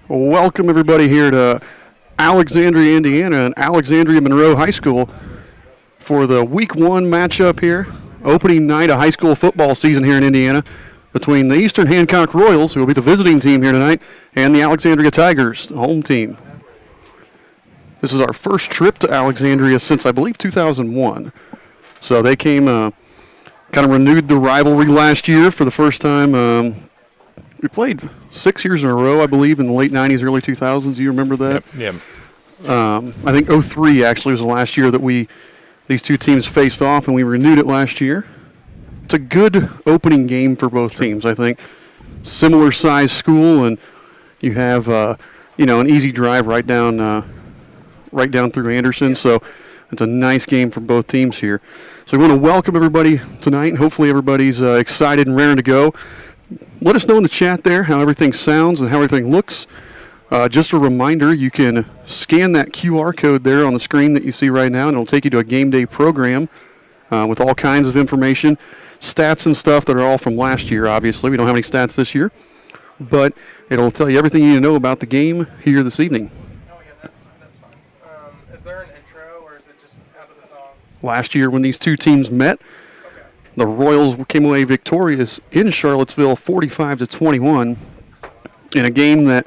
Welcome, everybody, here to Alexandria, Indiana, and Alexandria Monroe High School for the Week 1 matchup here, opening night of high school football season here in Indiana, between the Eastern Hancock Royals, who will be the visiting team here tonight, and the Alexandria Tigers, the home team. This is our first trip to Alexandria since, I believe, 2001. So they came, kind of renewed the rivalry last year for the first time. We played 6 years in a row, I believe, in the late 90s, early 2000s. Do you remember that? Yep. I think 03 actually was the last year that these two teams faced off, and we renewed it last year. It's a good opening game for both teams, I think. Similar size school, and you have an easy drive right down through Anderson. So it's a nice game for both teams here. So we want to welcome everybody tonight, and hopefully everybody's excited and raring to go. Let us know in the chat there how everything sounds and how everything looks. Just a reminder, you can scan that QR code there on the screen that you see right now, and it'll take you to a game day program with all kinds of information, stats and stuff that are all from last year, obviously. We don't have any stats this year, but it'll tell you everything you need to know about the game here this evening. Oh, yeah, that's fine. Is there an intro, or is it just out of the song? Last year when these two teams met, the Royals came away victorious in Charlottesville 45-21 in a game that,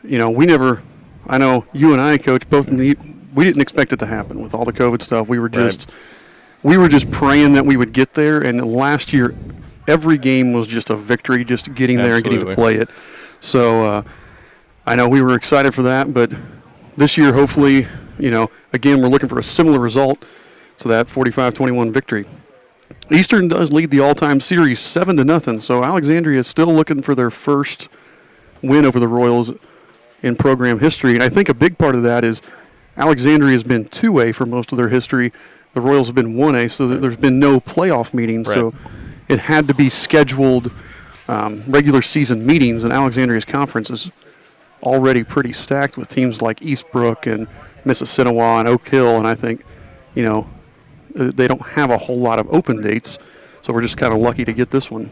I know you and I, Coach, we didn't expect it to happen with all the COVID stuff. We were just praying that we would get there, and last year every game was just a victory, just getting there and getting to play it. So I know we were excited for that, but this year hopefully, again, we're looking for a similar result to that 45-21 victory. Eastern does lead the all-time series 7-0, so Alexandria is still looking for their first win over the Royals in program history. And I think a big part of that is Alexandria has been 2A for most of their history. The Royals have been 1A, so there's been no playoff meetings. Right. So it had to be scheduled regular season meetings, and Alexandria's conference is already pretty stacked with teams like Eastbrook and Mississinewa and Oak Hill, and I think, they don't have a whole lot of open dates, so we're just kind of lucky to get this one.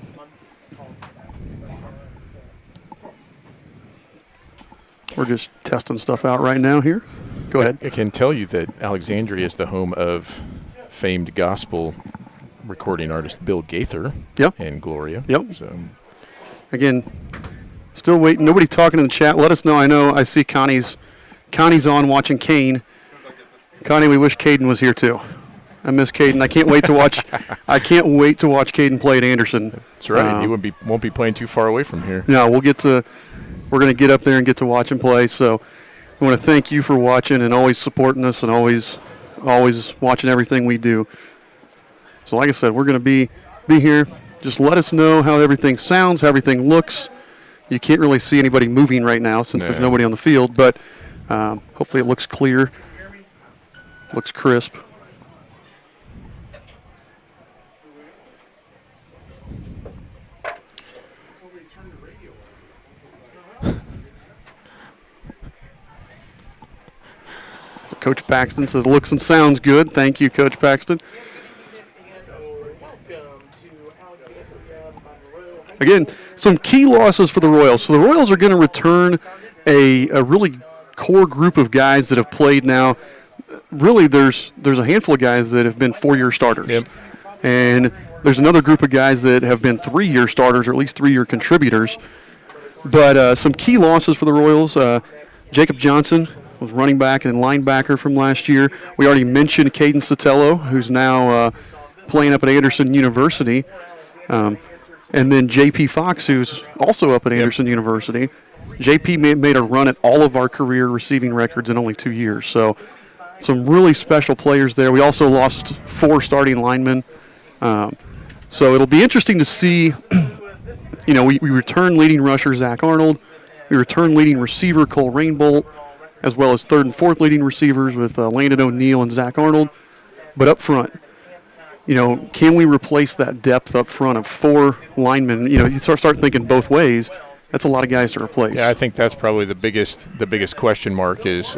We're just testing stuff out right now here. Go ahead. I can tell you that Alexandria is the home of famed gospel recording artist Bill Gaither. Yep. And Gloria. Yep. So, again, still waiting. Nobody talking in the chat. Let us know. I see Connie's on watching Kane. Connie, we wish Caden was here too. I miss Caden. I can't wait to watch. Caden play at Anderson. That's right. He won't be playing too far away from here. No, we're going to get up there and get to watch him play. So we want to thank you for watching and always supporting us and always watching everything we do. So like I said, we're going to be here. Just let us know how everything sounds, how everything looks. You can't really see anybody moving right now since there's nobody on the field, but hopefully it looks clear, looks crisp. Coach Paxton says, looks and sounds good. Thank you, Coach Paxton. Again, some key losses for the Royals. So the Royals are going to return a really core group of guys that have played now. Really, there's a handful of guys that have been 4-year starters. Yep. And there's another group of guys that have been 3-year starters or at least 3-year contributors. But some key losses for the Royals. Jacob Johnson was running back and linebacker from last year. We already mentioned Caden Sotelo, who's now playing up at Anderson University. And then J.P. Fox, who's also up at Anderson University. J.P. made a run at all of our career receiving records in only 2 years. So some really special players there. We also lost 4 starting linemen. So it'll be interesting to see, we return leading rusher Zach Arnold. We return leading receiver Cole Rainbolt, as well as third and fourth leading receivers with Landon O'Neill and Zach Arnold. But up front, can we replace that depth up front of 4 linemen? You start thinking both ways. That's a lot of guys to replace. Yeah, I think that's probably the biggest question mark is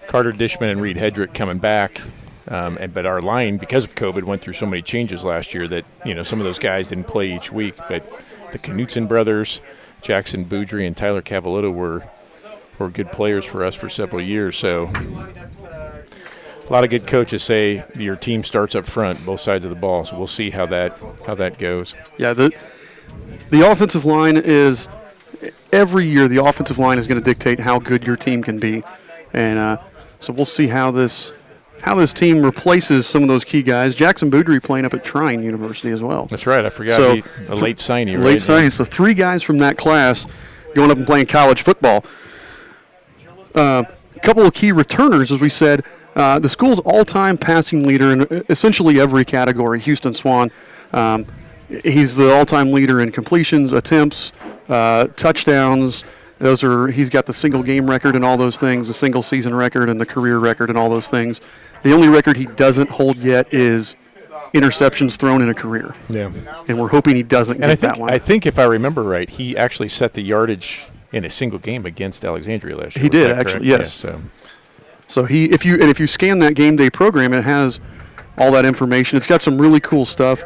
Carter Dishman and Reed Hedrick coming back. But our line, because of COVID, went through so many changes last year that, some of those guys didn't play each week. But the Knutson brothers, Jackson Boudry and Tyler Cavallotto were good players for us for several years. So a lot of good coaches say your team starts up front, both sides of the ball. So we'll see how that goes. Yeah, the offensive line is every year. The offensive line is going to dictate how good your team can be, and so we'll see how this team replaces some of those key guys. Jackson Boudry playing up at Trine University as well. That's right. I forgot. So, a late signing, right? Late signing. So 3 guys from that class going up and playing college football. A couple of key returners, as we said. The school's all-time passing leader in essentially every category, Houston Swan. He's the all-time leader in completions, attempts, touchdowns. He's got the single game record and all those things, the single season record and the career record and all those things. The only record he doesn't hold yet is interceptions thrown in a career. Yeah. And we're hoping he doesn't get that one. I think if I remember right, he actually set the yardage in a single game against Alexandria last year. He did, actually, yes. Yeah, so if you scan that game day program, it has all that information. It's got some really cool stuff.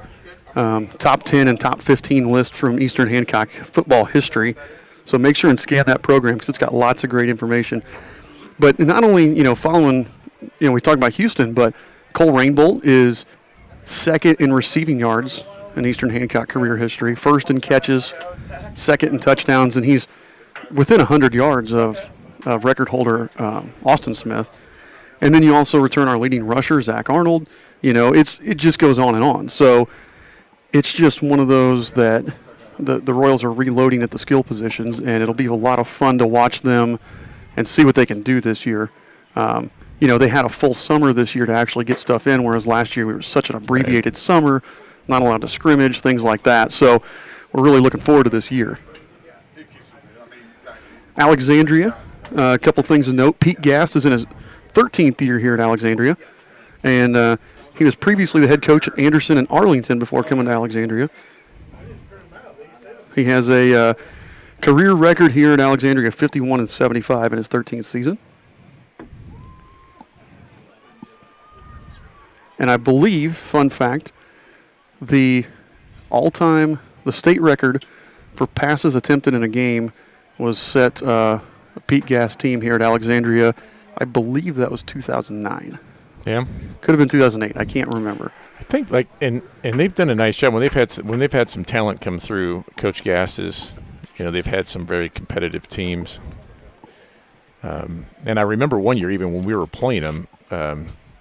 Top 10 and top 15 lists from Eastern Hancock football history. So make sure and scan that program because it's got lots of great information. But not only, following, we talked about Houston, but Cole Rainbolt is second in receiving yards in Eastern Hancock career history, first in catches, second in touchdowns, and he's within 100 yards of record holder Austin Smith. And then you also return our leading rusher, Zach Arnold. It just goes on and on. So it's just one of those that the Royals are reloading at the skill positions, and it'll be a lot of fun to watch them and see what they can do this year. They had a full summer this year to actually get stuff in, whereas last year we were such an abbreviated summer, not allowed to scrimmage, things like that. So we're really looking forward to this year. Alexandria, a couple things to note. Pete Gast is in his 13th year here at Alexandria, and he was previously the head coach at Anderson and Arlington before coming to Alexandria. He has a career record here at Alexandria, 51-75 in his 13th season. And I believe, fun fact, the state record for passes attempted in a game was set a Pete Gast team here at Alexandria. I believe that was 2009. Yeah. Could have been 2008. I can't remember. I think and they've done a nice job when they've had some talent come through. Coach Gast is, they've had some very competitive teams. And I remember one year even when we were playing them,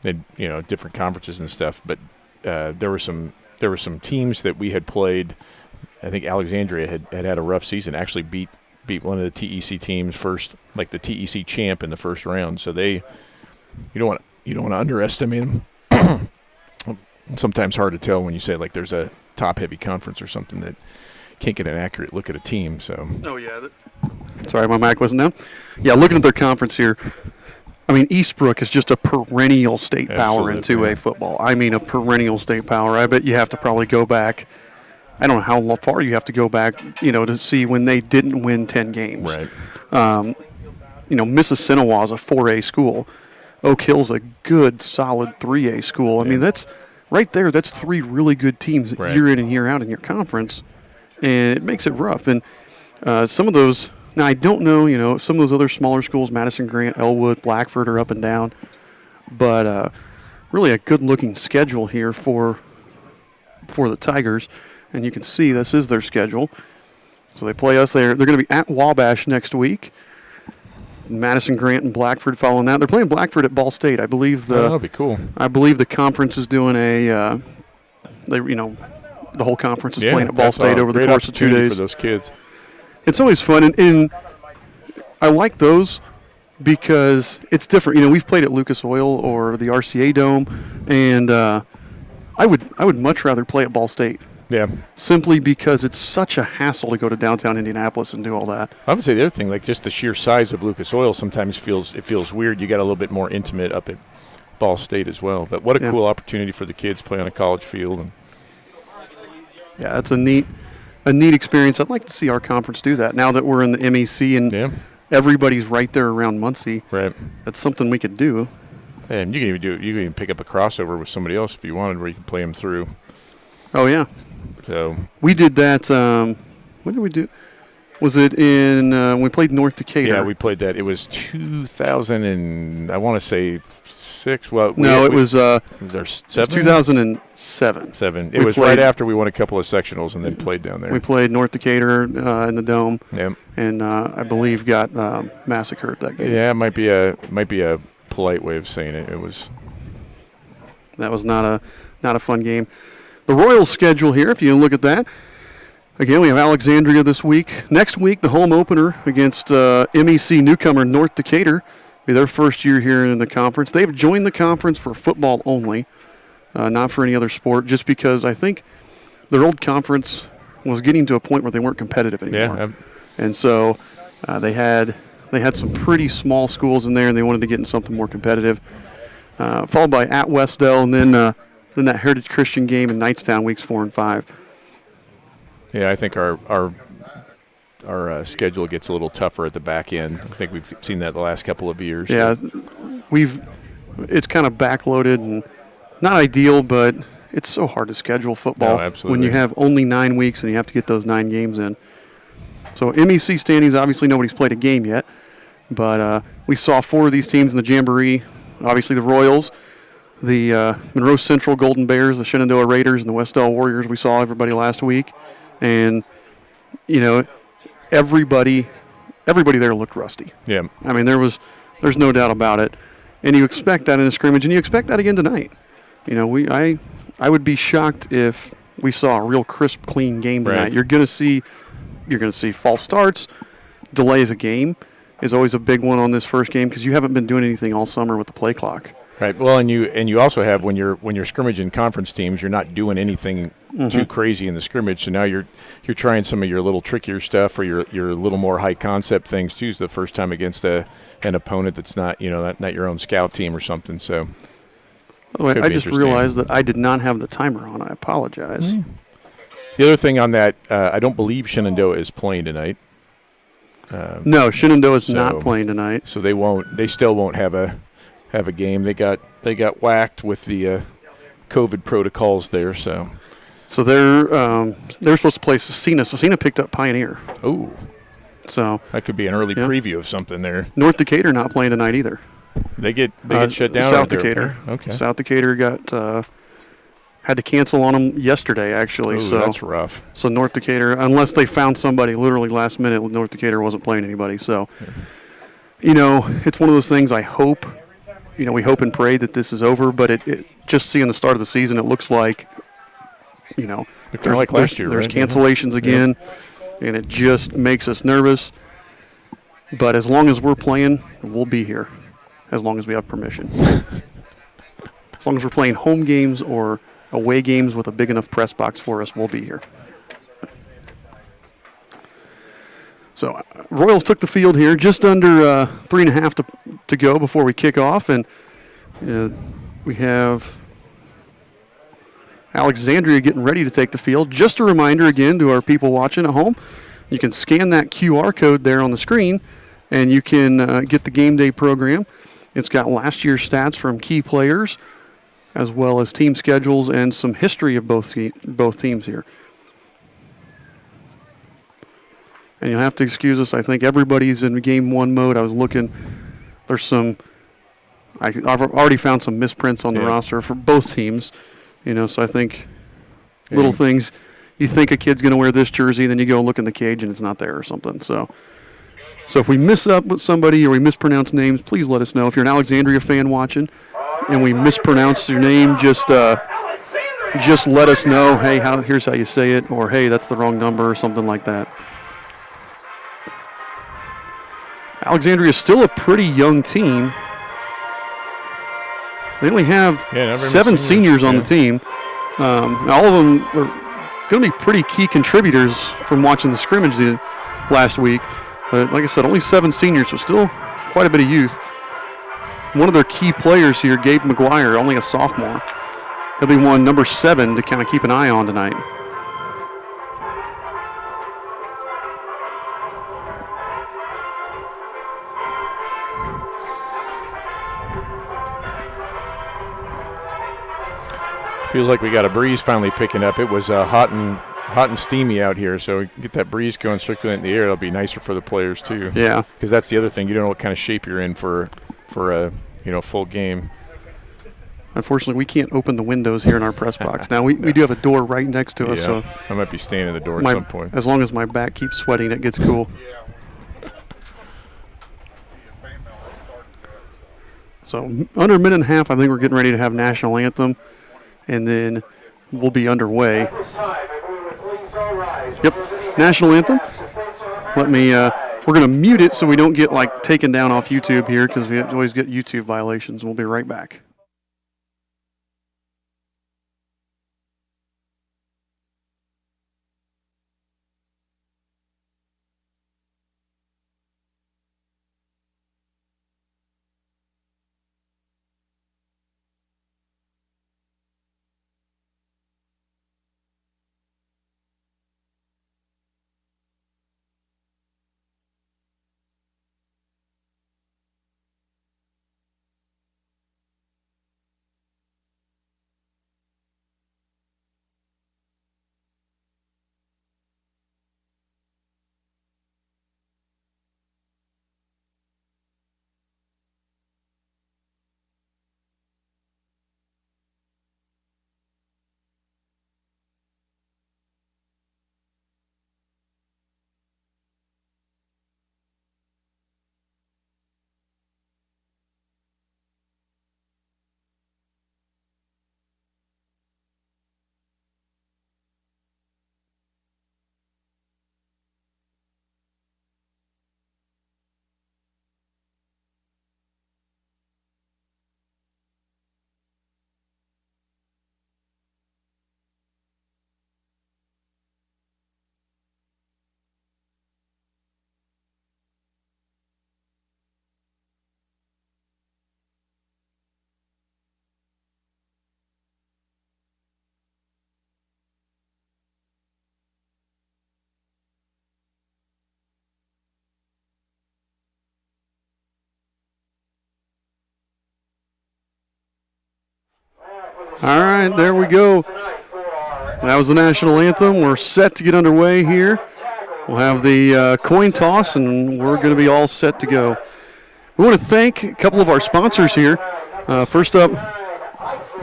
different conferences and stuff. But there were some teams that we had played. I think Alexandria had a rough season. Actually beat one of the TEC teams first, like the TEC champ in the first round. So you don't want to underestimate them. Sometimes hard to tell when you say like there's a top-heavy conference or something that can't get an accurate look at a team. So. Oh yeah. Sorry, my mic wasn't down. Yeah, looking at their conference here. I mean, Eastbrook is just a perennial state power in 2A football. I mean, a perennial state power. I bet you have to probably go back. I don't know how far you have to go back, to see when they didn't win 10 games. Right. Mississinawa is a 4A school. Oak Hill's a good, solid 3A school. I mean, that's right there. That's 3 really good teams year in and year out in your conference, and it makes it rough. And some of those – now, I don't know, if some of those other smaller schools, Madison Grant, Elwood, Blackford, are up and down. But really a good-looking schedule here for the Tigers. And you can see this is their schedule. So they play us there. They're going to be at Wabash next week. Madison Grant and Blackford following that. They're playing Blackford at Ball State. I believe that'll be cool. I believe the conference is doing the whole conference is playing at Ball State over the course of 2 days. For those kids. It's always fun, and I like those because it's different. We've played at Lucas Oil or the RCA Dome, and I would much rather play at Ball State. Yeah. Simply because it's such a hassle to go to downtown Indianapolis and do all that. I would say the other thing, like just the sheer size of Lucas Oil sometimes feels weird. You got a little bit more intimate up at Ball State as well. But what a cool opportunity for the kids to play on a college field. And yeah, it's a neat experience. I'd like to see our conference do that. Now that we're in the MEC and everybody's right there around Muncie. Right. That's something we could do. And you can even pick up a crossover with somebody else if you wanted, where you can play them through. Oh yeah. So we did that. What did we do? Was it in when we played North Decatur? Yeah, we played that. It was 2000 and I want to say 6. Well, no, it was there's 2007. 7. It was right after we won a couple of sectionals and then played down there. We played North Decatur in the Dome. Yep. And I believe got massacred that game. Yeah, it might be a polite way of saying it. That was not a fun game. The Royals schedule here, if you look at that. Again, we have Alexandria this week. Next week, the home opener against MEC newcomer North Decatur. Be their first year here in the conference. They've joined the conference for football only, not for any other sport, just because I think their old conference was getting to a point where they weren't competitive anymore. Yeah. And so they had some pretty small schools in there, and they wanted to get in something more competitive. Followed by at Westdale, and then that Heritage Christian game in Knightstown weeks 4 and 5. Yeah, I think our schedule gets a little tougher at the back end. I think we've seen that the last couple of years. Yeah, it's kind of backloaded and not ideal, but it's so hard to schedule football when you have only 9 weeks and you have to get those 9 games in. So MEC standings, obviously nobody's played a game yet, but we saw 4 of these teams in the Jamboree. Obviously the Royals, the Monroe Central Golden Bears, the Shenandoah Raiders, and the Westdale Warriors. We saw everybody last week. And, everybody there looked rusty. Yeah. I mean, there's no doubt about it. And you expect that in a scrimmage, and you expect that again tonight. I would be shocked if we saw a real crisp, clean game tonight. Right. You're going to see false starts, delays a game is always a big one on this first game because you haven't been doing anything all summer with the play clock. Right. Well, and you also have when you're scrimmaging conference teams, you're not doing anything too crazy in the scrimmage. So now you're trying some of your little trickier stuff or your little more high concept things too. It's the first time against an opponent that's not not your own scout team or something. So. By the way, I just realized that I did not have the timer on. I apologize. The other thing on that, I don't believe Shenandoah is playing tonight. No, Shenandoah is not playing tonight. So they still won't have a game. They got whacked with the COVID protocols there. So they're supposed to play Cecina. Cecina picked up Pioneer. Oh, so that could be an early preview of something there. North Decatur not playing tonight either. They get shut down. South Decatur. Okay. South Decatur had to cancel on them yesterday, actually. So that's rough. So North Decatur, unless they found somebody literally last minute, North Decatur wasn't playing anybody. So, it's one of those things. I hope, we hope and pray that this is over. But it just seeing the start of the season, it looks like, kind of like last year. There's right? cancellations again, and it just makes us nervous. But as long as we're playing, we'll be here. As long as we have permission. As long as we're playing home games or away games with a big enough press box for us, we'll be here. So Royals took the field here, just under 3.5 to go before we kick off, and we have Alexandria getting ready to take the field. Just a reminder again to our people watching at home, you can scan that QR code there on the screen, and you can get the game day program. It's got last year's stats from key players, as well as team schedules and some history of both teams here. And you'll have to excuse us. I think everybody's in Game 1 mode. I was looking. There's I've already found some misprints on the roster for both teams. So I think little things. You think a kid's going to wear this jersey, then you go and look in the cage and it's not there or something. So if we miss up with somebody or we mispronounce names, please let us know. If you're an Alexandria fan watching and we mispronounce your name, just let us know. Hey, here's how you say it, or hey, that's the wrong number, or something like that. Alexandria is still a pretty young team. They only have 7 seniors on the team. All of them are going to be pretty key contributors from watching the scrimmage last week. But like I said, only 7 seniors, so still quite a bit of youth. One of their key players here, Gabe McGuire, only a sophomore. He'll be number 7 to kind of keep an eye on tonight. Feels like we got a breeze finally picking up. It was hot and hot and steamy out here, so we can get that breeze going, circulating in the air. It'll be nicer for the players too. Yeah. Because that's the other thing. You don't know what kind of shape you're in for a full game. Unfortunately, we can't open the windows here in our press box. Now, we do have a door right next to us, so I might be staying in the door at some point. As long as my back keeps sweating, it gets cool. So under a minute and a half, I think we're getting ready to have national anthem, and then we'll be underway. Yep, national anthem. Let me. We're going to mute it so we don't get taken down off YouTube here because we always get YouTube violations. We'll be right back. All right, there we go. That was the national anthem. We're set to get underway here. We'll have the coin toss, and we're going to be all set to go. We want to thank a couple of our sponsors here. First up,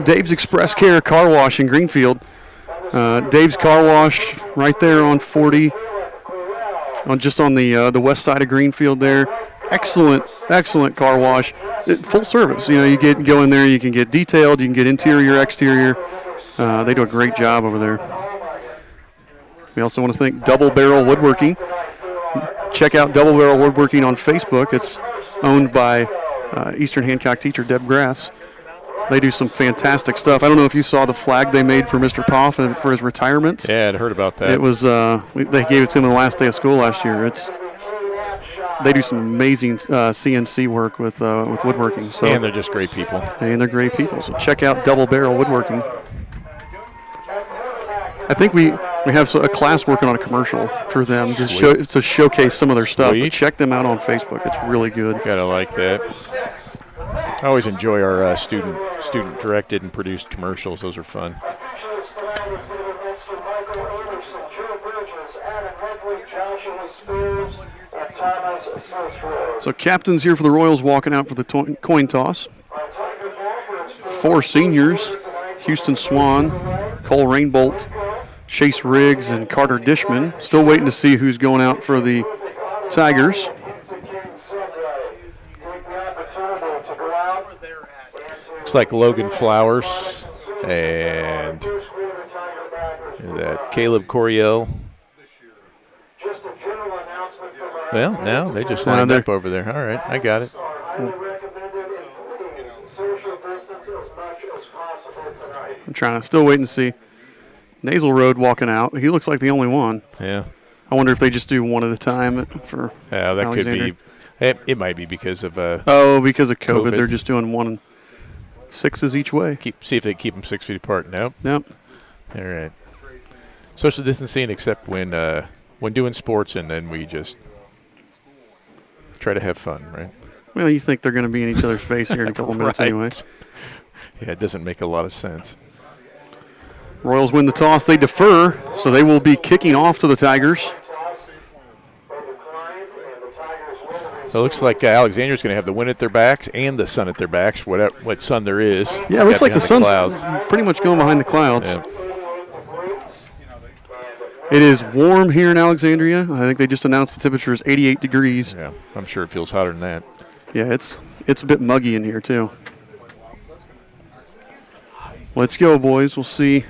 Dave's Express Care Car Wash in Greenfield. Dave's Car Wash right there on 40, just on the west side of Greenfield there. Excellent car wash. Full service. You go in there, you can get detailed, you can get interior, exterior. They do a great job over there. We also want to thank Double Barrel Woodworking. Check out Double Barrel Woodworking on Facebook. It's owned by Eastern Hancock teacher Deb Grass. They do some fantastic stuff. I don't know if you saw the flag they made for Mr. Poff for his retirement. Yeah, I'd heard about that. It was they gave it to him on the last day of school last year. They do some amazing CNC work with woodworking. So, and they're just great people. And they're great people. So check out Double Barrel Woodworking. I think we have a class working on a commercial for them to showcase some of their stuff. But check them out on Facebook. It's really good. Gotta like that. I always enjoy our student directed and produced commercials. Those are fun. So captains here for the Royals walking out for the coin toss. 4 seniors, Houston Swan, Cole Rainbolt, Chase Riggs, and Carter Dishman. Still waiting to see who's going out for the Tigers. Looks like Logan Flowers and that Caleb Coryell. Well, now they just lined up over there. All right, I got it. I'm still waiting to see. Nasal Road walking out. He looks like the only one. Yeah. I wonder if they just do one at a time for that Alexandria. Could be. It might be because of because of COVID. They're just doing 1 and 6s each way. See if they keep them 6 feet apart. Nope. All right. Social distancing, except when doing sports, and then we just try to have fun, right? Well, you think they're going to be in each other's face here in a couple minutes anyway. Yeah, it doesn't make a lot of sense. Royals win the toss. They defer, so they will be kicking off to the Tigers. So it looks like Alexandria's going to have the wind at their backs and the sun at their backs, what sun there is. Yeah, it looks like the sun's clouds. pretty much going behind the clouds. Yeah. It is warm here in Alexandria. I think they just announced the temperature is 88 degrees. Yeah, I'm sure it feels hotter than that. Yeah, it's a bit muggy in here too. Let's go, boys. We'll see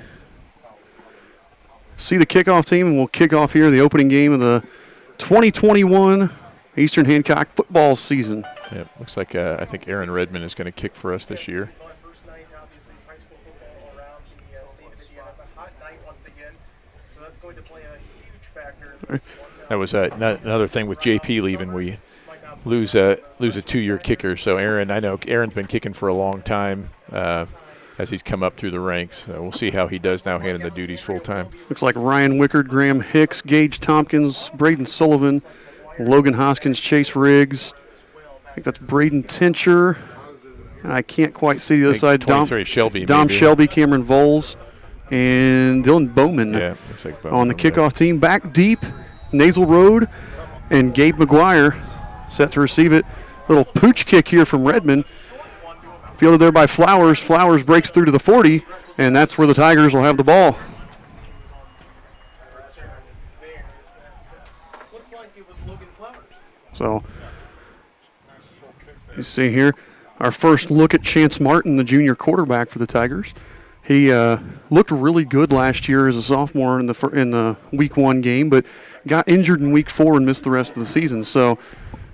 the kickoff team, and we'll kick off here the opening game of the 2021 Eastern Hancock football season. Yeah, looks like I think Aaron Redmond is going to kick for us this year. First night, obviously, high school football around the state of Indiana. It's a hot night once again, so that's going to play a huge factor. In this one. That was another thing with JP leaving. We lose a 2-year kicker. So Aaron, I know Aaron's been kicking for a long time as he's come up through the ranks. We'll see how he does now, handling the duties full time. Looks like Ryan Wickard, Graham Hicks, Gage Tompkins, Braden Sullivan, Logan Hoskins, Chase Riggs. I think that's Braden Tincher. I can't quite see the other side. Dom Shelby, Shelby, Cameron Voles, and Dylan Bowman. Yeah, looks like Bowman on the kickoff team. Back deep, Nasal Road, and Gabe McGuire set to receive it. Little pooch kick here from Redmond. Fielded there by Flowers. Flowers breaks through to the 40, and that's where the Tigers will have the ball. So, you see here, our first look at Chance Martin, the junior quarterback for the Tigers. He looked really good last year as a sophomore in the Week 1 game, but got injured in Week 4 and missed the rest of the season. So,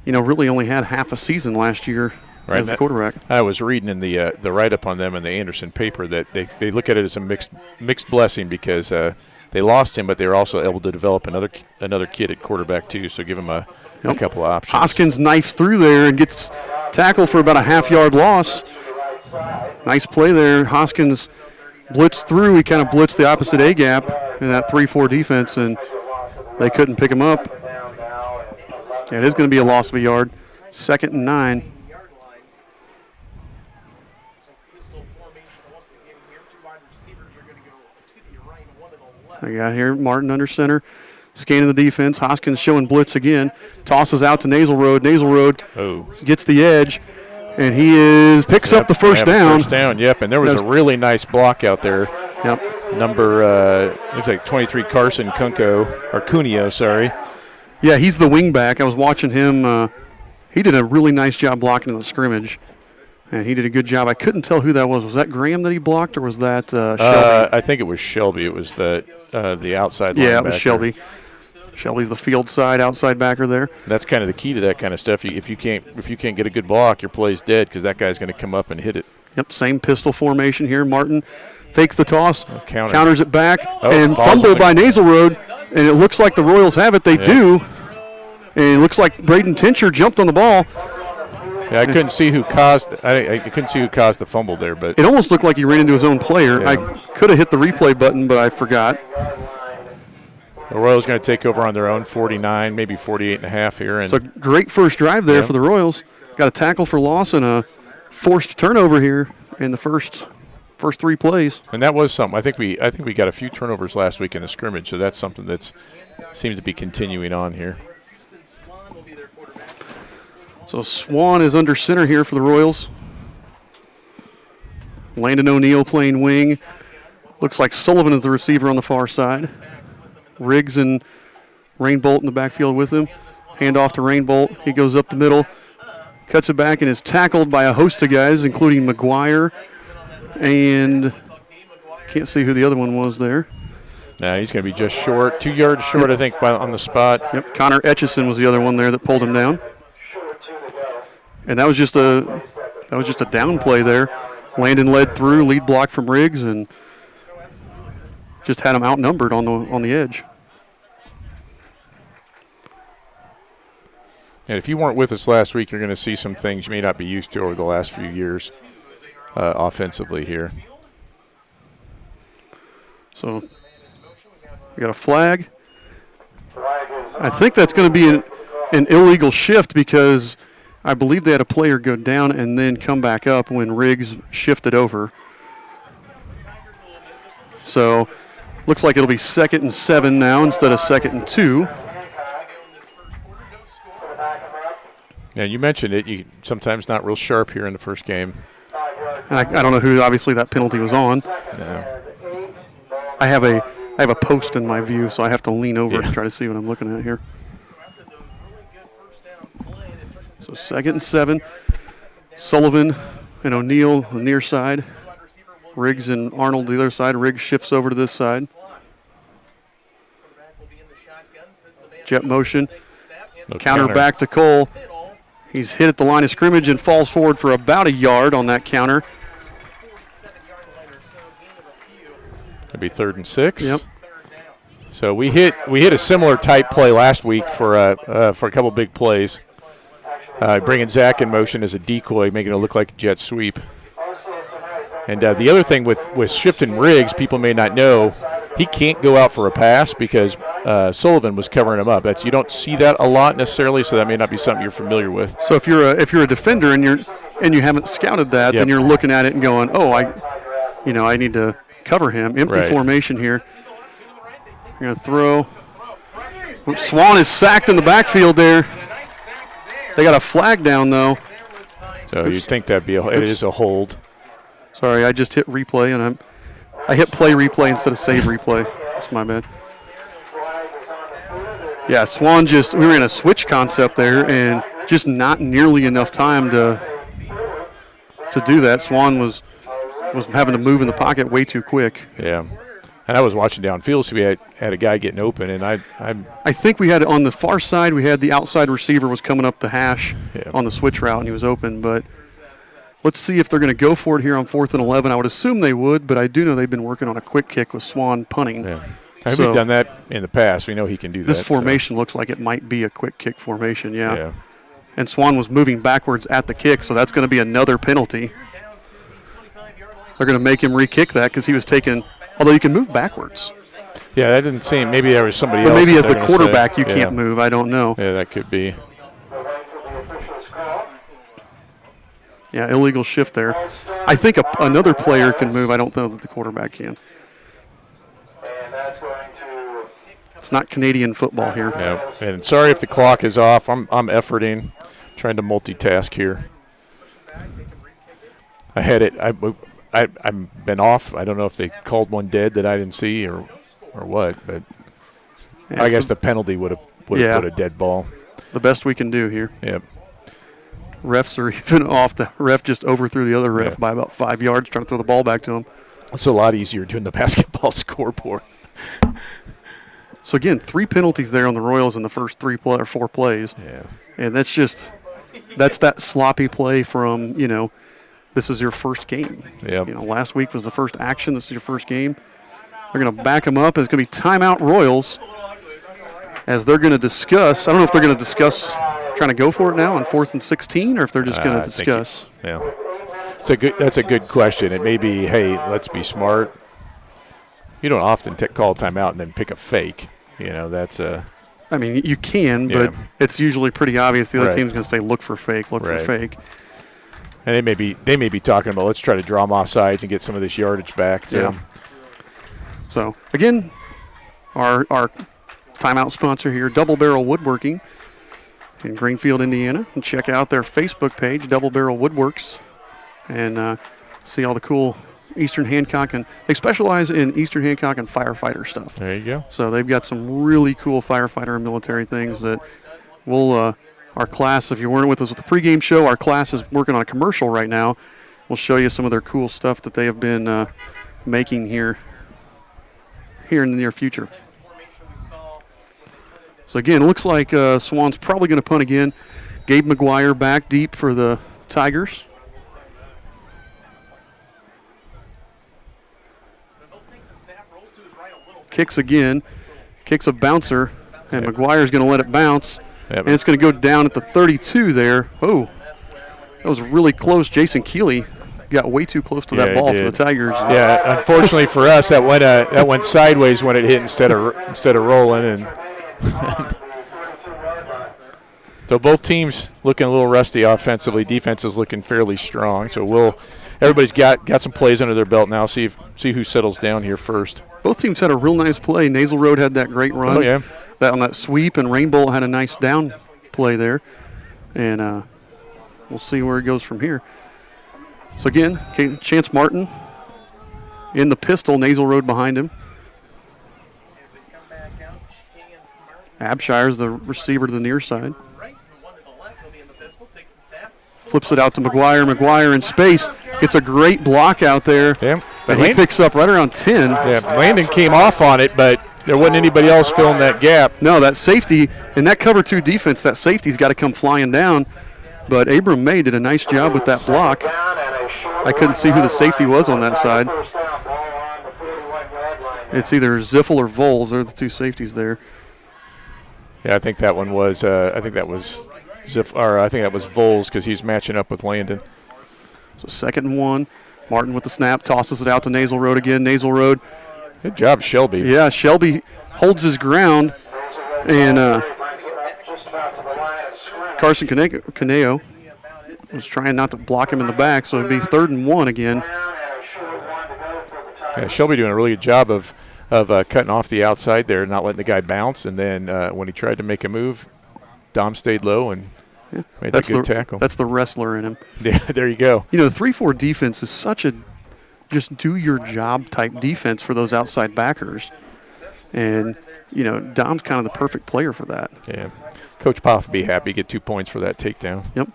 really only had half a season last year as the quarterback. I was reading in the write-up on them in the Anderson paper that they look at it as a mixed blessing because they lost him, but they were also able to develop another kid at quarterback too, so give him a couple of options. Hoskins knifes through there and gets tackled for about a half-yard loss. Nice play there. Hoskins blitzed through. He kind of blitzed the opposite A-gap in that 3-4 defense, and they couldn't pick him up. Yeah, it is going to be a loss of a yard. 2nd and 9. I got here Martin under center, scanning the defense. Hoskins showing blitz again. Tosses out to Nasal Road. Nasal Road gets the edge, and he picks up the first down. First down, yep. And there was a really nice block out there. Yep. Number looks like 23 Carson Cuneo, sorry. Yeah, he's the wing back. I was watching him. He did a really nice job blocking in the scrimmage, and he did a good job. I couldn't tell who that was. Was that Graham that he blocked, or was that Shelby? I think it was Shelby. It was the outside linebacker. Yeah, it was Shelby. Shelby's the field side outside backer there. That's kind of the key to that kind of stuff. If you can't get a good block, your play's dead because that guy's going to come up and hit it. Yep, same pistol formation here. Martin fakes the toss, counters it back, Oh, and falls fumbled on the- by Nasal Road. And it looks like the Royals have it. They do. And it looks like Braden Tincher jumped on the ball. Yeah, I couldn't see who caused. I couldn't see who caused the fumble there, but It almost looked like he ran into his own player. Yeah. I could have hit the replay button, but I forgot. the Royals going to take over on their own 49, maybe 48 and a half here. And So great first drive there Yeah. for the Royals. Got a tackle for loss and a forced turnover here in the first 3 plays. And that was something. I think we got a few turnovers last week in the scrimmage, so that's something that's seems to be continuing on here. So Swan is under center here for the Royals. Landon O'Neill playing wing. Looks like Sullivan is the receiver on the far side. Riggs and Rainbolt in the backfield with him. Hand off to Rainbolt. He goes up the middle, cuts it back, and is tackled by a host of guys, including McGuire. And can't see who the other one was there. Now he's going to be just short, 2 yards short, I think, on the spot. Yep, Connor Etchison was the other one there that pulled him down. And that was just a down play there. Landon led through, lead block from Riggs, and just had him outnumbered on the edge. And if you weren't with us last week, you're going to see some things you may not be used to over the last few years offensively here. So we got a flag. I think that's going to be an illegal shift because I believe they had a player go down and then come back up when Riggs shifted over. So looks like it'll be 2nd and 7 now instead of 2nd and 2. Yeah, you mentioned it. You sometimes not real sharp here in the first game. And I don't know who obviously that penalty was on. Yeah. I have a post in my view, so I have to lean over to try to see what I'm looking at here. So 2nd and 7. Sullivan and O'Neal on the near side. Riggs and Arnold the other side. Riggs shifts over to this side. Jet motion. Counter back to Cole. He's hit at the line of scrimmage and falls forward for about a yard on that counter. It'll be 3rd and 6. Yep. So we hit a similar type play last week for a couple big plays. Bringing Zach in motion as a decoy, making it look like a jet sweep. And the other thing with shifting Riggs, people may not know, he can't go out for a pass because Sullivan was covering him up. You don't see that a lot necessarily, so that may not be something you're familiar with. So if you're a defender and you haven't scouted that, then you're looking at it and going, oh, I need to cover him. Empty formation here. You're going to throw. Swan is sacked in the backfield there. They got a flag down though. So you'd think it is a hold. Sorry, I just hit replay and I hit play replay instead of save replay. That's my bad. Yeah, Swan we were in a switch concept there and just not nearly enough time to do that. Swan was having to move in the pocket way too quick. Yeah. And I was watching downfield, so we had a guy getting open, and I think we had on the far side, we had the outside receiver was coming up the hash on the switch route, and he was open. But let's see if they're going to go for it here on 4th and 11. I would assume they would, but I do know they've been working on a quick kick with Swan punting. Yeah. We've done that in the past. We know he can do that. This formation looks like it might be a quick kick formation, yeah. And Swan was moving backwards at the kick, so that's going to be another penalty. They're going to make him re-kick that because he was taking – although you can move backwards. Yeah, that didn't seem – maybe there was somebody else. But maybe as the quarterback you can't move. I don't know. Yeah, that could be. Yeah, illegal shift there. I think another player can move. I don't know that the quarterback can. It's not Canadian football here. Yeah, and sorry if the clock is off. I'm efforting, trying to multitask here. I had it. I've been off. I don't know if they called one dead that I didn't see or what, but I guess the penalty would have put a dead ball. The best we can do here. Yep. Refs are even off. The ref just overthrew the other ref by about 5 yards, trying to throw the ball back to him. It's a lot easier doing the basketball scoreboard. So again, 3 penalties there on the Royals in the first 4 plays. Yeah. And that's that sloppy play from, this is your first game. Yep. Last week was the first action. This is your first game. They're going to back them up. It's going to be timeout Royals as they're going to discuss. I don't know if they're going to discuss trying to go for it now on 4th and 16 or if they're just going to discuss. That's a good question. It may be, hey, let's be smart. You don't often call a timeout and then pick a fake. That's a – I mean, you can, but it's usually pretty obvious. The other team's going to say, look for fake, look for fake. And they may be talking about, let's try to draw them off sides and get some of this yardage back. Too. Yeah. So, again, our timeout sponsor here, Double Barrel Woodworking in Greenfield, Indiana. And check out their Facebook page, Double Barrel Woodworks, and see all the cool Eastern Hancock. And they specialize in Eastern Hancock and firefighter stuff. There you go. So they've got some really cool firefighter and military things that we'll our class, if you weren't with us with the pregame show, our class is working on a commercial right now. We'll show you some of their cool stuff that they have been making here in the near future. So again, it looks like Swan's probably going to punt again. Gabe McGuire back deep for the Tigers. Kicks again. Kicks a bouncer, and McGuire's going to let it bounce. Yep. And it's going to go down at the 32 there. Oh, that was really close. Jason Keeley got way too close to that ball for the Tigers. Yeah, unfortunately for us, that went sideways when it hit instead of rolling. And So both teams looking a little rusty offensively. Defense is looking fairly strong. So everybody's got some plays under their belt now. See who settles down here first. Both teams had a real nice play. Nasal Road had that great run. Oh, yeah. That on that sweep, and Rainbow had a nice down play there. And we'll see where it goes from here. So again, Chance Martin in the pistol, Nasal Road behind him. Abshire's the receiver to the near side. Flips it out to McGuire. McGuire in space. It's a great block out there. Yeah. And he picks up right around 10. Yeah, Landon came off on it, but there wasn't anybody else filling that gap. No, that safety, in that cover 2 defense, that safety's got to come flying down. But Abram May did a nice job with that block. I couldn't see who the safety was on that side. It's either Ziffel or Voles. They're the 2 safeties there. Yeah, I think that one was. I think that was Voles because he's matching up with Landon. So 2nd and 1. Martin with the snap, tosses it out to Nasal Road again. Nasal Road. Good job, Shelby. Yeah, Shelby holds his ground, and Carson Caneo was trying not to block him in the back, so it'd be 3rd and 1 again. Yeah, Shelby doing a really good job of cutting off the outside there, not letting the guy bounce, and then when he tried to make a move, Dom stayed low and made that good tackle. That's the wrestler in him. Yeah, there you go. You know, the 3-4 defense is such a just do your job type defense for those outside backers. And, you know, Dom's kind of the perfect player for that. Yeah. Coach Poff would be happy to get 2 points for that takedown. Yep.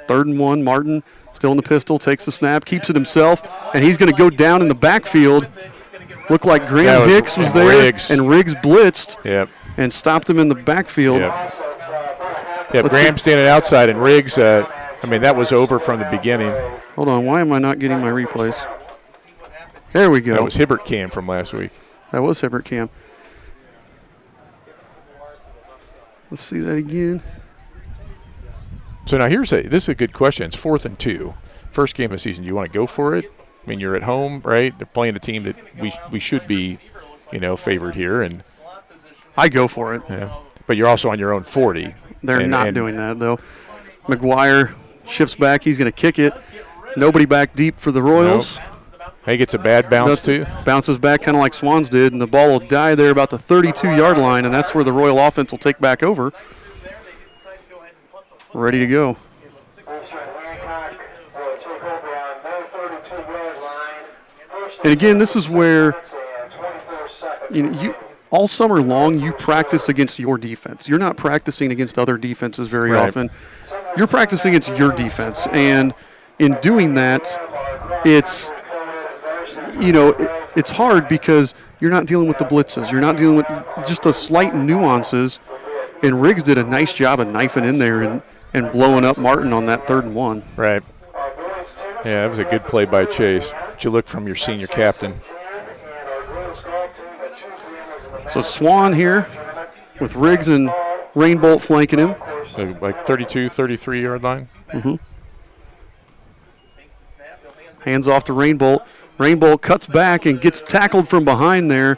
3rd and 1. Martin still in the pistol, takes the snap, keeps it himself, and he's going to go down in the backfield. Looked like Graham Hicks was there, and Riggs blitzed and stopped him in the backfield. Yeah, Graham standing outside, and Riggs, that was over from the beginning. Hold on, why am I not getting my replays? There we go. That was Hibbert Cam from last week. That was Hibbert Cam. Let's see that again. So now this is a good question. It's 4th and 2. First game of the season. Do you want to go for it? I mean, you're at home, right? They're playing a team that we should be, favored here, and I go for it. Yeah. But you're also on your own 40. They're not doing that, though. McGuire shifts back. He's going to kick it. Nobody back deep for the Royals. Nope. He gets a bad bounce, too. Bounces back kind of like Swans did, and the ball will die there about the 32-yard line, and that's where the Royal offense will take back over. Ready to go. And again, this is where all summer long you practice against your defense. You're not practicing against other defenses very often. You're practicing against your defense, and in doing that, it's it's hard because you're not dealing with the blitzes. You're not dealing with just the slight nuances. And Riggs did a nice job of knifing in there and blowing up Martin on that 3rd and 1. Right. Yeah, that was a good play by Chase. But you look from your senior captain. So Swan here with Riggs and Rainbolt flanking him. So like 32, 33-yard line. Mm-hmm. Hands off to Rainbolt. Rainbolt cuts back and gets tackled from behind there.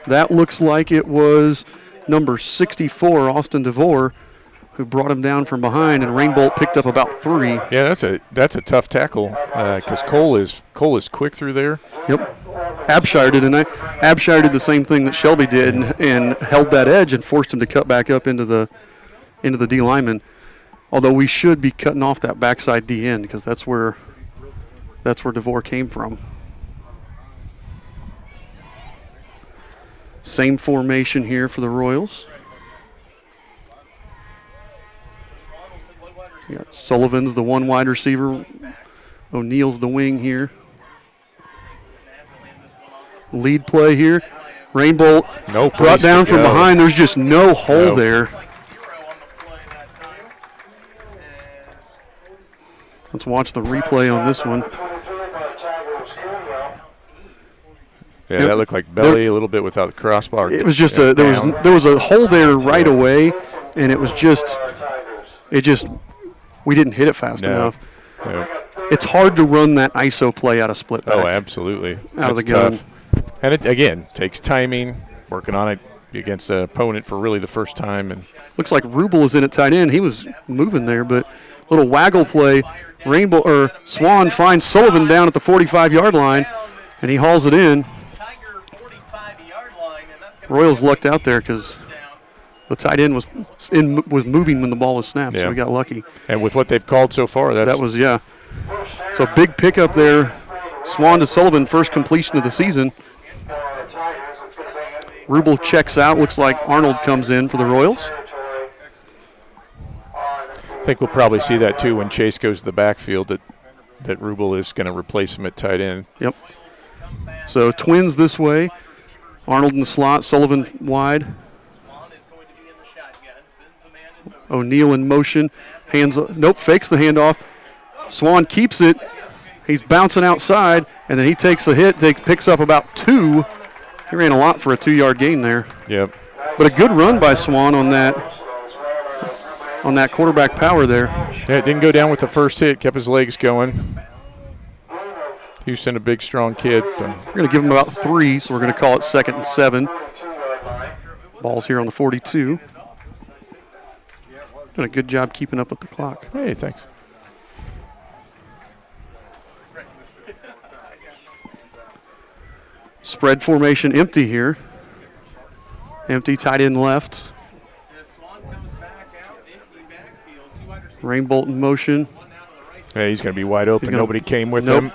That looks like it was number 64, Austin DeVore, who brought him down from behind, and Rainbolt picked up about 3. Yeah, that's a tough tackle because Cole is quick through there. Yep. Abshire did, and Abshire did the same thing that Shelby did and held that edge and forced him to cut back up into the D lineman. Although we should be cutting off that backside D end because that's where DeVore came from. Same formation here for the Royals. Sullivan's the one wide receiver. O'Neill's the wing here. Lead play here. Rainbolt brought down from behind. There's just no hole there. Let's watch the replay on this one. Yeah, that looked like belly a little bit without the crossbar. It was just there was a hole there right away, and it was just we didn't hit it fast enough. No. It's hard to run that ISO play out of split back. Oh, absolutely. Out of the gun. Tough. And it, again, takes timing, working on it against an opponent for really the first time. And looks like Rubel is in at tight end. He was moving there, but little waggle play. Swan finds Sullivan down at the 45-yard line, and he hauls it in. Royals lucked out there because the tight end was moving when the ball was snapped, so we got lucky. And with what they've called so far, that was So big pickup there. Swan to Sullivan, first completion of the season. Rubel checks out. Looks like Arnold comes in for the Royals. I think we'll probably see that too when Chase goes to the backfield, that Rubel is going to replace him at tight end. Yep. So Twins this way. Arnold in the slot, Sullivan wide. O'Neal in motion. Fakes the handoff. Swan keeps it. He's bouncing outside, and then he takes the hit, picks up about 2. He ran a lot for a 2-yard gain there. Yep. But a good run by Swan on that quarterback power there. Yeah, it didn't go down with the first hit, kept his legs going. Houston, a big, strong kid. We're going to give him about 3, so we're going to call it 2nd and 7. Ball's here on the 42. Did a good job keeping up with the clock. Hey, thanks. Spread formation empty here. Empty, tight end left. Rainbolt in motion. Yeah, he's going to be wide open. Nobody came with Nope. him.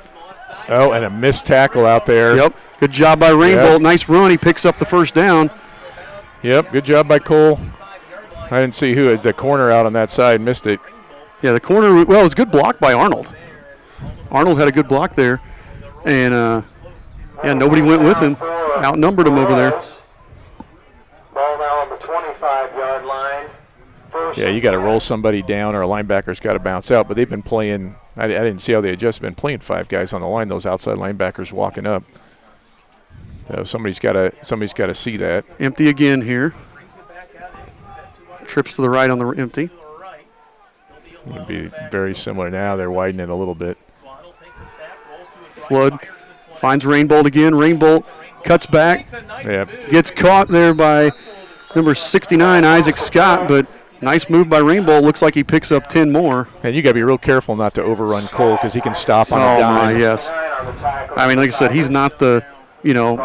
Oh, and a missed tackle out there. Yep. Good job by Rainbolt. Nice run. He picks up the first down. Yep. Good job by Cole. I didn't see who. The corner out on that side missed it. Yeah, the corner. Well, it was a good block by Arnold. Arnold had a good block there. And, nobody went with him. Outnumbered him over there. Ball now on the 25-yard line. Yeah, you got to roll somebody down, or a linebacker's got to bounce out. But they've been playing. I didn't see how they adjusted. Been playing 5 guys on the line. Those outside linebackers walking up. So somebody's got to see that. Empty again here. Trips to the right on the empty. It'll be very similar now. They're widening a little bit. Flood finds Rainbolt again. Rainbolt cuts back. Yep. Gets caught there by number 69, Isaac Scott, but nice move by Rainbolt. Looks like he picks up 10 more. And you got to be real careful not to overrun Cole because he can stop on a dime. Yes. I mean, like I said, he's not the,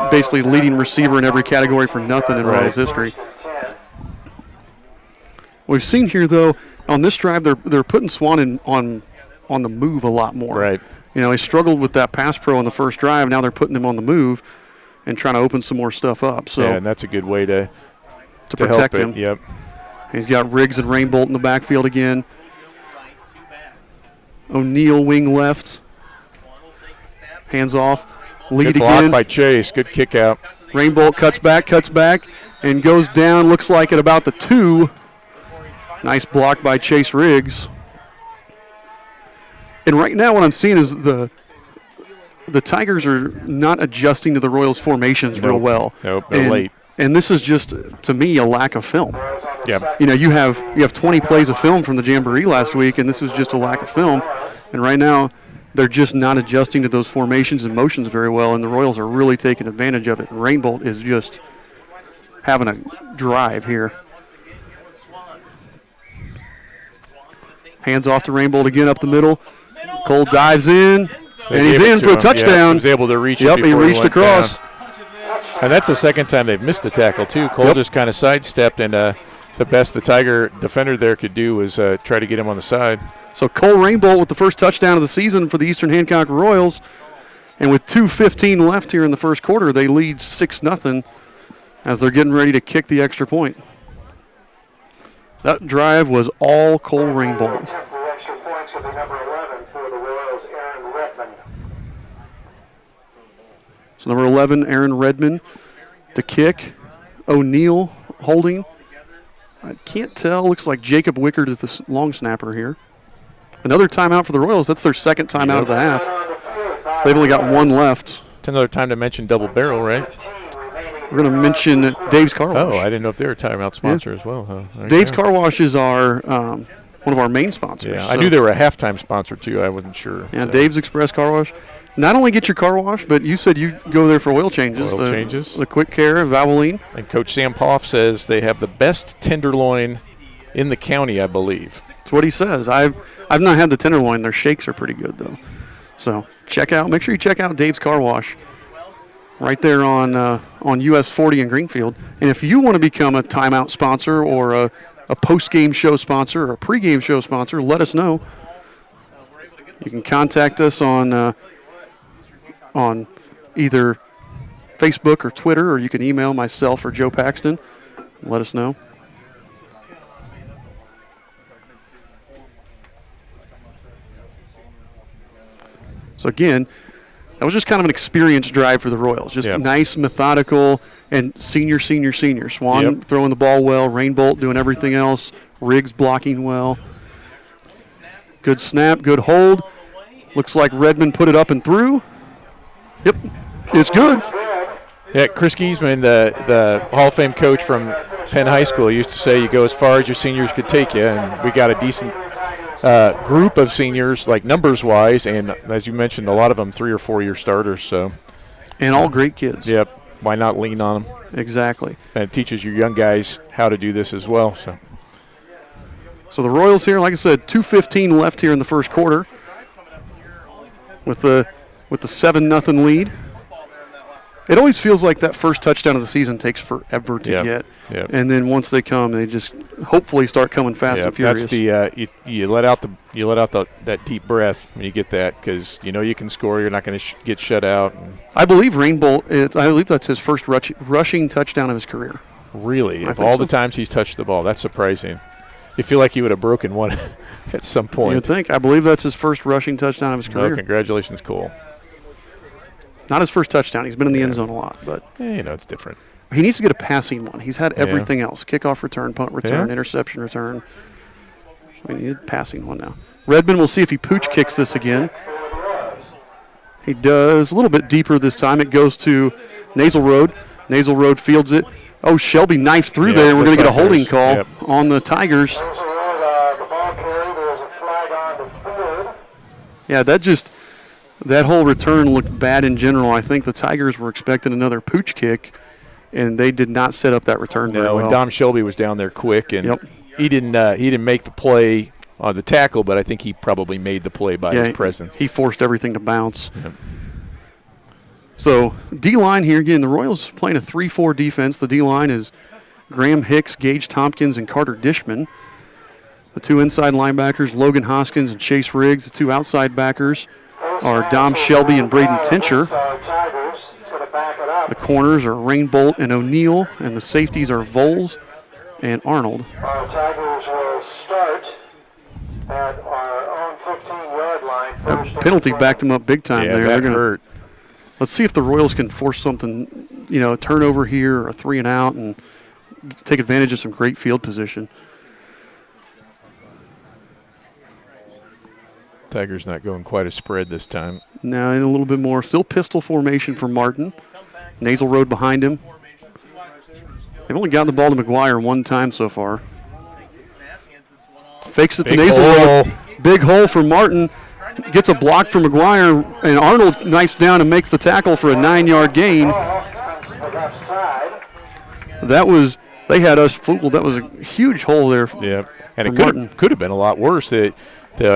basically leading receiver in every category for nothing in Royals history. We've seen here, though, on this drive, they're putting Swan on the move a lot more. Right. He struggled with that pass pro on the first drive. Now they're putting him on the move and trying to open some more stuff up. So yeah, and that's a good way to protect help him. Yep. He's got Riggs and Rainbolt in the backfield again. O'Neal wing left. Hands off. Lead good block again. by Chase. Good kick out. Rainbolt cuts back, and goes down. Looks like at about the 2. Nice block by Chase Riggs. And right now what I'm seeing is the Tigers are not adjusting to the Royals' formations real well. Nope, they're late. And this is just, to me, a lack of film. Yeah. You have 20 plays of film from the Jamboree last week, and this is just a lack of film. And right now, they're just not adjusting to those formations and motions very well, and the Royals are really taking advantage of it. And Rainbolt is just having a drive here. Hands off to Rainbolt again up the middle. Cole dives in, and he's in for a touchdown. Yeah, he was able to reach it Yep, he reached across. Down. And that's the second time they've missed the tackle, too. Cole just kind of sidestepped, and the best the Tiger defender there could do was try to get him on the side. So Cole Rainbolt with the first touchdown of the season for the Eastern Hancock Royals. And with 2:15 left here in the first quarter, they lead 6-0 as they're getting ready to kick the extra point. That drive was all Cole Rainbolt. The extra points will be number 11 for the Royals, Aaron Redmond. So number 11, Aaron Redmond to kick. O'Neal holding. I can't tell. Looks like Jacob Wickard is the long snapper here. Another timeout for the Royals. That's their second timeout of the half. So they've only got 1 left. It's another time to mention double barrel, right? We're going to mention Dave's Car Wash. Oh, I didn't know if they were a timeout sponsor as well. Huh? Dave's Car Wash is our one of our main sponsors. Yeah, so. I knew they were a halftime sponsor too. I wasn't sure. Yeah, so. Dave's Express Car Wash. Not only get your car washed, but you said you go there for oil changes. The Quick Care, Valvoline. And Coach Sam Poff says they have the best tenderloin in the county, I believe. That's what he says. I've not had the tenderloin. Their shakes are pretty good though. So make sure you check out Dave's Car Wash right there on US 40 in Greenfield. And if you want to become a timeout sponsor or a post-game show sponsor or a pre-game show sponsor, let us know. You can contact us on either Facebook or Twitter, or you can email myself or Joe Paxton. Let us know. So again, that was just kind of an experience drive for the Royals. Just nice, methodical, and senior. Swan throwing the ball well, Rainbolt doing everything else, Riggs blocking well. Good snap, good hold. Looks like Redmond put it up and through. Yep, it's good. Yeah, Chris Giesman, the Hall of Fame coach from Penn High School, used to say you go as far as your seniors could take you, and we got a decent group of seniors, like numbers-wise, and as you mentioned, a lot of them 3 or 4 year starters. So, and all great kids. Yep. Why not lean on them? Exactly. And it teaches your young guys how to do this as well. So the Royals here, like I said, 2:15 left here in the first quarter, with the 7-0 lead. It always feels like that first touchdown of the season takes forever to get. Yep. And then once they come, they just hopefully start coming fast and furious. That's the you let out that deep breath when you get that, because you know you can score. You're not going to get shut out. I believe Rainbolt. I believe that's his first rushing touchdown of his career. Really, of all the times he's touched the ball, that's surprising. You feel like he would have broken one at some point. You would think. I believe that's his first rushing touchdown of his career. Congratulations, Cole. Not his first touchdown. He's been in the end zone a lot, but it's different. He needs to get a passing one. He's had everything else: kickoff return, punt return, interception return. We need a passing one now. Redmond will see if he pooch kicks this again. He does a little bit deeper this time. It goes to Nasal Road. Nasal Road fields it. Oh, Shelby knifed through there, and we're going to get a holding call on the Tigers. Yeah, that whole return looked bad in general. I think the Tigers were expecting another pooch kick, and they did not set up that return very well. And Dom Shelby was down there quick, and he didn't make the play on the tackle, but I think he probably made the play by his presence. He forced everything to bounce. Yep. So D-line here again. The Royals playing a 3-4 defense. The D-line is Graham Hicks, Gage Tompkins, and Carter Dishman. The two inside linebackers, Logan Hoskins and Chase Riggs. The two outside backers are Dom Shelby and Braden Tincher. The corners are Rainbolt and O'Neill, and the safeties are Voles and Arnold. Our Tigers will start at our own 15-yard line. That penalty backed them up big time there. That hurt. Let's see if the Royals can force something, a turnover here or a 3-and-out and take advantage of some great field position. Tigers not going quite a spread this time. No, and a little bit more. Still pistol formation for Martin. Nasal Road behind him. They've only gotten the ball to McGuire one time so far. Fakes it to Nasal Road. Big hole for Martin. Gets a block from McGuire, and Arnold knifes down and makes the tackle for a 9-yard gain. They had us fooled. That was a huge hole there. Yeah, and it could have been a lot worse. The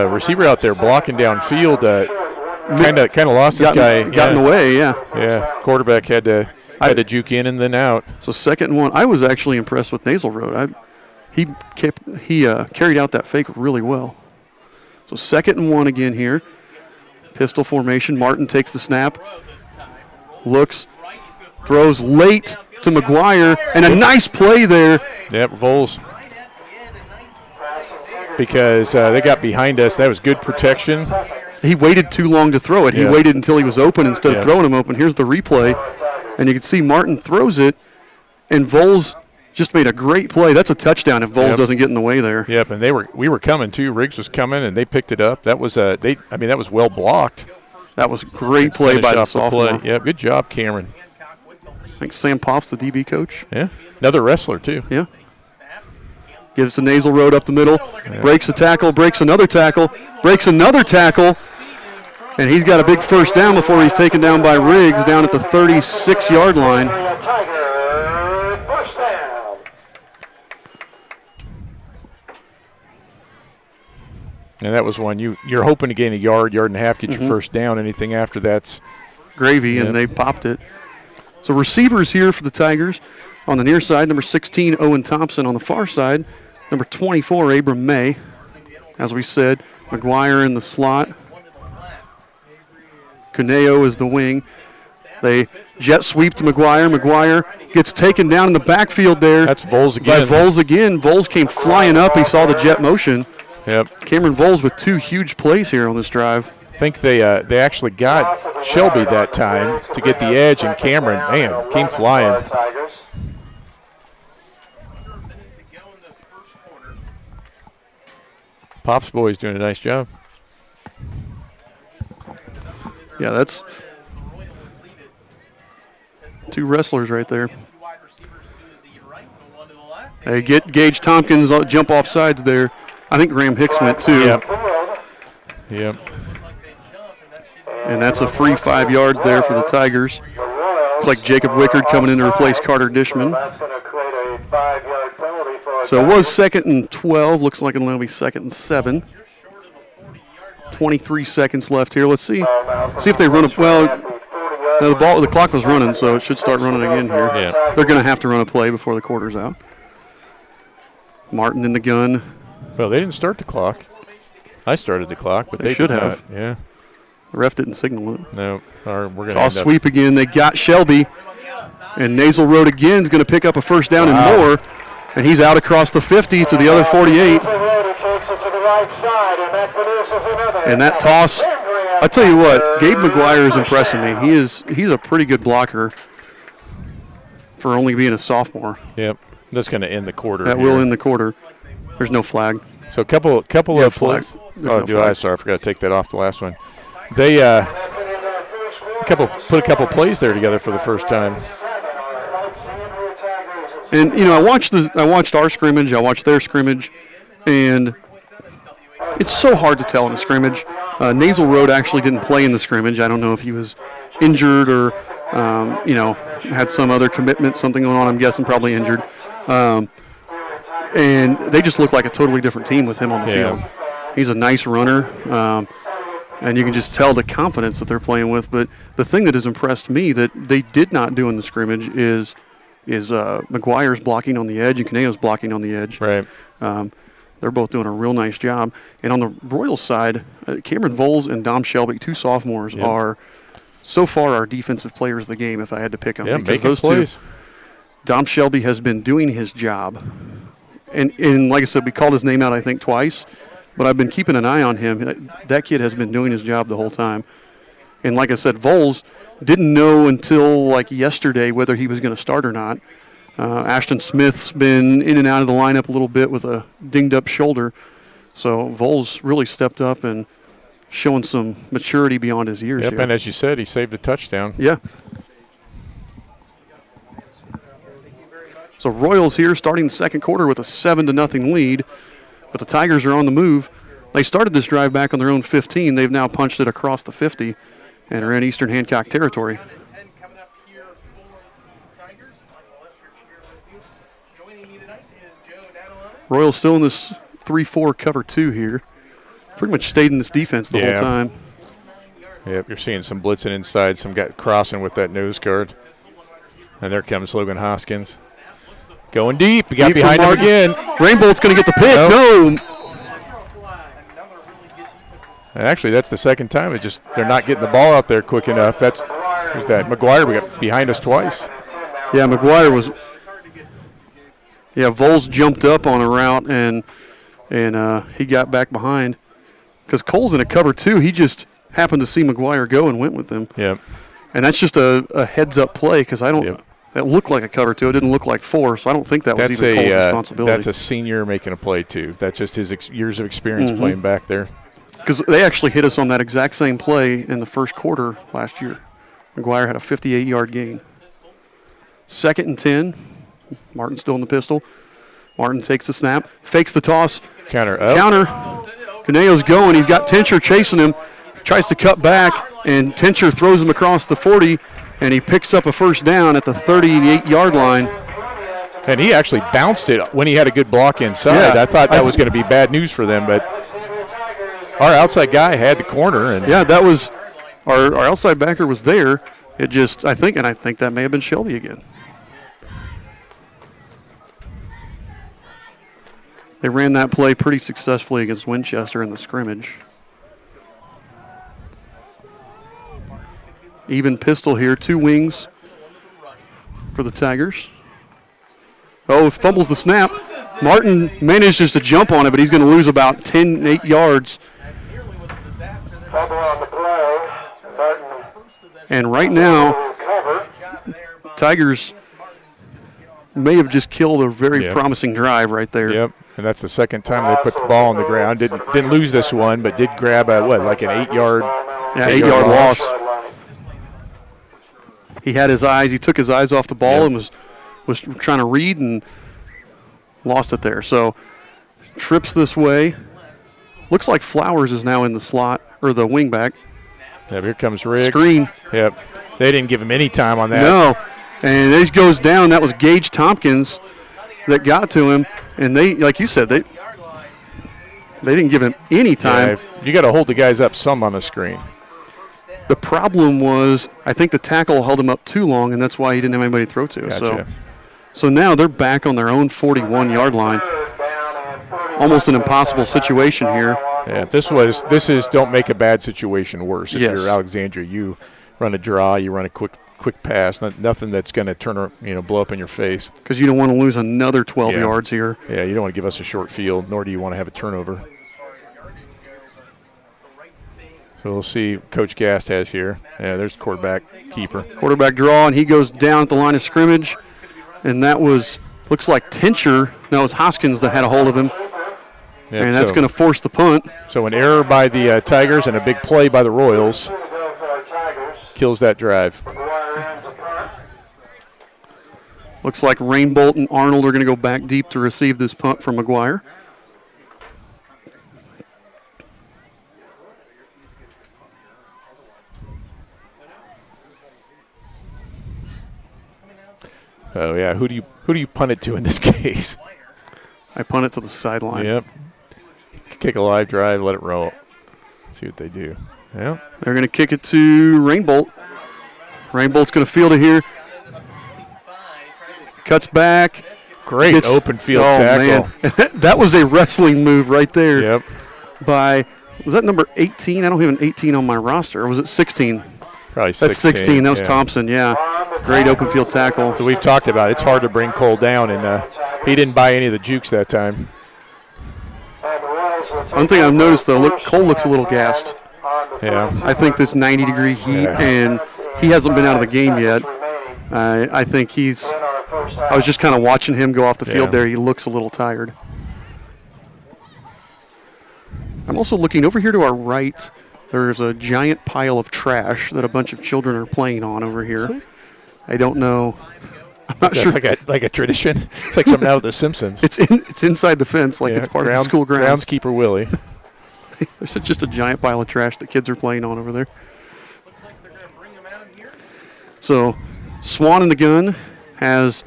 receiver out there blocking downfield kind of lost this guy. Got in the way, Yeah, quarterback had to juke in and then out. So 2nd and 1. I was actually impressed with Nasal Road. He carried out that fake really well. So 2nd and 1 again here. Pistol formation. Martin takes the snap. Looks. Throws late to McGuire. And a nice play there. Yep, Voles. Because they got behind us. That was good protection. He waited too long to throw it. He waited until he was open instead of throwing him open. Here's the replay. And you can see Martin throws it. And Voles just made a great play. That's a touchdown if Voles doesn't get in the way there. Yep, and we were coming too. Riggs was coming, and they picked it up. That was that was well blocked. That was a great play by the sophomore. Yeah, good job, Cameron. I think Sam Poff's the DB coach. Yeah, another wrestler too. Yeah. Gives the nasal road up the middle. Breaks a tackle, breaks another tackle, breaks another tackle. And he's got a big first down before he's taken down by Riggs down at the 36-yard line. Tiger, first down. And that was one you're hoping to gain a yard and a half, get your first down. Anything after that's gravy, and they popped it. So receivers here for the Tigers. On the near side, number 16, Owen Thompson. On the far side, number 24, Abram May. As we said, McGuire in the slot. Cuneo is the wing. They jet sweep to McGuire. McGuire gets taken down in the backfield there. That's Vols again. By Vols again. Vols came flying up. He saw the jet motion. Yep. Cameron Vols with 2 huge plays here on this drive. I think they actually got Shelby that time to get the edge, and Cameron, man, came flying. Pop's boy's doing a nice job. Yeah, that's 2 wrestlers right there. Hey, get Gage Tompkins jump off sides there. I think Graham Hicks went too. Yep. And that's a free 5 yards there for the Tigers. Looks like Jacob Wickard coming in to replace Carter Dishman. So it was 2nd and 12. Looks like it'll now be 2nd and 7. 23 seconds left here. Let's see if they run a well. No, the clock was running, so it should start running again here. Yeah. They're going to have to run a play before the quarter's out. Martin in the gun. Well, they didn't start the clock. I started the clock, but they should did have. Not. Yeah. The ref didn't signal it. No. We're going to toss sweep again. They got Shelby, and Nasal Road again is going to pick up a first down and more, and he's out across the 50 to the other 48. And that toss, I tell you what, Gabe McGuire is impressing me. He's a pretty good blocker for only being a sophomore. Yep, that's going to end the quarter. That will end the quarter. There's no flag. So a couple of flags. Sorry, I forgot to take that off the last one. They put a couple plays there together for the first time. And I watched our scrimmage, I watched their scrimmage, and it's so hard to tell in a scrimmage. Nasal Road actually didn't play in the scrimmage. I don't know if he was injured or, had some other commitment, something going on. I'm guessing probably injured. And they just look like a totally different team with him on the field. He's a nice runner, and you can just tell the confidence that they're playing with. But the thing that has impressed me that they did not do in the scrimmage is McGuire's blocking on the edge and Caneo's blocking on the edge. Right. They're both doing a real nice job. And on the Royals side, Cameron Vols and Dom Shelby, 2 sophomores, are so far our defensive players of the game if I had to pick them. Yeah, because those plays. Dom Shelby has been doing his job. And like I said, we called his name out, I think, twice. But I've been keeping an eye on him. That kid has been doing his job the whole time. And like I said, Vols didn't know until like yesterday whether he was going to start or not. Ashton Smith's been in and out of the lineup a little bit with a dinged-up shoulder. So Vols really stepped up and showing some maturity beyond his years. Yep, here. and as you said, he saved a touchdown. Yeah. So Royals here starting the second quarter with a 7-0 lead, but the Tigers are on the move. They started this drive back on their own 15. They've now punched it across the 50 and are in Eastern Hancock territory. Royals still in this 3-4 cover 2 here. Pretty much stayed in this defense the whole time. Yep, you're seeing some blitzing inside, some guy crossing with that nose guard. And there comes Logan Hoskins. Going deep. He got behind him again. Rainbolt's going to get the pick. No. And actually, that's the second time. They're not getting the ball out there quick enough. Who's that? McGuire, we got behind us twice. Yeah, McGuire was. Yeah, Vols jumped up on a route and he got back behind because Cole's in a cover 2. He just happened to see McGuire go and went with him. Yep. And that's just a heads-up play because I don't. Yep. That looked like a cover 2. It didn't look like 4, so I don't think that was even Cole's responsibility. That's a senior making a play too. That's just his years of experience playing back there. Because they actually hit us on that exact same play in the first quarter last year. McGuire had a 58-yard gain. 2nd and 10. Martin still in the pistol. Martin takes the snap, fakes the toss. Counter up. Counter. Caneo's going. He's got Tincher chasing him. Tries to cut back, and Tincher throws him across the 40, and he picks up a first down at the 38-yard line. And he actually bounced it when he had a good block inside. Yeah. I thought that was going to be bad news for them, but our outside guy had the corner. And yeah, that was our outside backer was there. It just, I think that may have been Shelby again. They ran that play pretty successfully against Winchester in the scrimmage. Even pistol here, 2 wings for the Tigers. Oh, fumbles the snap. Martin manages to jump on it, but he's going to lose about 8 yards. Fumble on the play. Martin And right now, recover. Tigers may have just killed a very Yep. promising drive right there. Yep, and that's the second time they put the ball on the ground. Didn't lose this one, but did grab like an 8-yard. Yeah, 8-yard loss. He had his eyes. He took his eyes off the ball and was trying to read and lost it there. So trips this way. Looks like Flowers is now in the slot or the wing back. Yep, here comes Riggs. Screen. Yep, they didn't give him any time on that. No, and it goes down. That was Gage Tompkins that got to him, and they, like you said, they didn't give him any time. Yeah, you got to hold the guys up some on the screen. The problem was, I think the tackle held him up too long, and that's why he didn't have anybody to throw to. Gotcha. So now they're back on their own 41-yard line. Almost an impossible situation here. Yeah, this is don't make a bad situation worse. If Yes. you're Alexandria, you run a draw, you run a quick pass, nothing that's going to blow up in your face. Because you don't want to lose another 12 Yeah. yards here. Yeah, you don't want to give us a short field, nor do you want to have a turnover. So we'll see what Coach Gast has here. Yeah, there's quarterback keeper. Quarterback draw, and he goes down at the line of scrimmage. And that looks like Tincher. No, it was Hoskins that had a hold of him. Yep, And that's going to force the punt. So an error by the Tigers and a big play by the Royals kills that drive. Looks like Rainbolt and Arnold are going to go back deep to receive this punt from McGuire. Oh yeah, who do you punt it to in this case? I punt it to the sideline. Yep. Kick a live drive, let it roll. See what they do. Yeah. They're going to kick it to Rainbolt. Rainbolt's going to field it here. Cuts back. Great open field tackle. Man. That was a wrestling move right there. Yep. Was that number 18? I don't have an 18 on my roster. Or was it 16? Probably 16. That's 16. That was yeah. Thompson, yeah. Great open field tackle. So we've talked about it. It's hard to bring Cole down, and he didn't buy any of the jukes that time. One thing I've noticed, though, Cole looks a little gassed. Yeah. I think this 90-degree heat, and he hasn't been out of the game yet. I think I was just kind of watching him go off the field there. He looks a little tired. I'm also looking over here to our right. There's a giant pile of trash that a bunch of children are playing on over here. I don't know. I'm not sure. Like a tradition. It's like something out of The Simpsons. It's inside the fence, like it's part of the school grounds. Groundskeeper Willie. There's just a giant pile of trash that kids are playing on over there. So, Swan in the gun has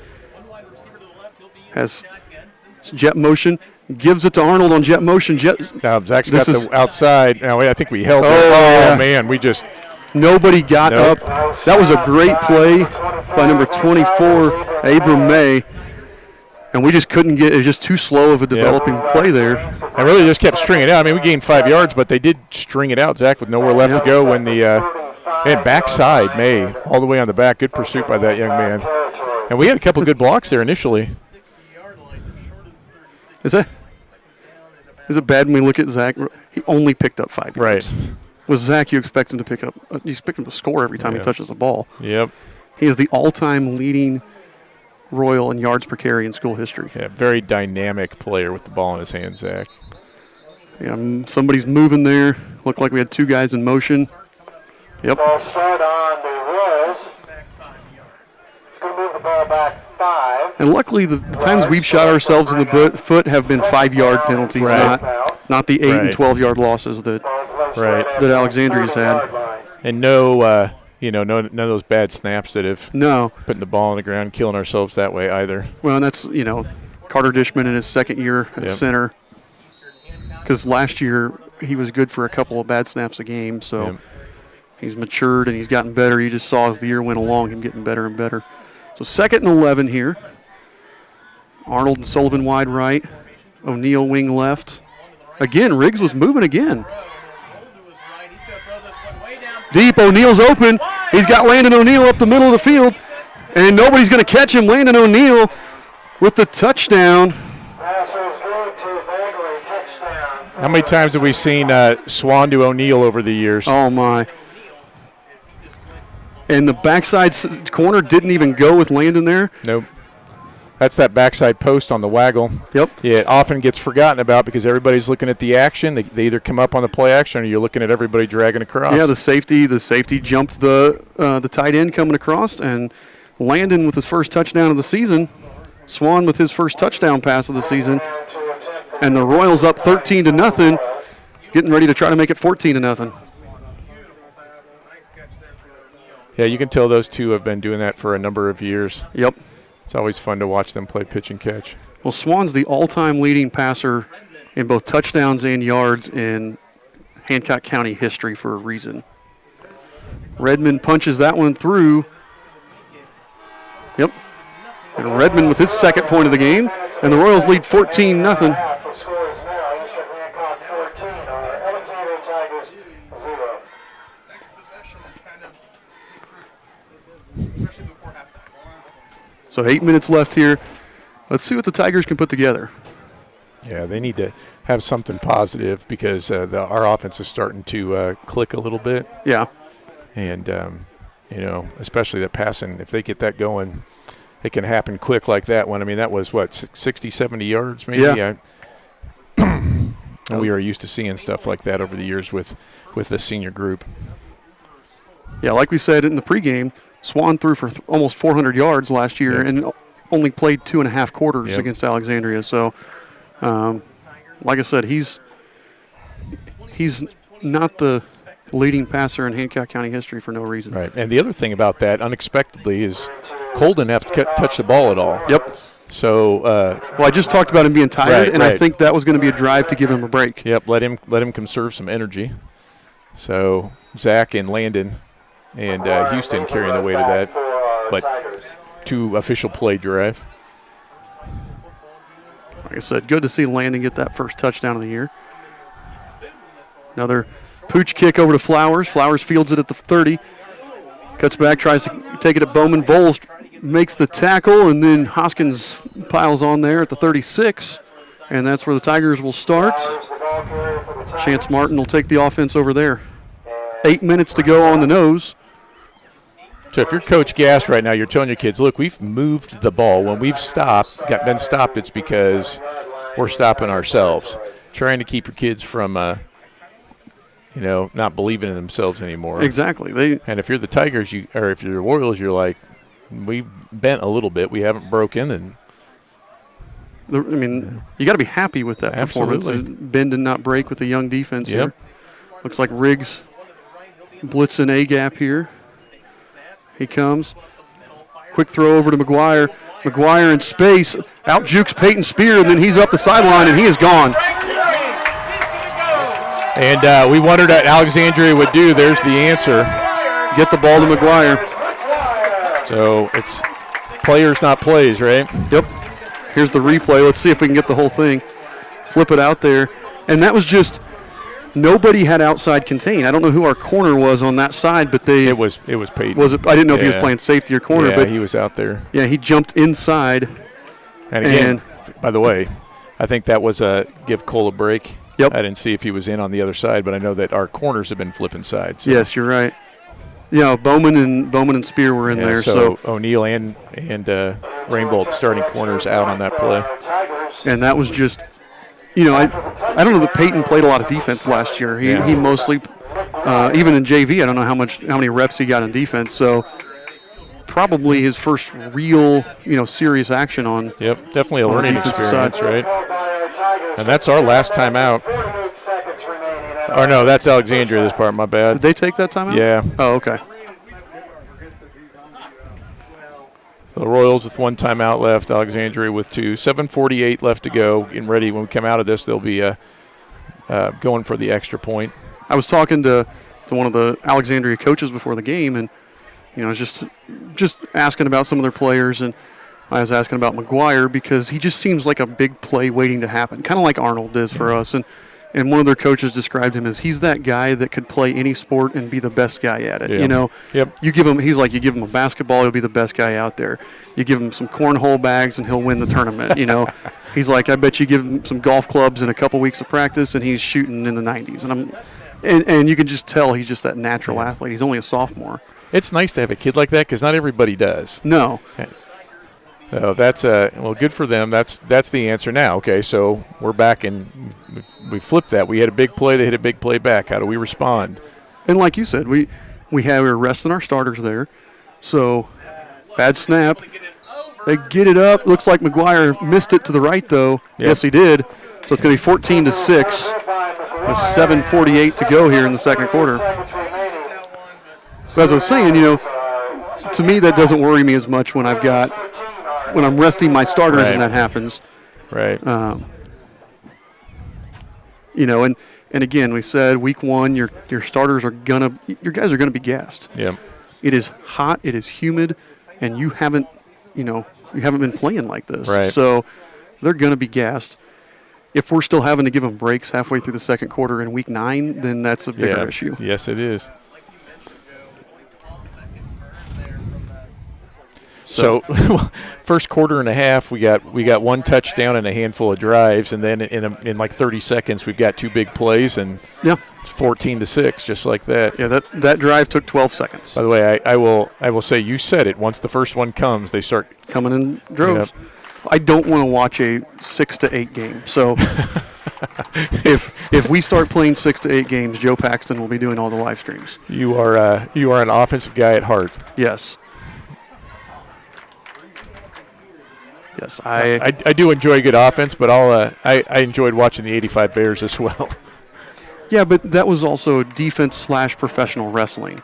jet motion, gives it to Arnold on jet motion. Now Zach's got the outside. Now I think we held it. yeah. Man, we just nobody got up. That was a great play by number 24, Abram May. And we just couldn't get it. Was just too slow of a developing play there. And really just kept stringing it out. I mean, we gained 5 yards, but they did string it out, Zach, with nowhere left to go when and backside, May, all the way on the back. Good pursuit by that young man. And we had a couple good blocks there initially. Is it bad when we look at Zach? He only picked up 5 yards. Right. With Zach, you expect him to pick up. You expect him to score every time he touches the ball. Yep. He is the all-time leading Royal in yards per carry in school history. Yeah, very dynamic player with the ball in his hands, Zach. Yeah, somebody's moving there. Looked like we had 2 guys in motion. Yep. Ball start on the Royals. It's going to move the ball back 5. And luckily, the times we've shot ourselves in the foot have been 5-yard penalties, Right. not the 8 and Right. 12-yard losses that that Alexandria's had. And no, none of those bad snaps that have No. putting the ball on the ground, killing ourselves that way either. Well, and that's, Carter Dishman in his second year at Yep. center. Because last year he was good for a couple of bad snaps a game, so Yep. he's matured and he's gotten better. You just saw as the year went along him getting better and better. So 2nd and 11 here. Arnold and Sullivan wide right. O'Neal wing left. Again, Riggs was moving again. Deep, O'Neal's open. He's got Landon O'Neal up the middle of the field, and nobody's going to catch him. Landon O'Neal with the touchdown. How many times have we seen Swan to O'Neal over the years? Oh, my. And the backside corner didn't even go with Landon there. Nope. That's that backside post on the waggle. Yep. It often gets forgotten about because everybody's looking at the action. They either come up on the play action or you're looking at everybody dragging across. Yeah, the safety jumped the tight end coming across, and Landon with his first touchdown of the season. Swan with his first touchdown pass of the season. And the Royals up 13-0, getting ready to try to make it 14-0. Yeah, you can tell those two have been doing that for a number of years. Yep. It's always fun to watch them play pitch and catch. Well, Swan's the all-time leading passer in both touchdowns and yards in Hancock County history for a reason. Redmond punches that one through. Yep. And Redmond with his second point of the game, and the Royals lead 14-0. So 8 minutes left here. Let's see what the Tigers can put together. Yeah, they need to have something positive because our offense is starting to click a little bit. Yeah. And, especially the passing, if they get that going, it can happen quick like that one. I mean, that was, 60, 70 yards maybe? Yeah. And we are used to seeing stuff like that over the years with the senior group. Yeah, like we said in the pregame, Swan threw for almost 400 yards last year and only played 2.5 quarters against Alexandria. So, like I said, he's not the leading passer in Hancock County history for no reason. Right. And the other thing about that, unexpectedly, is Cole didn't have to touch the ball at all. Yep. So, well, I just talked about him being tired, and I think that was going to be a drive to give him a break. Yep. Let him conserve some energy. So Zach and Landon and Houston carrying the weight of that, but 2 official play drive. Like I said, good to see Landon get that first touchdown of the year. Another pooch kick over to Flowers. Flowers fields it at the 30. Cuts back, tries to take it at Bowman. Voles makes the tackle, and then Hoskins piles on there at the 36. And that's where the Tigers will start. Chance Martin will take the offense over there. 8 minutes to go on the nose. So if you're Coach Gass right now, you're telling your kids, look, we've moved the ball. When we've been stopped, it's because we're stopping ourselves. Trying to keep your kids from, not believing in themselves anymore. Exactly. And if you're the Tigers, or if you're the Royals, you're like, we bent a little bit. We haven't broken. And you got to be happy with that performance. Bend and not break with the young defense here. Looks like Riggs blitzing A-gap here. He comes. Quick throw over to McGuire. McGuire in space. Out jukes Peyton Spear, and then he's up the sideline, and he is gone. And we wondered what Alexandria would do. There's the answer. Get the ball to McGuire. So it's players, not plays, right? Yep. Here's the replay. Let's see if we can get the whole thing. Flip it out there. And that was just nobody had outside contain. I don't know who our corner was on that side, but it was Peyton. Was it? I didn't know if he was playing safety or corner, but he was out there. Yeah, he jumped inside. And again, by the way, I think that was a give Cole a break. Yep. I didn't see if he was in on the other side, but I know that our corners have been flipping sides. So. Yes, you're right. Yeah, Bowman and Spear were in there. So O'Neal and Rainbolt starting corners out on that play. And that was just, I don't know that Peyton played a lot of defense last year. He mostly, even in JV, I don't know how many reps he got in defense. So probably his first real, serious action on. Yep, definitely a learning defensive experience, side. right? And that's our last timeout. 48 seconds remaining. Or no, that's Alexandria this part, my bad. Did they take that timeout? Yeah. Oh, okay. The Royals with 1 timeout left, Alexandria with 2. 7:48 left to go. Getting ready. When we come out of this, they'll be going for the extra point. I was talking to one of the Alexandria coaches before the game, and I was just asking about some of their players, and I was asking about McGuire because he just seems like a big play waiting to happen, kind of like Arnold is for us. And one of their coaches described him as he's that guy that could play any sport and be the best guy at it. Yeah. Yep. You give him a basketball, he'll be the best guy out there. You give him some cornhole bags and he'll win the tournament. He's like, I bet you give him some golf clubs and a couple weeks of practice and he's shooting in the 90s. And you can just tell he's just that natural athlete. He's only a sophomore. It's nice to have a kid like that because not everybody does. No. So that's well, good for them. That's the answer now. Okay, so we're back and we flipped that. We had a big play. They hit a big play back. How do we respond? And like you said, we were resting our starters there. So bad snap. They get it up. Looks like McGuire missed it to the right though. Yep. Yes, he did. So it's going to be 14-6 with 7:48 to go here in the second quarter. But as I was saying, to me that doesn't worry me as much when I'm resting my starters Right. and that happens. Right. And again, we said week 1, your starters your guys are gonna be gassed. Yep. It is hot, it is humid, and you haven't been playing like this. Right. So they're gonna be gassed. If we're still having to give them breaks halfway through the second quarter in week 9, then that's a bigger issue. Yes, it is. So, first quarter and a half, we got 1 touchdown and a handful of drives, and then in like 30 seconds, we've got 2 big plays, and it's 14-6, just like that. Yeah, that drive took 12 seconds. By the way, I will say you said it. Once the first one comes, they start coming in droves. Yep. I don't want to watch a 6 to 8 game. So if we start playing 6 to 8 games, Joe Paxton will be doing all the live streams. You are an offensive guy at heart. Yes. Yes, I do enjoy good offense, but I enjoyed watching the 85 Bears as well. Yeah, but that was also defense/professional wrestling.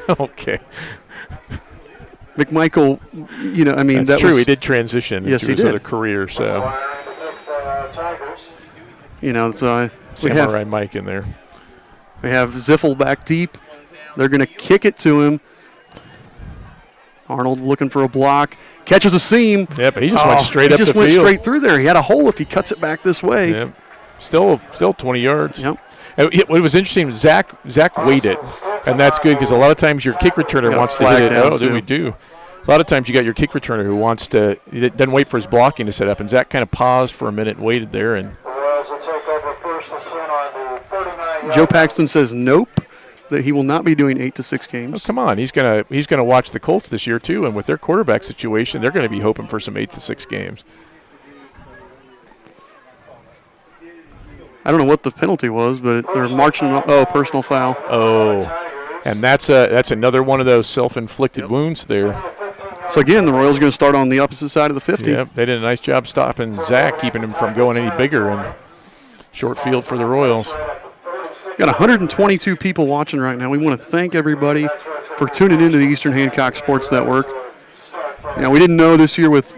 Okay. McMichael, that's true. He did transition yes, into his did. Other career, so. So Samurai Mike in there. We have Ziffel back deep. They're going to kick it to him. Arnold looking for a block. Catches a seam. Yeah, but he just went straight up the field. He just went straight through there. He had a hole if he cuts it back this way. Yep. Still 20 yards. Yep. What was interesting, Zach waited, and that's good because a lot of times your kick returner wants to hit it. Oh, we do. A lot of times you got your kick returner who wants to, he doesn't wait for his blocking to set up, and Zach kind of paused for a minute and waited there. And Joe Paxton says nope, that he will not be doing 8 to 6 games. Oh, come on, he's gonna watch the Colts this year too, and with their quarterback situation, they're going to be hoping for some 8 to 6 games. I don't know what the penalty was, but they're marching. Personal foul. Oh, and that's another one of those self-inflicted wounds there. So again, the Royals are going to start on the opposite side of the 50. Yep, they did a nice job stopping Zach, keeping him from going any bigger, and short field for the Royals. We've got 122 people watching right now. We want to thank everybody for tuning into the Eastern Hancock Sports Network. We didn't know this year with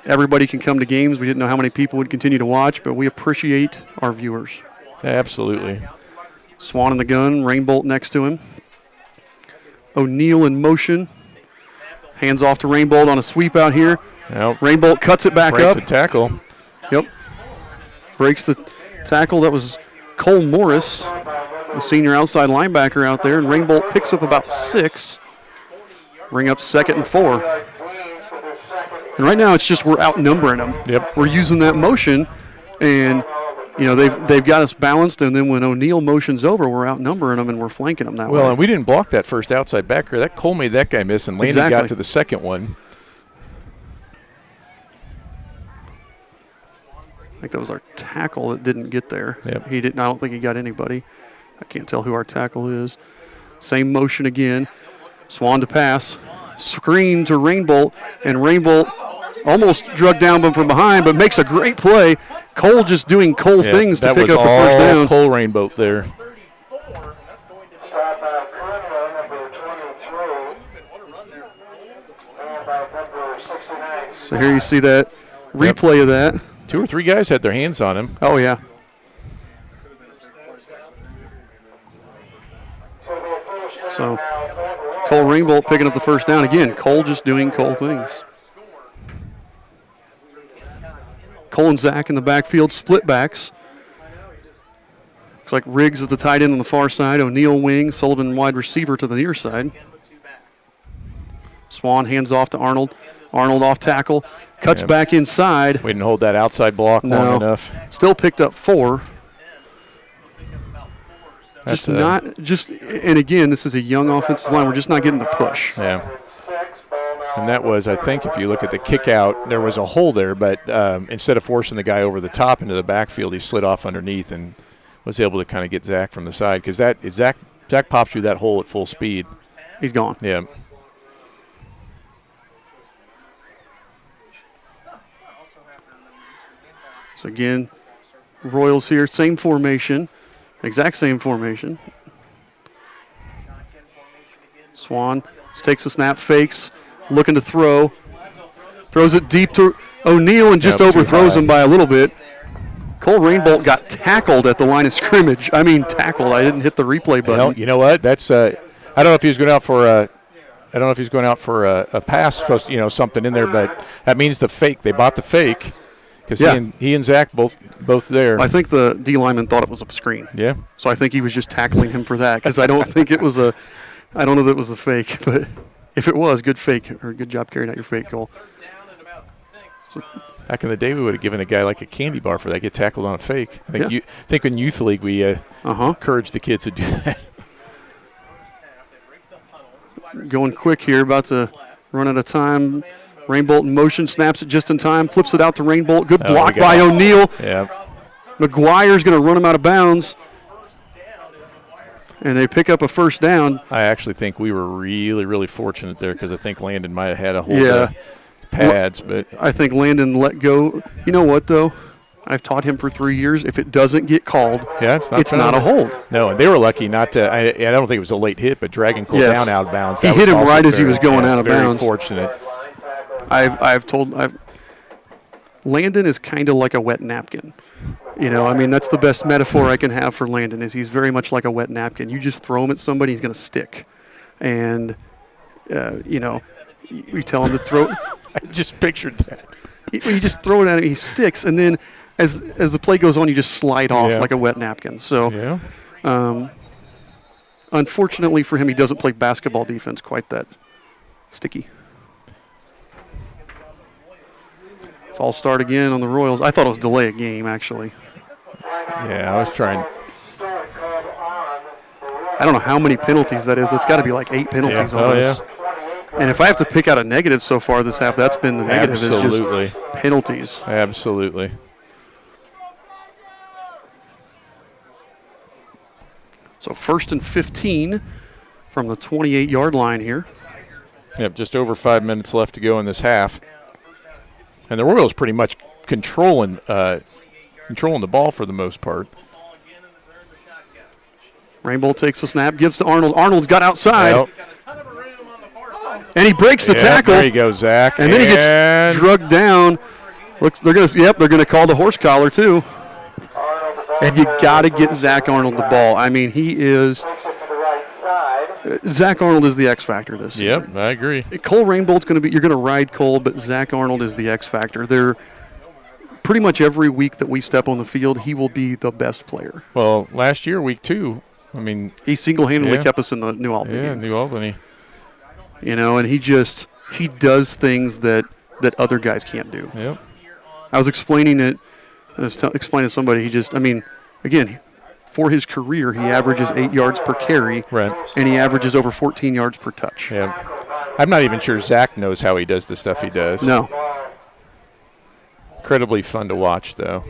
everybody can come to games. We didn't know how many people would continue to watch, but we appreciate our viewers. Absolutely. Swan in the gun, Rainbolt next to him. O'Neal in motion. Hands off to Rainbolt on a sweep out here. Yep. Rainbolt cuts it back Breaks up. the tackle. Yep. Breaks the tackle. That was Cole Morris, the senior outside linebacker out there, and Rainbolt picks up about 6. Bring up 2nd and 4. And right now it's just we're outnumbering them. Yep. We're using that motion, and they've got us balanced, and then when O'Neal motions over, we're outnumbering them and we're flanking them that way. Well, and we didn't block that first outside backer. That Cole made that guy miss, and Landon got to the second one. I think that was our tackle that didn't get there. Yep. He didn't. I don't think he got anybody. I can't tell who our tackle is. Same motion again. Swan to pass. screen to Rainbolt, and Rainbolt almost drug down from behind, but makes a great play. Cole just doing Cole things to pick up the first down. Cole Rainbolt there. Stop by Conway, number 23. And by number 69. So here you see that replay of that. 2 or 3 guys had their hands on him. Oh, yeah. So Cole Rainbolt picking up the first down. Again, Cole just doing Cole things. Cole and Zach in the backfield, split backs. Looks like Riggs at the tight end on the far side, O'Neal wing, Sullivan wide receiver to the near side. Swan hands off to Arnold. Arnold off tackle, cuts back inside. We didn't hold that outside block long enough. Still picked up 4. And again, this is a young offensive line. We're just not getting the push. Yeah. And that was, I think, if you look at the kick out, there was a hole there, but instead of forcing the guy over the top into the backfield, he slid off underneath and was able to kind of get Zach from the side. Because Zach pops through that hole at full speed. He's gone. Yeah. So again, Royals here, same formation. Exact same formation. Swan takes the snap, fakes, looking to throw. Throws it deep to O'Neal and just overthrows him by a little bit. Cole Rainbolt got tackled at the line of scrimmage. I mean, tackled. I didn't hit the replay button. You know what? That's I don't know if he was going out for a pass, supposed to, something in there, but that means the fake. They bought the fake. Because he and Zach both there. I think the D lineman thought it was a screen. Yeah. So I think he was just tackling him for that because I don't think it was I don't know that it was a fake, but if it was, good fake or good job carrying out your fake, Cole. So back in the day, we would have given a guy like a candy bar for that, get tackled on a fake. I think in youth league we encouraged the kids to do that. Going quick here, about to run out of time. Rainbolt in motion, snaps it just in time, flips it out to Rainbolt. Good block by O'Neal. Yeah. McGuire's going to run him out of bounds. And they pick up a first down. I actually think we were really, really fortunate there because I think Landon might have had a hold of pads. But I think Landon let go. You know what, though? I've taught him for 3 years. If it doesn't get called, it's not a hold. No, and they were lucky not to. I don't think it was a late hit, but dragging Cole down out of bounds. He hit him right as he was going out of bounds. Very fortunate. Landon is kind of like a wet napkin. That's the best metaphor I can have for Landon is he's very much like a wet napkin. You just throw him at somebody, he's going to stick. And, we tell him to throw. I just pictured that. You just throw it at him, he sticks. And then as the play goes on, you just slide off like a wet napkin. So, unfortunately for him, he doesn't play basketball defense quite that sticky. False start again on the Royals. I thought it was delay a game, actually. Yeah, I was trying. I don't know how many penalties that is. That's got to be like 8 penalties on this. And if I have to pick out a negative so far this half, that's been the negative. Absolutely. Is just penalties. Absolutely. So 1st and 15 from the 28-yard line here. Yep, just over 5 minutes left to go in this half. And the Royals pretty much controlling the ball for the most part. Rainbolt takes the snap, gives to Arnold. Arnold's got outside. And he breaks the tackle. There you go, Zach. And then he gets drugged down. They're gonna call the horse collar too. And you got to get Zach Arnold the ball. I mean, he is. Zach Arnold is the X factor this season. Yep, I agree. Cole Rainbolt's going to be. You're going to ride Cole, but Zach Arnold is the X factor. They're pretty much every week that we step on the field, he will be the best player. Well, last year, week 2, I mean, he single-handedly kept us in the New Albany. Yeah, New Albany. And he does things that other guys can't do. Yep. I was explaining it. I was explaining to somebody. Again, for his career, he averages 8 yards per carry, right, and he averages over 14 yards per touch. Yeah. I'm not even sure Zach knows how he does the stuff he does. No. Incredibly fun to watch, though.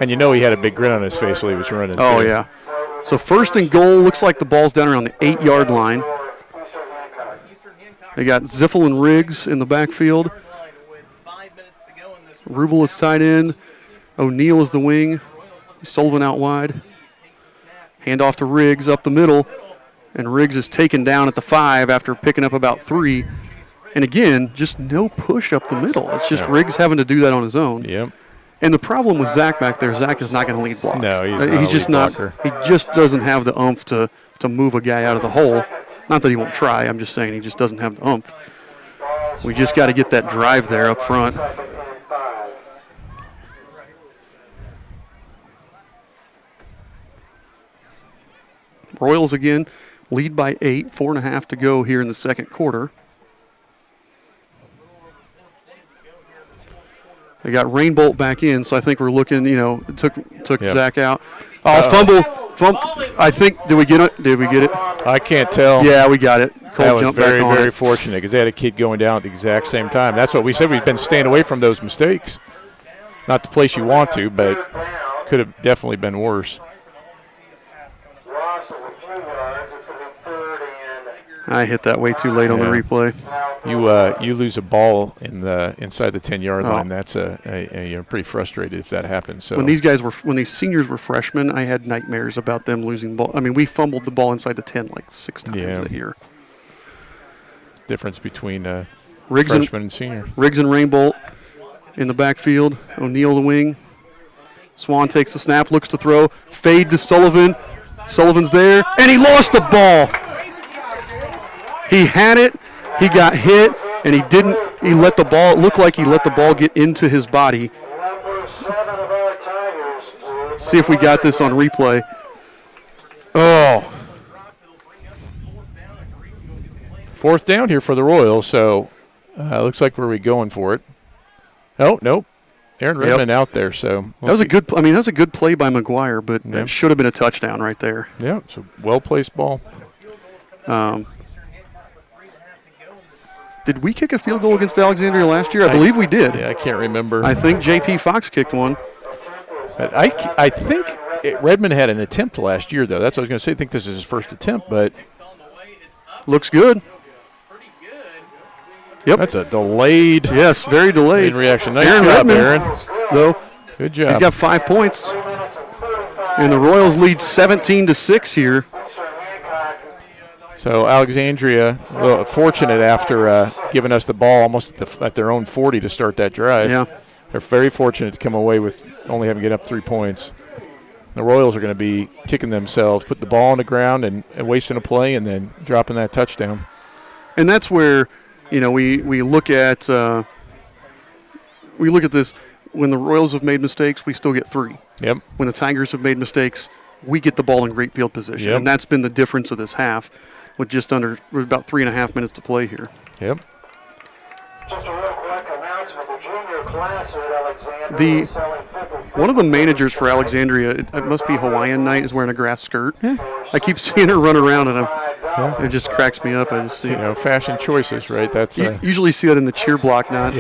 And he had a big grin on his face while he was running. Oh, too. yeah. So first and goal, looks like the ball's down around the 8-yard line. They got Ziffel and Riggs in the backfield. Rubel is tight end. O'Neal is the wing. Sullivan out wide. Hand off to Riggs up the middle. And Riggs is taken down at the 5 after picking up about 3. And again, just no push up the middle. It's just Riggs having to do that on his own. Yep. And the problem with Zach back there, Zach is not going to lead block. No, he's just not. He just doesn't have the oomph to move a guy out of the hole. Not that he won't try. I'm just saying he just doesn't have the oomph. We just got to get that drive there up front. Royals again lead by 8, 4.5 to go here in the second quarter. They got Rainbolt back in, so I think we're looking, took Zach out. Fumble. I think, did we get it? Did we get it? I can't tell. Yeah, we got it. Cole that was jumped very, back on very it. fortunate because they had a kid going down at the exact same time. That's what we said. We've been staying away from those mistakes. Not the place you want to, but could have definitely been worse. I hit that way too late on the replay. You lose a ball inside the 10-yard line. That's you're pretty frustrated if that happens. So when these seniors were freshmen, I had nightmares about them losing ball. I mean, we fumbled the ball inside the 10 like 6 times that year. Difference between Riggs freshman and senior. Riggs and Rainbolt in the backfield. O'Neal the wing. Swan takes the snap, looks to throw. Fade to Sullivan. Sullivan's there, and he lost the ball. He had it, he got hit, and he let the ball, it looked like he let the ball get into his body. See if we got this on replay. Oh. Fourth down here for the Royals, so looks like where we going for it. Oh, nope. Aaron Redmond out there, so that was a good play by McGuire, but that should have been a touchdown right there. Yeah, it's a well-placed ball. Did we kick a field goal against Alexandria last year? I believe we did. Yeah, I can't remember. I think J.P. Fox kicked one. But I think Redmond had an attempt last year, though. That's what I was going to say. I think this is his first attempt, but looks good. Yep. That's a delayed. Yes, very delayed. In reaction. Nice Aaron job, Redmond, Aaron. Though. Good job. He's got 5 points. And the Royals lead 17-6 here. So Alexandria, well, fortunate after giving us the ball almost at their own 40 to start that drive. Yeah. They're very fortunate to come away with only having to get up 3 points. The Royals are going to be kicking themselves, put the ball on the ground and wasting a play and then dropping that touchdown. And that's where, we look at this. When the Royals have made mistakes, we still get 3. Yep. When the Tigers have made mistakes, we get the ball in great field position. Yep. And that's been the difference of this half with about 3.5 minutes to play here. Yep. Just a real quick announcement. The junior class here at Alexandria is selling 50. One of the managers for Alexandria, it must be Hawaiian Night, is wearing a grass skirt. I keep seeing her run around, and it just cracks me up. I just see fashion choices, right? That's you usually see that in the cheer block, not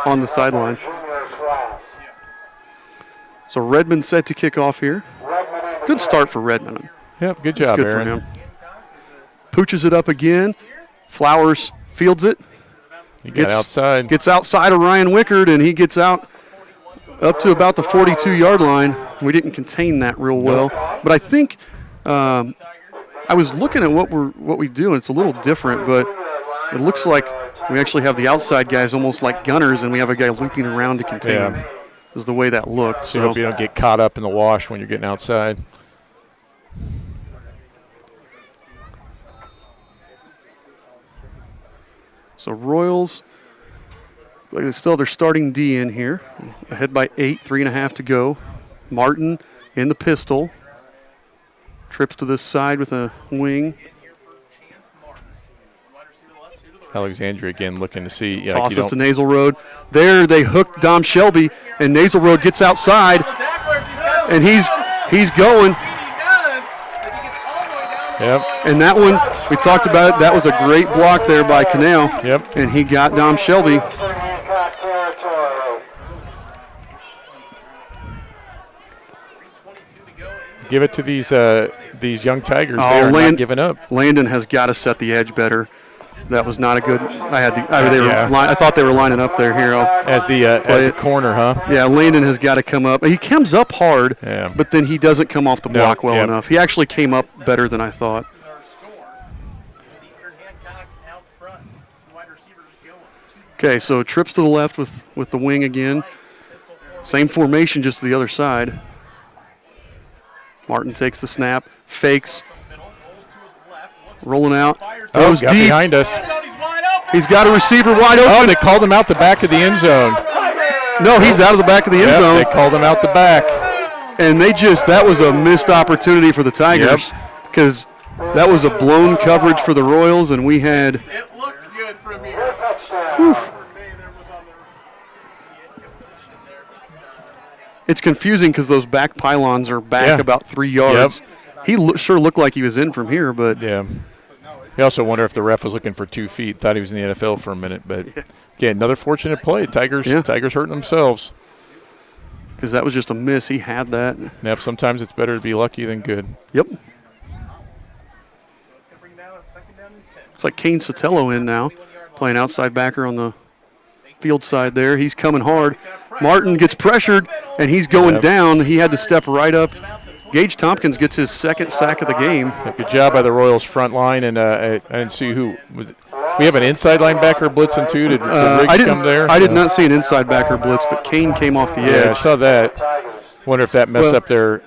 on the sideline. So Redmond set to kick off here. Good start for Redmond. Yep, good job, good Aaron. For him. Pooches it up again. Flowers fields it. He gets outside. Gets outside of Ryan Wickard, and he gets out up to about the 42-yard line. We didn't contain that real well. But I think I was looking at what we do, and it's a little different, but it looks like we actually have the outside guys almost like gunners, and we have a guy looping around to contain him. Is the way that looked. So hope you don't get caught up in the wash when you're getting outside. So Royals, they're still their starting D in here. Ahead by 8, 3.5 to go. Martin in the pistol. Trips to this side with a wing. Alexandria again looking to see. Tosses to Nasal Road. There they hooked Dom Shelby, and Nasal Road gets outside, and he's going. Yep. And that one, we talked about it, that was a great block there by Canale. Yep. And he got Dom Shelby. Give it to these young Tigers. They are not giving up. Landon has got to set the edge better. That was not a good. I thought they were lining up there, Hero. As the corner, huh? Yeah, Landon has got to come up. He comes up hard, but then he doesn't come off the block well enough. He actually came up better than I thought. Eastern Hancock out front. Wide receivers going. Okay, so trips to the left with the wing again. Same formation, just to the other side. Martin takes the snap, fakes, rolling out, throws deep. Behind us. He's got a receiver wide open. Oh, they called him out the back of the end zone. No, he's out of the back of the end zone. They called him out the back. And that was a missed opportunity for the Tigers because that was a blown coverage for the Royals, and we had. It looked good from here. Whew. It's confusing because those back pylons are back about 3 yards. Yep. He sure looked like he was in from here, but yeah. You also wonder if the ref was looking for 2 feet. Thought he was in the NFL for a minute, but again, another fortunate play. Tigers hurting themselves. Because that was just a miss. He had that. Yep. Sometimes it's better to be lucky than good. Yep. It's like Kane Sotelo in now, playing outside backer on the field side there. He's coming hard. Martin gets pressured, and he's going down. He had to step right up. Gage Tompkins gets his second sack of the game. Good job by the Royals front line, and I didn't see who. We have an inside linebacker blitzing too. Did Riggs come there? I did not see an inside backer blitz, but Kane came off the edge. Yeah, I saw that. Wonder if that messed up their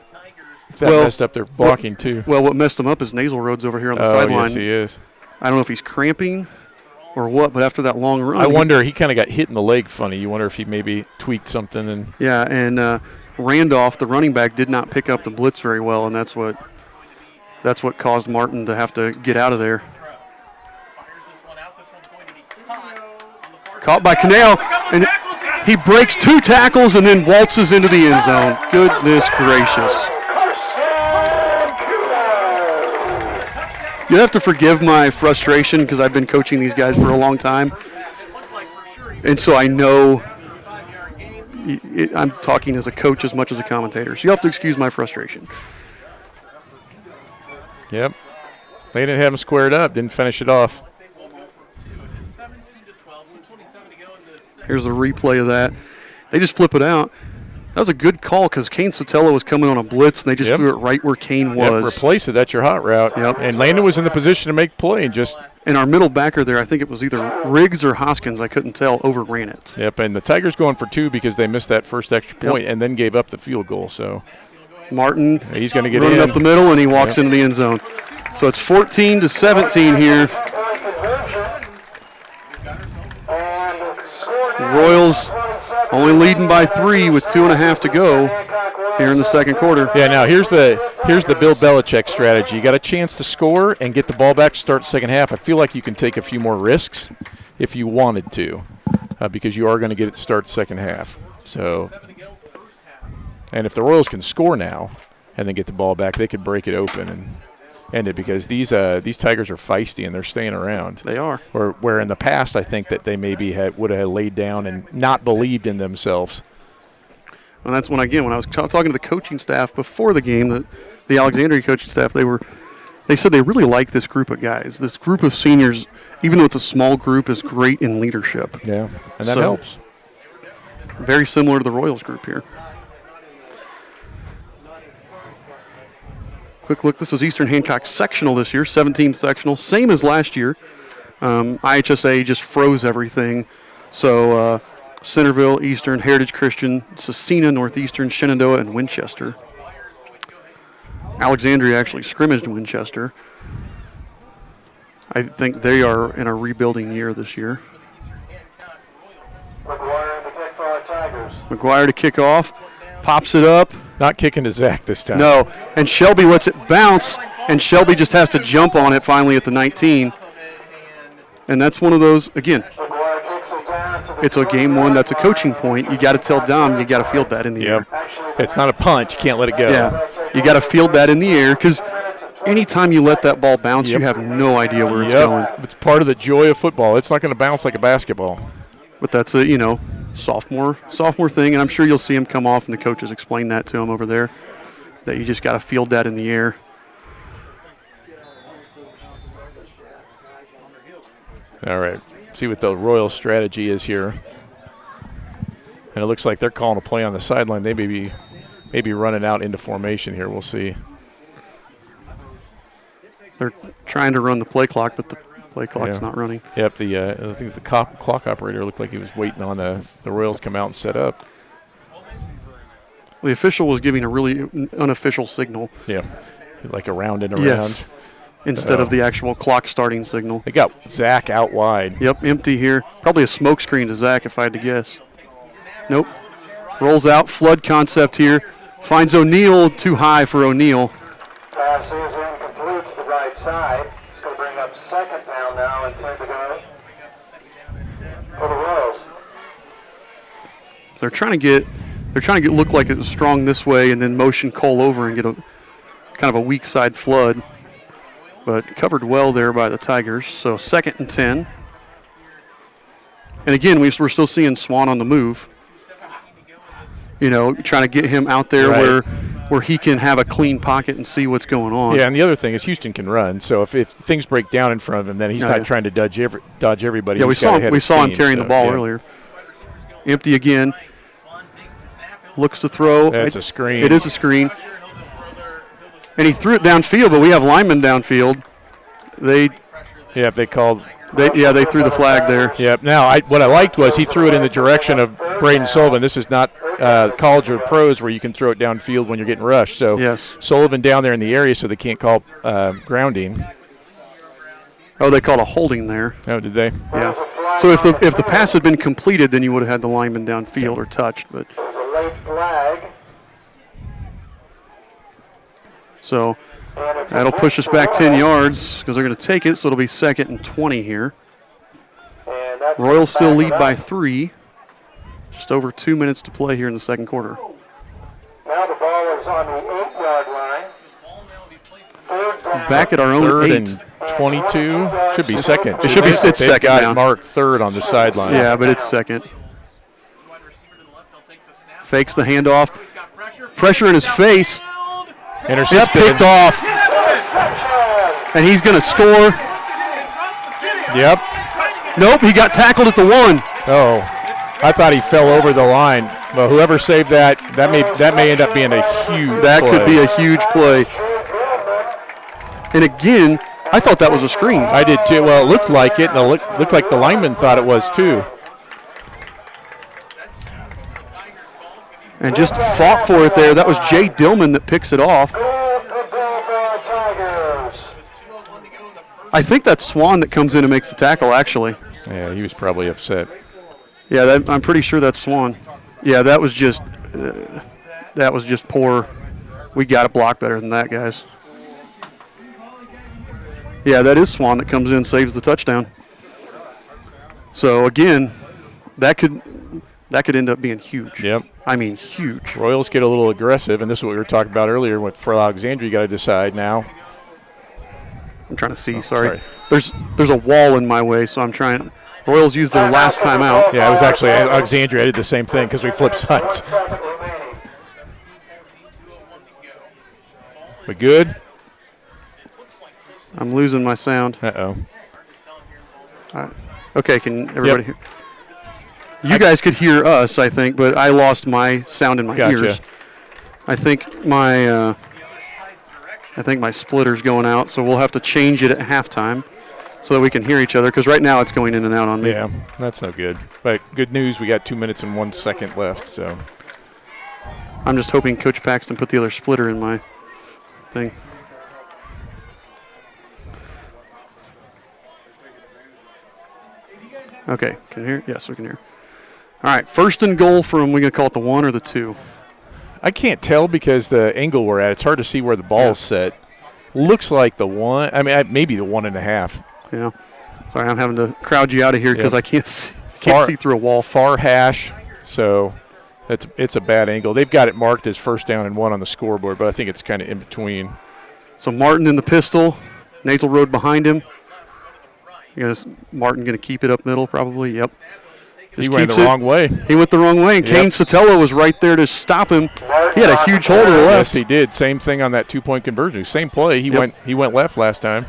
blocking too. Well, what messed him up is Nasal Rhodes over here on the sideline. Yes, he is. I don't know if he's cramping or what, but after that long run. I wonder, he kind of got hit in the leg funny. You wonder if he maybe tweaked something. And Randolph, the running back, did not pick up the blitz very well, and that's what caused Martin to have to get out of there. Caught by Canale, and he breaks 2 tackles and then waltzes into the end zone. Goodness gracious. You have to forgive my frustration because I've been coaching these guys for a long time. And so I know I'm talking as a coach as much as a commentator. So you have to excuse my frustration. Yep. They didn't have him squared up, didn't finish it off. Here's the replay of that. They just flip it out. That was a good call because Kane Sotelo was coming on a blitz, and they just threw it right where Kane was. Yep, replace it. That's your hot route. Yep. And Landon was in the position to make play and just. And our middle backer there, I think it was either Riggs or Hoskins, I couldn't tell, overran it. Yep, and the Tigers going for 2 because they missed that first extra point and then gave up the field goal. So Martin, he's going to get running in up the middle, and he walks into the end zone. So it's 14-17 here. The Royals only leading by 3 with 2.5 to go here in the second quarter. Yeah, now here's the Bill Belichick strategy. You got a chance to score and get the ball back to start the second half. I feel like you can take a few more risks if you wanted to because you are going to get it to start the second half. So, and if the Royals can score now and then get the ball back, they could break it open and end it because these Tigers are feisty and they're staying around. They are. Where in the past I think that they maybe would have laid down and not believed in themselves. And that's when I was talking to the coaching staff before the game, the Alexandria coaching staff, they said they really like this group of guys. This group of seniors, even though it's a small group, is great in leadership. Yeah, and that helps. Very similar to the Royals group here. Quick look, this is Eastern Hancock sectional this year, 17th sectional, same as last year. IHSA just froze everything. So Centerville, Eastern, Heritage Christian, Cecina, Northeastern, Shenandoah, and Winchester. Alexandria actually scrimmaged Winchester. I think they are in a rebuilding year this year. McGuire to kick off, pops it up. Not kicking to Zach this time. No, and Shelby lets it bounce, and Shelby just has to jump on it finally at the 19. And that's one of those, again, it's a game one. That's a coaching point. You got to tell Dom you got to field that in the air. It's not a punch. You can't let it go. Yeah, you got to field that in the air because anytime you let that ball bounce, you have no idea where it's going. It's part of the joy of football. It's not going to bounce like a basketball. But that's a, sophomore thing, and I'm sure you'll see him come off and the coaches explain that to him over there. that you just got to field that in the air. All right. See what the Royals strategy is here. And it looks like they're calling a play on the sideline. They may be running out into formation here. We'll see. They're trying to run the play clock, but the play clock's not running. Yep, I think the clock operator looked like he was waiting on the Royals to come out and set up. The official was giving a really unofficial signal. Yeah, like a round and around. Yes, instead of the actual clock starting signal. They got Zach out wide. Yep, empty here. Probably a smoke screen to Zach if I had to guess. Nope. Rolls out, flood concept here. Finds O'Neal, too high for O'Neal. Pass is incomplete to the right side. It's going to bring up second down now and 10 to go for the Royals. They're trying to get look like it was strong this way and then motion Cole over and get a kind of a weak side flood. But covered well there by the Tigers. So 2nd and 10. And again, we're still seeing Swan on the move. You know, trying to get him out there where he can have a clean pocket and see what's going on. Yeah, and the other thing is Houston can run. So if things break down in front of him, then he's not trying to dodge everybody. Yeah, we saw him carrying the ball earlier. Empty again. Looks to throw. That's a screen. It is a screen. And he threw it downfield, but we have linemen downfield. They threw the flag there. Yep. Now, what I liked was he threw it in the direction of Braden Sullivan. This is not college or pros where you can throw it downfield when you're getting rushed. So yes. Sullivan down there in the area, so they can't call grounding. Oh, they called a holding there. Oh, did they? Yeah. So if the pass had been completed, then you would have had the lineman downfield or touched. But It was a late flag. So that'll push us back 10 yards because they're going to take it. So it'll be 2nd and 20 here. Royals still lead by 3. Just over 2 minutes to play here in the second quarter. Now the ball is on the 8-yard line. Back at our own 3rd 8. and 22. Should be second. It should be. It's They've second got now. marked 3rd on the sideline. Yeah, but it's second. Fakes the handoff. Pressure in his face. It's Intercepted. picked off. And he's going to score. Yep. Nope, he got tackled at the 1. Oh, I thought he fell over the line. Well, whoever saved that may end up being a huge That play. could be a huge play. And again, I thought that was a screen. I did too. Well, it looked like it, and it looked like the lineman thought it was too. And just fought for it there. That was Jay Dillman that picks it off. I think that's Swan that comes in and makes the tackle, actually. Yeah, he was probably upset. Yeah, I'm pretty sure that's Swan. Yeah, that was just poor. We got to block better than that, guys. Yeah, that is Swan that comes in, saves the touchdown. So again, that could end up being huge. Yep. I mean, huge. Royals get a little aggressive, and this is what we were talking about earlier for Alexandria. You got to decide now. I'm trying to see. Sorry. There's a wall in my way, so I'm trying. Royals used their last timeout. Yeah, it was actually Alexandria. I did the same thing because we flipped sides. We good? I'm losing my sound. Uh-oh. Okay, can everybody hear? You guys could hear us, I think, but I lost my sound in my ears. I think my splitter's going out, so we'll have to change it at halftime so that we can hear each other, because right now it's going in and out on me. Yeah, that's no good. But good news, we got 2 minutes and 1 second left. So I'm just hoping Coach Paxton put the other splitter in my thing. Okay, can you hear? Yes, we can hear. All right, 1st and goal from, we're going to call it the 1 or the 2? I can't tell because the angle we're at, it's hard to see where the ball's set. Looks like the 1. I mean, maybe the 1.5. Yeah. Sorry, I'm having to crowd you out of here because I can't see through a wall. Far hash, so it's a bad angle. They've got it marked as 1st down and 1 on the scoreboard, but I think it's kind of in between. So Martin in the pistol, Nasal Road behind him. I guess Martin going to keep it up middle probably. Yep. He went the wrong way. He went the wrong way, and Kane Sotelo was right there to stop him. He had a huge hole to the left. Yes, he did. Same thing on that 2-point conversion. Same play. He went left last time.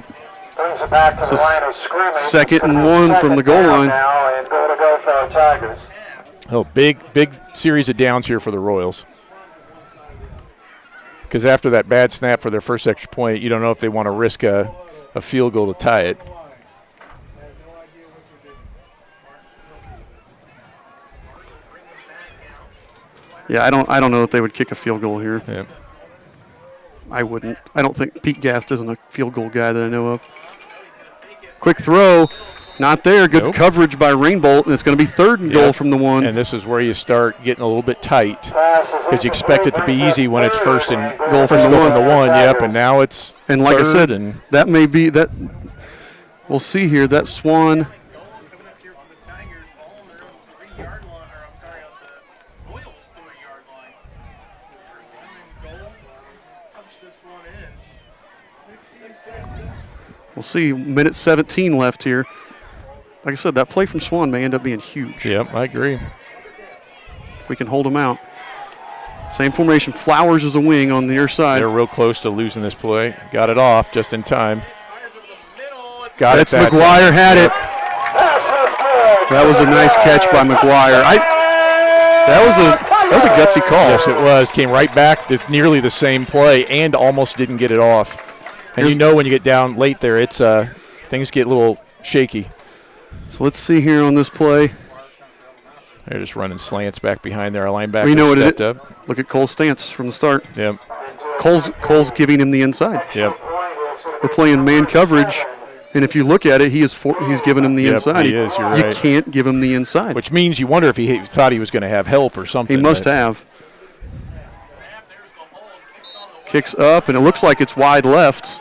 Brings it back to the line of scrimmage. 2nd and 1 from the goal line. Now and go for our Tigers. Oh, big series of downs here for the Royals. Because after that bad snap for their first extra point, you don't know if they want to risk a field goal to tie it. Yeah, I don't know that they would kick a field goal here. Yeah. I wouldn't. I don't think Pete Gast isn't a field goal guy that I know of. Quick throw, not there. Good coverage by Rainbolt, and it's going to be 3rd and goal from the 1. And this is where you start getting a little bit tight because you expect it to be easy when it's 1st and goal from the 1. Yep, and now it's and like I said, and that may be that. We'll see here. That Swan. Coming up here from the Tigers, ball on their 3-yard line, or I'm sorry, on the Royals 3-yard line. Goal. Just punch this one in. We'll see. Minute 17 left here. Like I said, that play from Swan may end up being huge. Yep, I agree. If we can hold them out. Same formation. Flowers is a wing on the near side. They're real close to losing this play. Got it off just in time. Got That's it. McGuire had it. That was a nice catch by McGuire. That was a gutsy call. Yes, it was. Came right back to nearly the same play and almost didn't get it off. And you know when you get down late there, it's things get a little shaky. So let's see here on this play. They're just running slants back behind there. Our linebacker We know what stepped it is. up. Look at Cole's stance from the start. Yep. Cole's giving him the inside. Yep. We're playing man coverage, and if you look at it, he's giving him the inside. He is. You're You right. can't give him the inside. Which means you wonder if he thought he was going to have help or something. He must have. Kicks up, and it looks like it's wide left.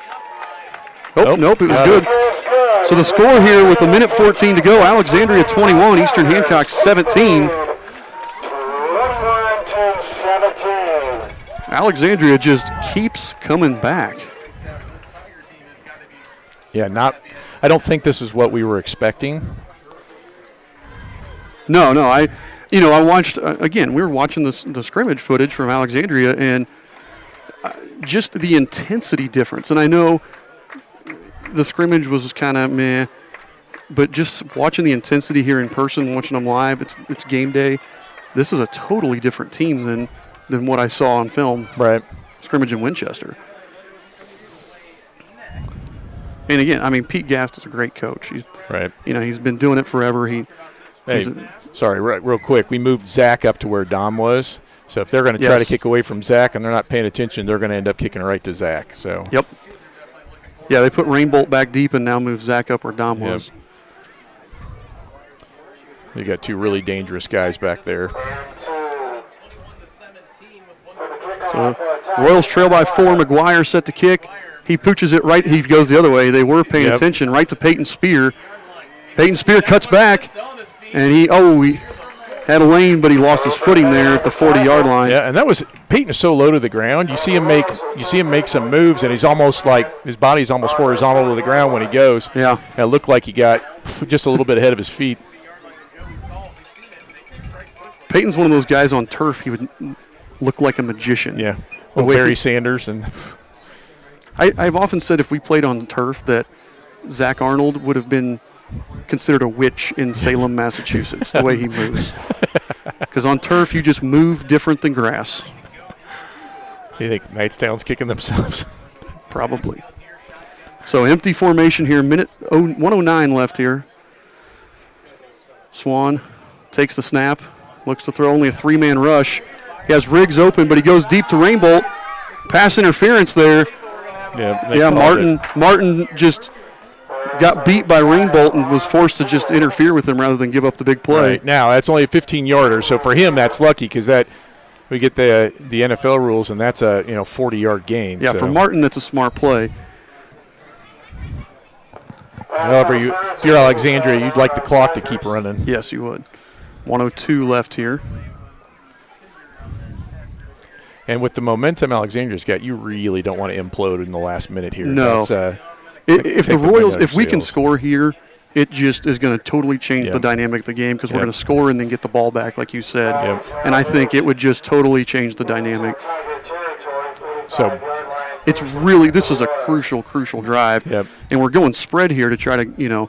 Oh, nope, it was good. So the score here with 1:14 to go, Alexandria 21, Eastern Hancock 17. Alexandria just keeps coming back. Yeah, I don't think this is what we were expecting. No, I watched, again, we were watching the scrimmage footage from Alexandria, and just the intensity difference. And I know the scrimmage was kind of meh, but just watching the intensity here in person, watching them live, it's game day. This is a totally different team than what I saw on film. Right. Scrimmage in Winchester. And again, I mean, Pete Gast is a great coach. He's been doing it forever. Sorry, real quick. We moved Zach up to where Dom was. So if they're going to try to kick away from Zach and they're not paying attention, they're going to end up kicking right to Zach. So. Yep. Yeah, they put Rainbolt back deep and now move Zach up where Dom was. You got 2 really dangerous guys back there. So Royals trail by 4. McGuire set to kick. He pooches it right. He goes the other way. They were paying attention right to Peyton Spear. Peyton Spear cuts back, and he had a lane, but he lost his footing there at the 40-yard line. Yeah, and that was Peyton is so low to the ground. You see him make some moves, and he's almost like his body's almost horizontal to the ground when he goes. Yeah, and it looked like he got just a little bit ahead of his feet. Peyton's one of those guys on turf. He would look like a magician. Yeah, the way Barry Sanders and. I've often said if we played on turf that Zach Arnold would have been considered a witch in Salem, Massachusetts, the way he moves. Because on turf, you just move different than grass. You think Knightstown's kicking themselves? Probably. So empty formation here, 1:09 left here. Swan takes the snap, looks to throw only a 3-man rush. He has Riggs open, but he goes deep to Rainbolt. Pass interference there. Yeah, Martin just got beat by Rainbolt and was forced to just interfere with him rather than give up the big play. Right. Now, that's only a 15-yarder, so for him, that's lucky because we get the NFL rules, and that's a 40-yard gain. Yeah, for Martin, that's a smart play. However, if you're Alexandria, you'd like the clock to keep running. Yes, you would. 1:02 left here. And with the momentum Alexandria's got, you really don't want to implode in the last minute here. No. That's, if the Royals, if we can score here, it just is going to totally change the dynamic of the game because we're going to score and then get the ball back, like you said. And I think it would just totally change the dynamic. So this is a crucial drive. And we're going spread here to try to,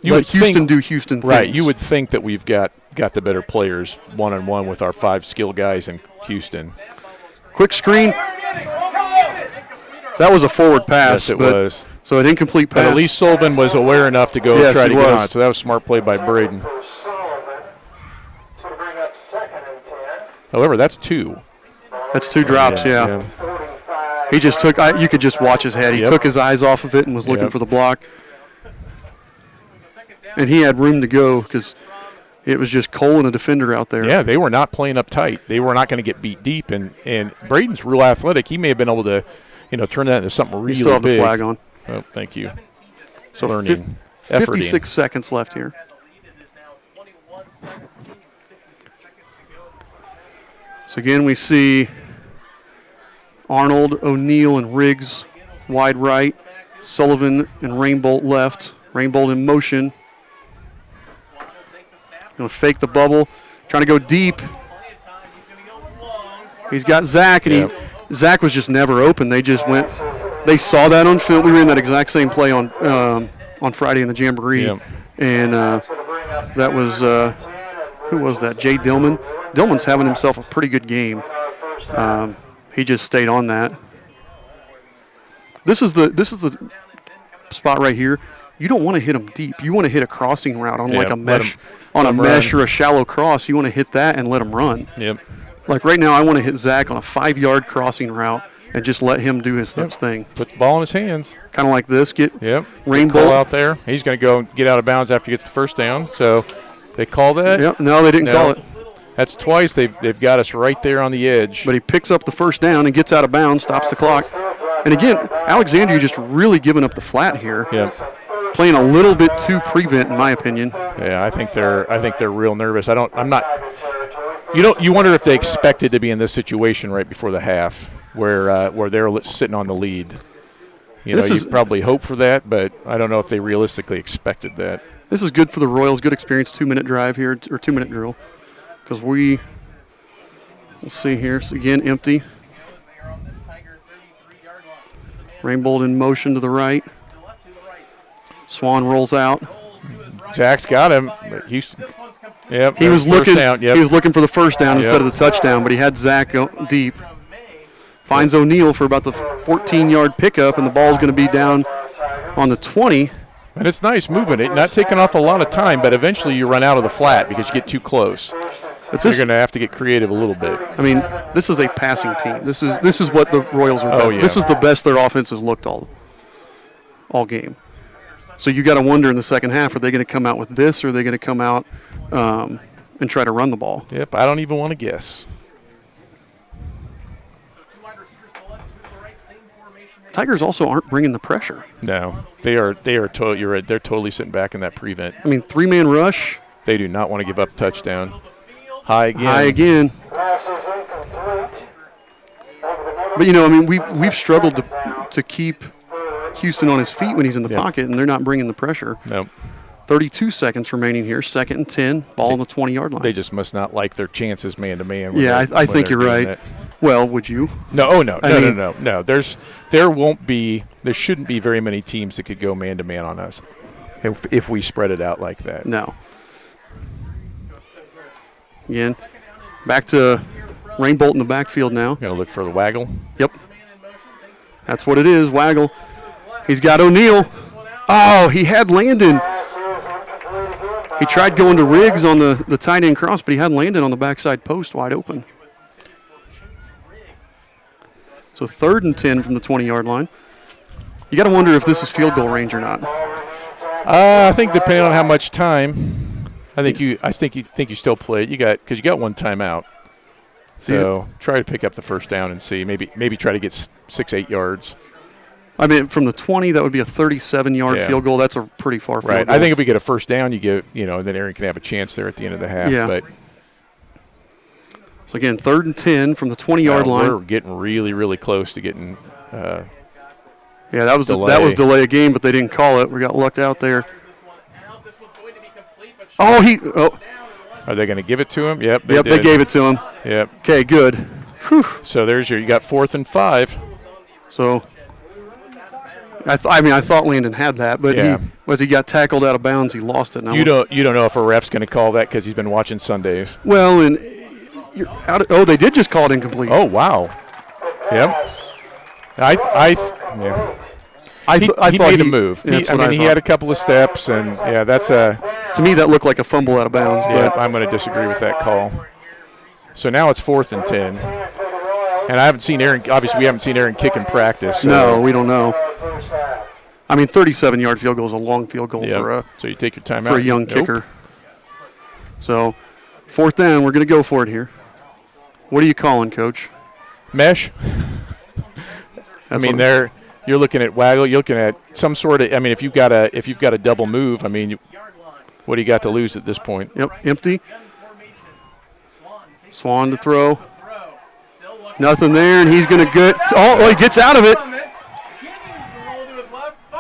let Houston do Houston things. Right. You would think that we've got the better players one-on-one with our 5 skill guys in Houston. Quick screen. That was a forward pass. Yes, it was. So an incomplete pass. But at least Sullivan was aware enough to go try to get on. So that was smart play by Braden. However, that's 2. That's 2 drops, yeah. He just took – you could just watch his head. He took his eyes off of it and was looking for the block. And he had room to go because it was just Cole and a defender out there. Yeah, they were not playing up tight. They were not going to get beat deep. And Braden's real athletic. He may have been able to, turn that into something really big. You still have the flag on. Oh, thank you. So 56 seconds left here. So again, we see Arnold, O'Neal, and Riggs wide right. Sullivan and Rainbolt left. Rainbolt in motion. Going to fake the bubble. Trying to go deep. He's got Zach, and Zach was just never open. They just went. They saw that on film. We ran that exact same play on Friday in the Jamboree, and that was who was that? Jay Dillman. Dillman's having himself a pretty good game. He just stayed on that. This is the spot right here. You don't want to hit them deep. You want to hit a crossing route on like a mesh, or a shallow cross. You want to hit that and let them run. Yep. Like right now, I want to hit Zach on a 5-yard crossing route and just let him do his thing. Put the ball in his hands. Kind of like this. Get Rainbow out there. He's going to go get out of bounds after he gets the first down. So they call that? Yep. No, they didn't call it. That's twice they've got us right there on the edge. But he picks up the first down and gets out of bounds, stops the clock. And again, Alexandria just really giving up the flat here. Yep. Playing a little bit too prevent, in my opinion. Yeah, I think they're real nervous. I'm not. You wonder if they expected to be in this situation right before the half, where they're sitting on the lead. You probably hope for that, but I don't know if they realistically expected that. This is good for the Royals. Good experience. 2-minute drive here, or 2-minute drill, because we'll see here. So again, empty. Rainbolt in motion to the right. Swan rolls out. Zach's got him. Houston. Yep. He was looking. He was looking for the first down instead of the touchdown, but he had Zach go deep. Finds O'Neal for about the 14-yard pickup, and the ball's going to be down on the 20. And it's nice moving it, not taking off a lot of time, but eventually you run out of the flat because you get too close. But you're going to have to get creative a little bit. I mean, this is a passing team. This is what the Royals are. Oh, yeah. This is the best their offense has looked all game. So you got to wonder in the second half, are they going to come out with this, or are they going to come out and try to run the ball? Yep, I don't even want to guess. Tigers also aren't bringing the pressure. No, they are. You're right. They're totally sitting back in that prevent. I mean, 3-man rush. They do not want to give up touchdown. High again. But I mean, we've struggled to keep Houston on his feet when he's in the pocket, and they're not bringing the pressure. Nope. 32 seconds remaining here. 2nd and 10. Ball on the 20-yard line. They just must not like their chances man-to-man. Yeah, I think you're right. That. Well, would you? No. No. There shouldn't be very many teams that could go man-to-man on us if we spread it out like that. No. Again, back to Rainbolt in the backfield now. Going to look for the waggle. Yep. That's what it is, waggle. He's got O'Neal. Oh, he had Landon. He tried going to Riggs on the tight end cross, but he had Landon on the backside post wide open. So 3rd and 10 from the 20-yard line. You got to wonder if this is field goal range or not. I think depending on how much time, I think you still play it. Because you got one timeout. So try to pick up the first down and see. Maybe try to get 6-8 yards. I mean, from the 20, that would be a 37-yard field goal. That's a pretty far field goal. I think if we get a first down, then Aaron can have a chance there at the end of the half. Yeah. But so, again, 3rd and 10 from the 20-yard line. We're getting really, really close to getting that was delay of game, but they didn't call it. We got lucked out there. Oh, Are they going to give it to him? Yep. they gave it to him. Yep. Okay, good. Whew. So you got 4th and 5. So, I thought Landon had that, but Yeah. he got tackled out of bounds, he lost it. Now You don't know if a ref's going to call that because he's been watching Sundays. Well, and they did just call it incomplete. Oh, wow. Yep. He made a move. He had a couple of steps, and that's a. To me, that looked like a fumble out of bounds. Yeah, but I'm going to disagree with that call. So now it's 4th and 10, and I haven't seen Aaron. Obviously, we haven't seen Aaron kick in practice. So. No, we don't know. 37-yard field goal is a long field goal so you take your time for out. a young kicker. So 4th down, we're going to go for it here. What are you calling, Coach? Mesh. You're looking at waggle. You're looking at some sort of. If you've got a double move, what do you got to lose at this point? Yep, empty. Swan to throw. Nothing there, and he's going to get. Oh, he gets out of it.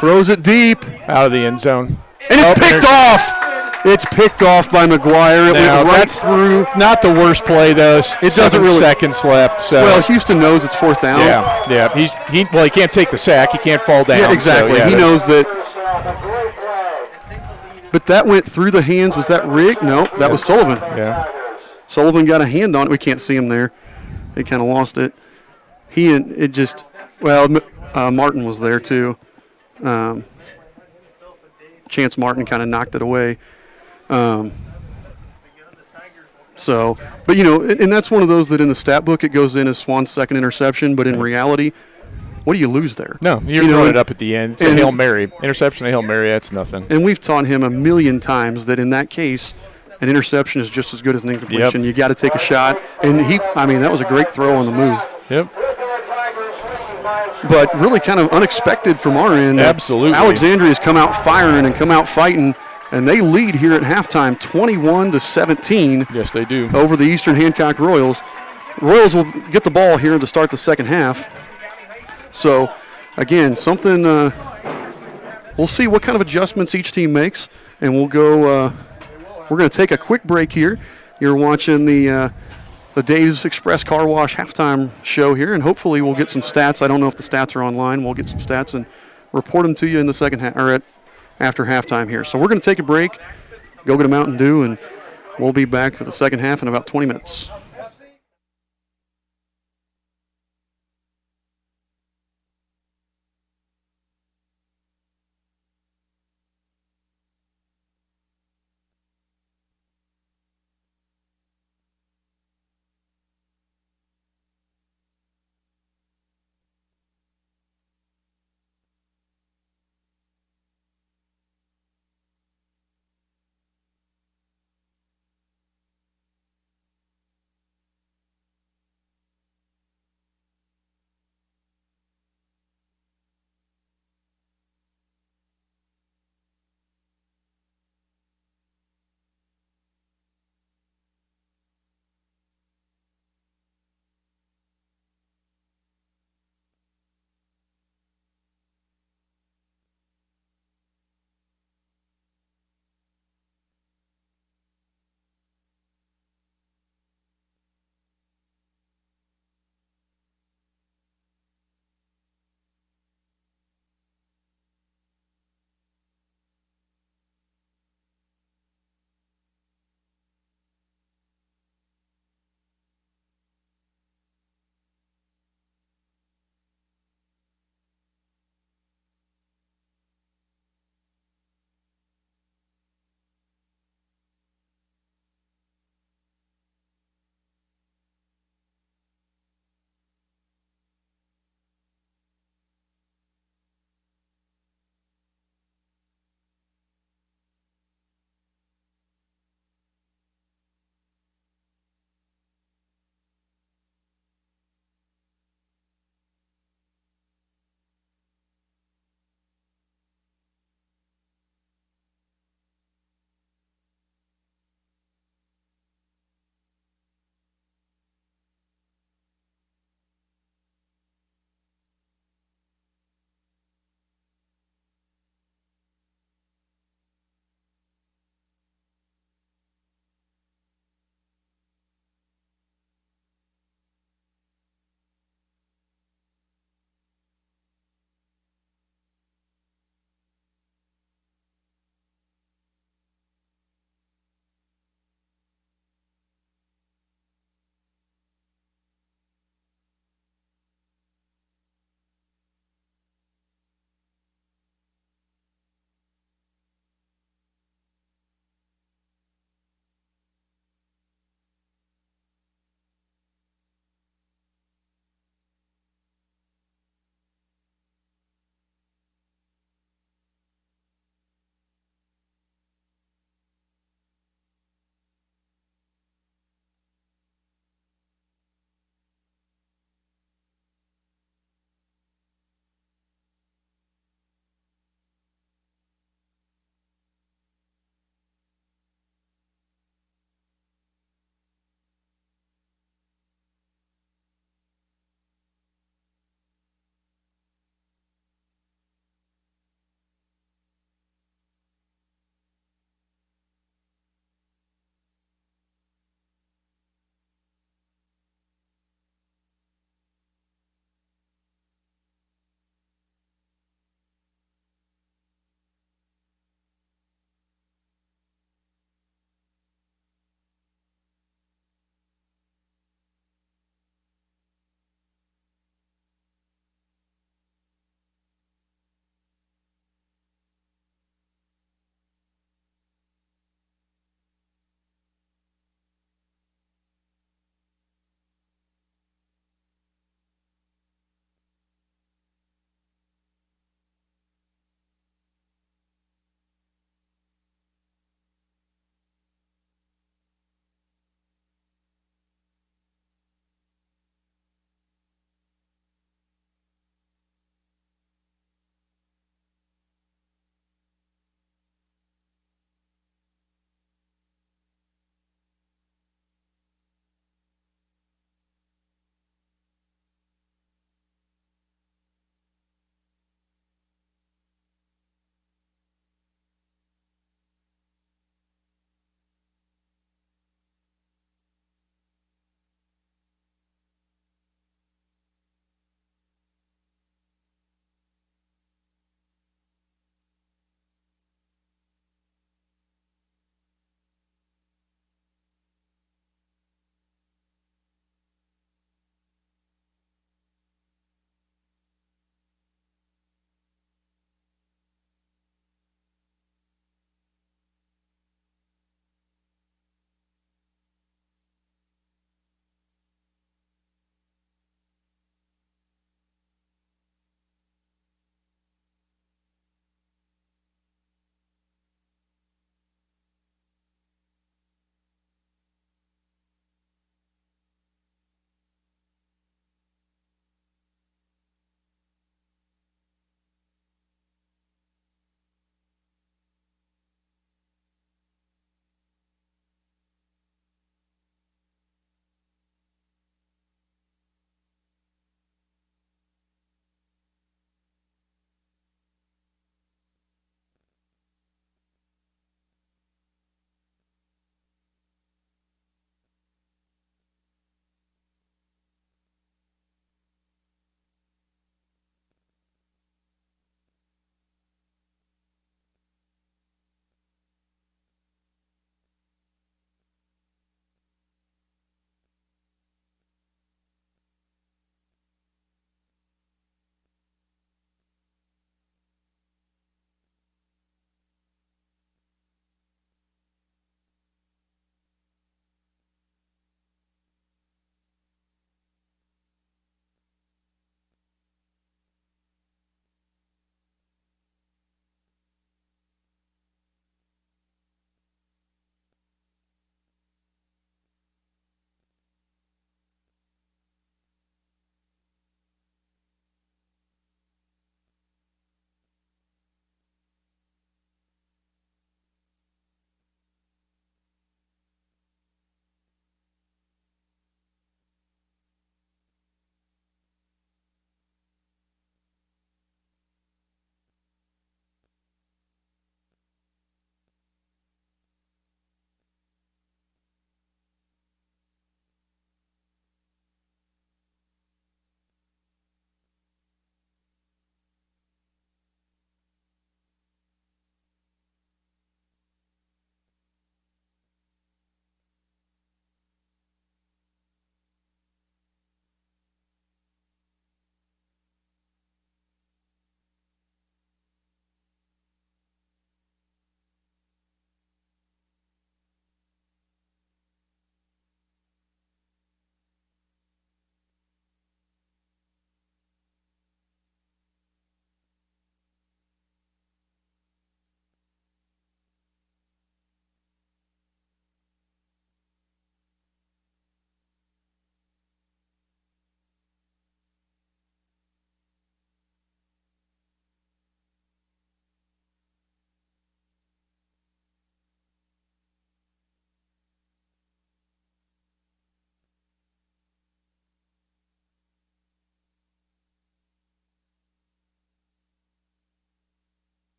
Throws it deep. Out of the end zone. And it's picked off. It's picked off by McGuire. It went right through. It's not the worst play, though. It doesn't really. Seconds left. So. Well, Houston knows it's 4th down. Yeah. He can't take the sack. He can't fall down. Yeah, exactly. So, he knows that. But that went through the hands. Was that Rigg? No, that was Sullivan. Yeah. Sullivan got a hand on it. We can't see him there. He kind of lost it. Martin was there too. Chance Martin kind of knocked it away. And that's one of those that in the stat book it goes in as Swan's second interception, but in reality, what do you lose there? No, you're throwing it up at the end. It's a Hail Mary. Interception, a Hail Mary, that's nothing. And we've taught him a million times that in that case, an interception is just as good as an incompletion. Yep. You got to take a shot. And that was a great throw on the move. Yep. But really kind of unexpected from our end. Absolutely. Alexandria's come out firing and come out fighting, and they lead here at halftime 21-17. Yes, they do. Over the Eastern Hancock Royals. Royals will get the ball here to start the second half. So, again, something we'll see what kind of adjustments each team makes, and we'll go we're going to take a quick break here. You're watching the Dave's Express Car Wash halftime show here, and hopefully we'll get some stats. I don't know if the stats are online. We'll get some stats and report them to you in the second half or after halftime here. So we're going to take a break, go get a Mountain Dew, and we'll be back for the second half in about 20 minutes.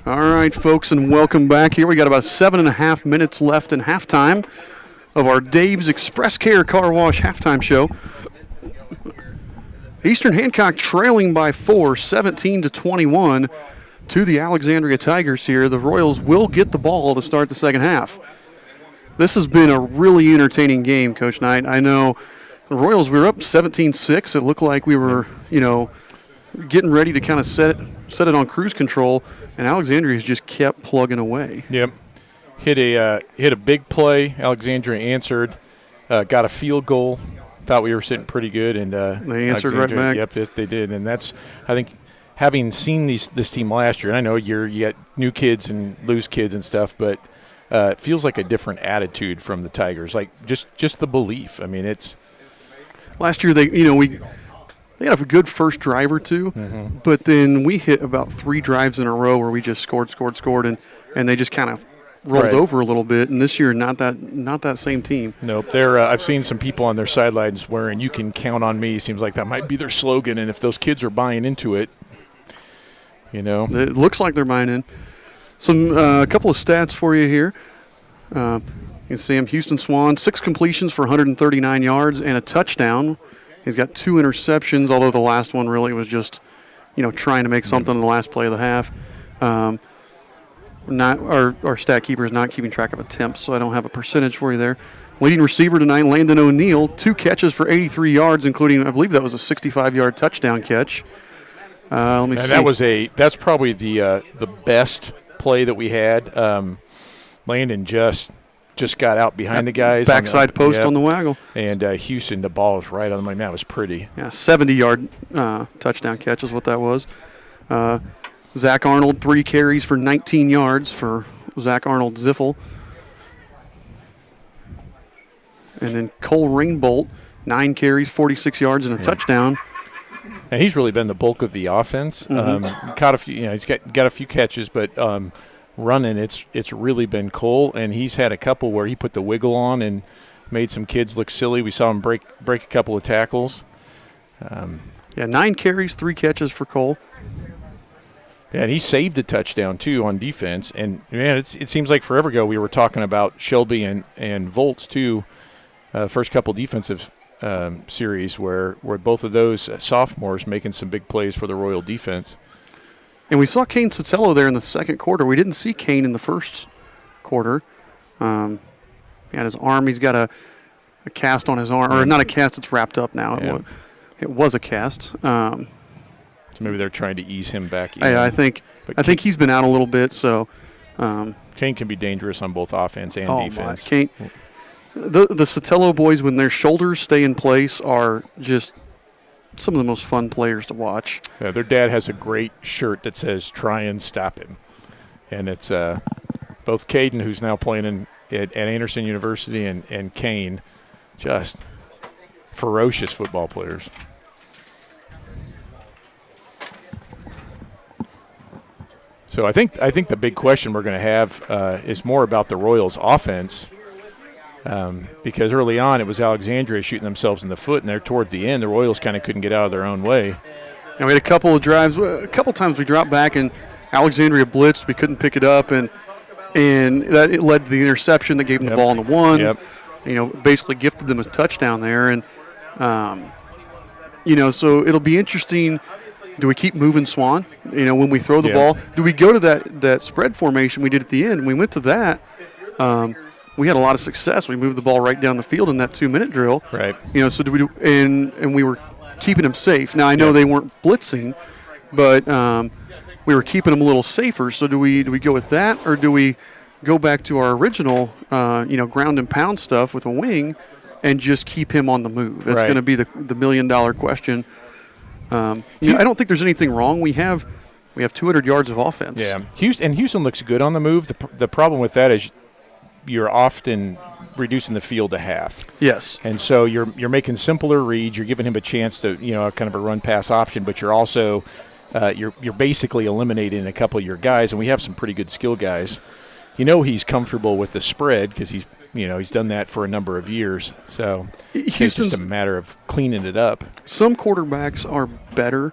All right, folks, and welcome back here. We got about 7.5 minutes left in halftime of our Dave's Express Care Car Wash halftime show. Eastern Hancock trailing by 4, 17-21 to the Alexandria Tigers here. The Royals will get the ball to start the second half. This has been a really entertaining game, Coach Knight. I know the Royals, we were up 17-6. It looked like we were, getting ready to kind of set it on cruise control, and Alexandria has just kept plugging away. Yep. Hit a big play. Alexandria answered, got a field goal. Thought we were sitting pretty good, and they answered right back. Yep, they did, and that's, I think, having seen this team last year. And I know you got new kids and loose kids and stuff, but it feels like a different attitude from the Tigers. Like just the belief. I mean, it's last year they had a good first drive or two, but then we hit about 3 drives in a row where we just scored, and they just kind of rolled over a little bit. And this year, not that same team. Nope. They're I've seen some people on their sidelines swearing, "You can count on me." Seems like that might be their slogan, and if those kids are buying into it, it looks like they're buying in. Some a couple of stats for you here. You can see him, Houston Swan, 6 completions for 139 yards and a touchdown. He's got 2 interceptions, although the last one really was just, trying to make something in the last play of the half. Our stat keeper is not keeping track of attempts, so I don't have a percentage for you there. Leading receiver tonight, Landon O'Neill, 2 catches for 83 yards, including, I believe that was a 65-yard touchdown catch. Let me see. That's probably the best play that we had. Landon just got out behind the guys. Backside post on the waggle. And Houston, the ball was right on the money. That was pretty. Yeah, 70-yard touchdown catch is what that was. Zach Arnold, 3 carries for 19 yards for Zach Arnold Ziffel. And then Cole Rainbolt, 9 carries, 46 yards, and a touchdown. And he's really been the bulk of the offense. Caught a few, he's got a few catches, but running, it's really been Cole, and he's had a couple where he put the wiggle on and made some kids look silly. We saw him break a couple of tackles. 9 carries, 3 catches for Cole. Yeah, and he saved a touchdown, too, on defense. And, man, it seems like forever ago we were talking about Shelby and Volts, too, first couple defensive series where both of those sophomores making some big plays for the Royal defense. And we saw Kane Sotelo there in the second quarter. We didn't see Kane in the first quarter. He had his arm. He's got a cast on his arm. Or not a cast, it's wrapped up now. Yeah. It was a cast. So maybe they're trying to ease him back in. I think he's been out a little bit. So Kane can be dangerous on both offense and defense. Kane, the Sotelo boys, when their shoulders stay in place, are just some of the most fun players to watch. Yeah, their dad has a great shirt that says "Try and stop him," and it's both Caden, who's now playing at Anderson University, and Kane, just ferocious football players. So I think the big question we're going to have is more about the Royals' offense, because early on it was Alexandria shooting themselves in the foot, and there toward the end the Royals kind of couldn't get out of their own way. And we had a couple of drives. A couple times we dropped back, and Alexandria blitzed. We couldn't pick it up, and that it led to the interception that gave them the ball on the one. Yep. Basically gifted them a touchdown there, and so it'll be interesting. Do we keep moving Swan? When we throw the ball, do we go to that spread formation we did at the end? We went to that. We had a lot of success. We moved the ball right down the field in that 2-minute drill. Right. So do we do? And we were keeping them safe. Now I know they weren't blitzing, but we were keeping them a little safer. So do we go with that, or do we go back to our original, ground and pound stuff with a wing, and just keep him on the move? That's going to be the $1 million question. I don't think there's anything wrong. We have 200 yards of offense. Yeah, Houston looks good on the move. The problem with that is you're often reducing the field to half. Yes. And so you're making simpler reads. You're giving him a chance to, kind of a run pass option, but you're also you're basically eliminating a couple of your guys, and we have some pretty good skill guys. He's comfortable with the spread because he's done that for a number of years. So it's just a matter of cleaning it up. Some quarterbacks are better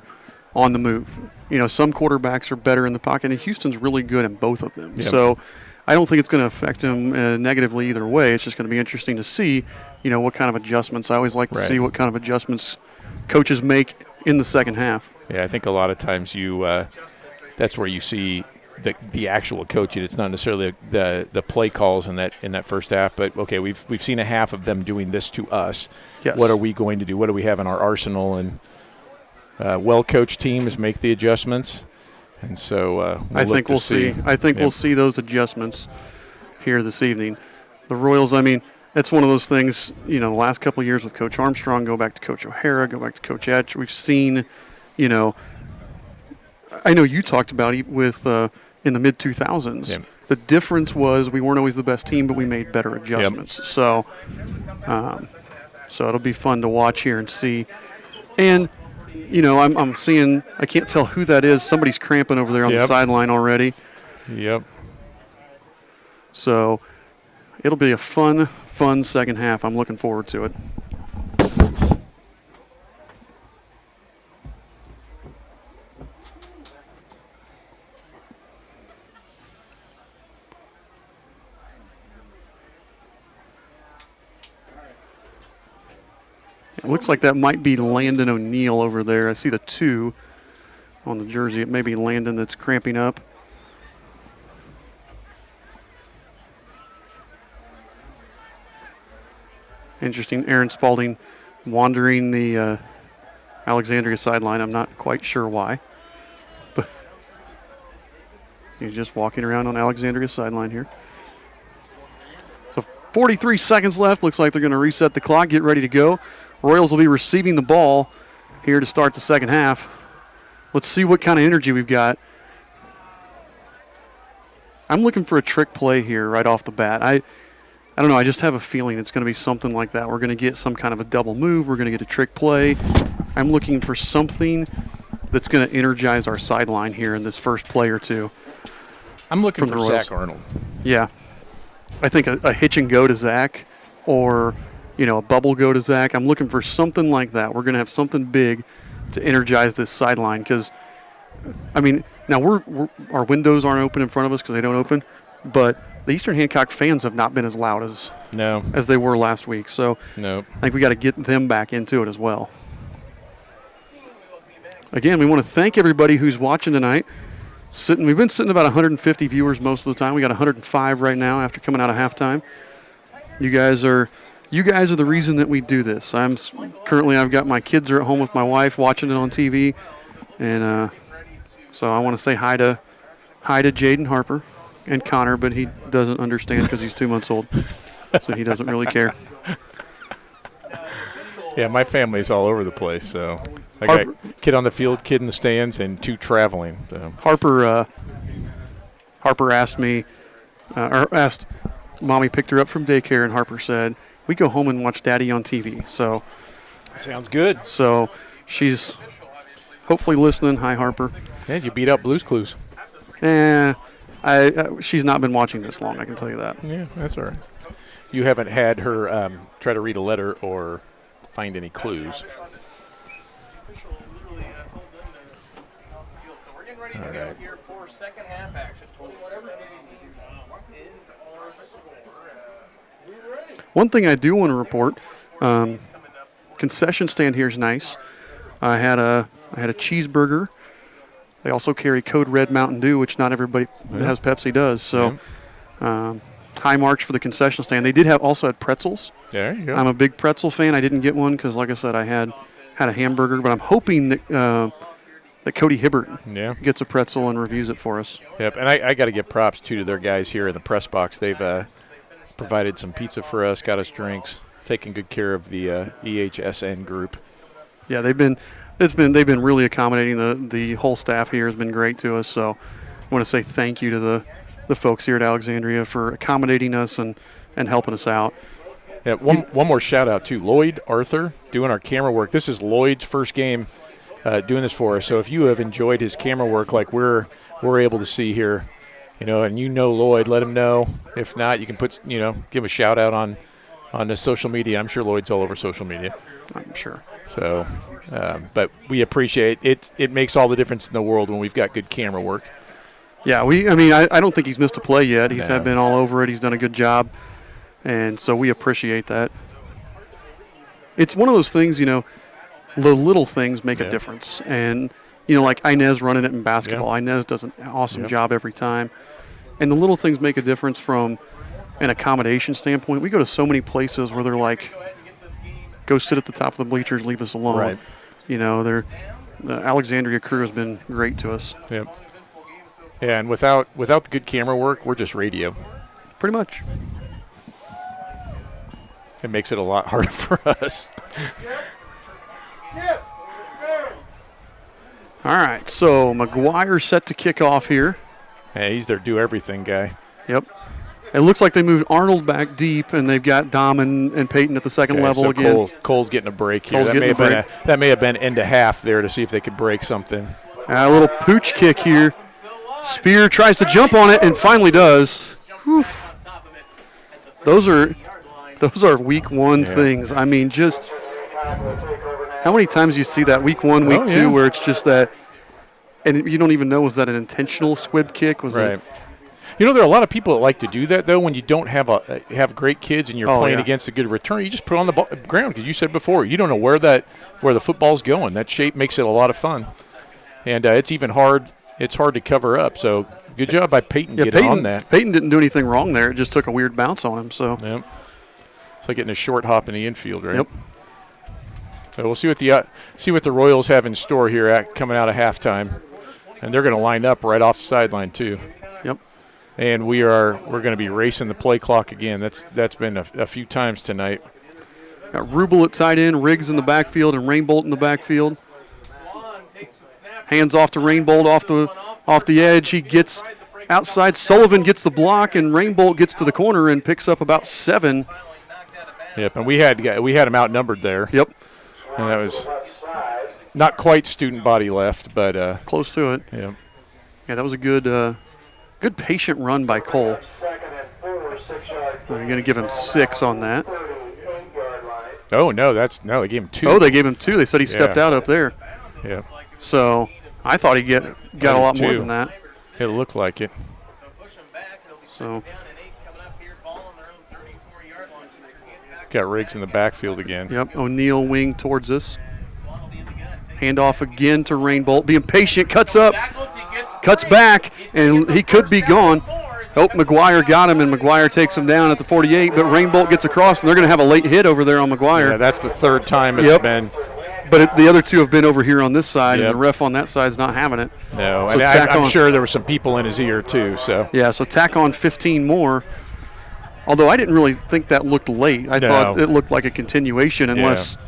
on the move. Some quarterbacks are better in the pocket, and Houston's really good in both of them. Yep. So I don't think it's going to affect him negatively either way. It's just going to be interesting to see, what kind of adjustments. I always like to see what kind of adjustments coaches make in the second half. Yeah, I think a lot of times that's where you see the actual coaching. It's not necessarily the play calls in that first half, but okay, we've seen a half of them doing this to us. Yes. What are we going to do? What do we have in our arsenal? And well-coached teams make the adjustments, and so I think we'll see. I think we'll see those adjustments here this evening. The Royals, it's one of those things. The last couple of years with Coach Armstrong, go back to Coach O'Hara, go back to Coach Etch. We've seen, I know you talked about it with in the mid 2000s. Yeah. The difference was we weren't always the best team, but we made better adjustments. Yep. So it'll be fun to watch here and see. And I'm seeing, I can't tell who that is. Somebody's cramping over there on the sideline already. Yep. So it'll be a fun second half. I'm looking forward to it. It looks like that might be Landon O'Neill over there. I see the 2 on the jersey. It may be Landon that's cramping up. Interesting. Aaron Spalding wandering the Alexandria sideline. I'm not quite sure why. But he's just walking around on Alexandria sideline here. So 43 seconds left. Looks like they're going to reset the clock, get ready to go. Royals will be receiving the ball here to start the second half. Let's see what kind of energy we've got. I'm looking for a trick play here right off the bat. I don't know. I just have a feeling it's going to be something like that. We're going to get some kind of a double move. We're going to get a trick play. I'm looking for something that's going to energize our sideline here in this first play or two. I'm looking for Royals. Zach Arnold. Yeah. I think a hitch and go to Zach or a bubble go to Zach. I'm looking for something like that. We're going to have something big to energize this sideline because, now our windows aren't open in front of us because they don't open, but the Eastern Hancock fans have not been as loud as they were last week. So I think we got to get them back into it as well. Again, we want to thank everybody who's watching tonight. We've been sitting about 150 viewers most of the time. We got 105 right now after coming out of halftime. You guys are the reason that we do this. I've got my kids are at home with my wife watching it on TV, and so I want to say hi to Jaden Harper and Connor, but he doesn't understand because he's 2 months old, so he doesn't really care. Yeah, my family's all over the place, so I got a kid on the field, kid in the stands, and 2 traveling. So. Harper asked me, or asked Mommy picked her up from daycare, and Harper said, we go home and watch Daddy on TV. So sounds good. So she's hopefully listening. Hi, Harper. Yeah, you beat up Blue's Clues. She's not been watching this long, I can tell you that. Yeah, that's all right. You haven't had her try to read a letter or find any clues. So we're getting ready to go here for second half action. 21-17 is our score. One thing I do want to report, concession stand here is nice. I had a cheeseburger. They also carry Code Red Mountain Dew, which not everybody that has Pepsi does. So high marks for the concession stand. They did also had pretzels. There you go. I'm a big pretzel fan. I didn't get one because, like I said, I had a hamburger. But I'm hoping that Cody Hibbert gets a pretzel and reviews it for us. Yep, and I got to give props, too, to their guys here in the press box. They've provided some pizza for us, got us drinks, taking good care of the EHSN group. Yeah, they've been really accommodating. The whole staff here has been great to us. So I want to say thank you to the folks here at Alexandria for accommodating us and helping us out. Yeah, one more shout out to Lloyd Arthur doing our camera work. This is Lloyd's first game doing this for us. So if you have enjoyed his camera work like we're able to see here, and Lloyd, let him know. If not, you can give a shout out on the social media. I'm sure Lloyd's all over social media. I'm sure. So But we appreciate it. It makes all the difference in the world when we've got good camera work. Yeah, I don't think he's missed a play yet. He's No. been all over it. He's done a good job, and so we appreciate that. It's one of those things, the little things make a difference. And, like Inez running it in basketball. Yeah. Inez does an awesome job every time. And the little things make a difference from an accommodation standpoint. We go to so many places where they're like, go sit at the top of the bleachers, leave us alone. Right. The Alexandria crew has been great to us. Yep. Yeah, and without the good camera work, we're just radio. Pretty much. It makes it a lot harder for us. All right, so McGuire set to kick off here. Hey, he's their do-everything guy. Yep. It looks like they moved Arnold back deep, and they've got Dom and Peyton at the second level so again. Cole's getting a break here. Cole's That may have been end of half there to see if they could break something. A little pooch kick here. Spear tries to jump on it and finally does. Whew. Those are week one things. I mean, just how many times you see that week one, week two, where it's just that, and you don't even know, was that an intentional squib kick? Was right. it? There are a lot of people that like to do that, though, when you don't have great kids and you're playing against a good return. You just put it on the ground, because you said before, you don't know where the football's going. That shape makes it a lot of fun. And it's even hard. It's hard to cover up. So good job by Peyton getting on that. Peyton didn't do anything wrong there. It just took a weird bounce on him. So yep. It's like getting a short hop in the infield, right? Yep. So we'll see what the Royals have in store here coming out of halftime, and they're going to line up right off the sideline too. Yep. And we're going to be racing the play clock again. That's been a few times tonight. Got Rubel at tight end, Riggs in the backfield, and Rainbolt in the backfield. Hands off to Rainbolt off the edge. He gets outside. Sullivan gets the block, and Rainbolt gets to the corner and picks up about 7. Yep, and we had him outnumbered there. Yep. And that was not quite student body left, but close to it. Yeah. Yeah, that was a good patient run by Cole. You're going to give him 6 on that. Oh no, they gave him 2. Oh, they gave him 2. They said he stepped out up there. Yeah. So I thought he got a lot more than that. It looked like it. So got Riggs in the backfield again. Yep. O'Neal wing towards us. Handoff again to Rainbolt. Being patient, cuts up, cuts back, and he could be gone. Oh, McGuire got him, and McGuire takes him down at the 48, but Rainbolt gets across, and they're going to have a late hit over there on McGuire. Yeah, that's the third time it's been. But the other two have been over here on this side, and the ref on that side is not having it. No, so and I'm sure there were some people in his ear too. So yeah, so tack on 15 more. Although I didn't really think that looked late. I thought it looked like a continuation, unless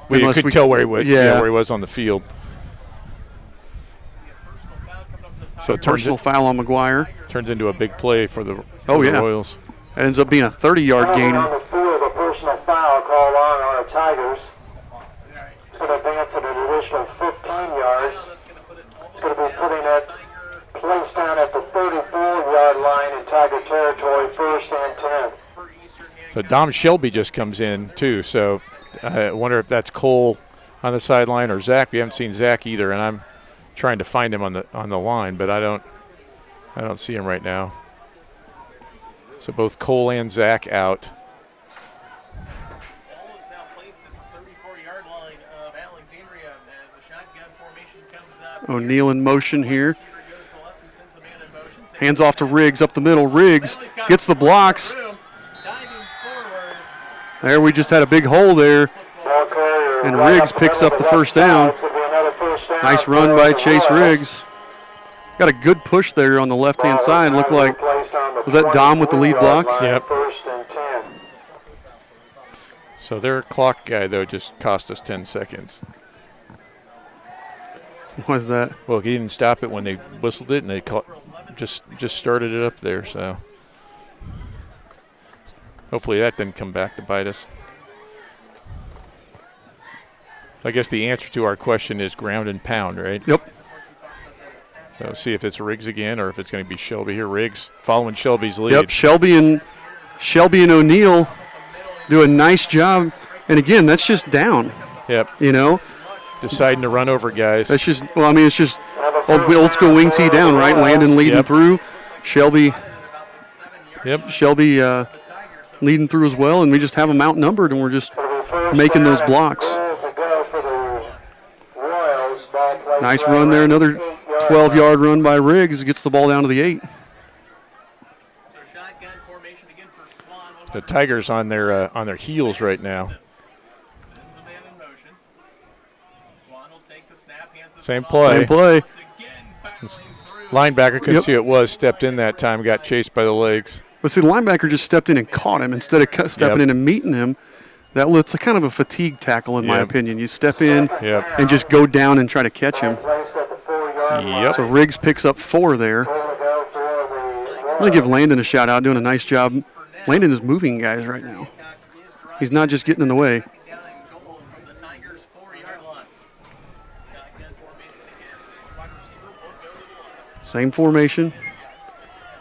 you could tell where he was. Yeah, where he was on the field. So personal foul on McGuire turns into a big play for the Royals. It ends up being a 30-yard gain. On the field, a personal foul called on our Tigers. It's going to advance it an additional 15 yards. It's going to be putting it placed down at the 34-yard line in Tiger territory, 1st and 10. So Dom Shelby just comes in too. So I wonder if that's Cole on the sideline or Zach. We haven't seen Zach either, and I'm trying to find him on the line, but I don't see him right now. So both Cole and Zach out. Ball is now placed at the 34-yard line of Alexandria as the shotgun formation comes up. O'Neal in motion here. Hands off to Riggs up the middle. Riggs gets the blocks. There, we just had a big hole there. And Riggs picks up the first down. Nice run by Chase Riggs. Got a good push there on the left-hand side. Looked like, was that Dom with the lead block? Yep. So their clock guy, though, just cost us 10 seconds. What is that? Well, he didn't stop it when they whistled it, and they just started it up there. So hopefully that didn't come back to bite us. I guess the answer to our question is ground and pound, right? Yep. So see if it's Riggs again or if it's going to be Shelby here. Riggs following Shelby's lead. Yep, Shelby and O'Neal do a nice job. And again, that's just down. Yep. deciding to run over guys. That's just, well, I mean, it's just old school wing tee down, right? Landon leading Yep. through. Shelby Yep. leading through as well, and we just have them outnumbered, and we're just making those blocks. Nice run there. Another 12-yard run by Riggs. Gets the ball down to the 8. So shotgun formation again for Swan. The Tigers on their heels right now. Sends a man in motion. Swan will take the snap, hands the Same ball. play. Same play. Once again, battling through. Linebacker couldn't Yep. see it was stepped in that time, got chased by the legs. But see, the linebacker just stepped in and caught him instead of stepping Yep. in and meeting him. It's a kind of a fatigue tackle, in my Yep. opinion. You step in Yep. and just go down and try to catch him. Yep. So Riggs picks up 4 there. I'm going to give Landon a shout out, doing a nice job. Landon is moving guys right now. He's not just getting in the way. Down and goal from the Tigers' 4-yard line. Shotgun formation again. Wide receiver will go to the left. Same formation.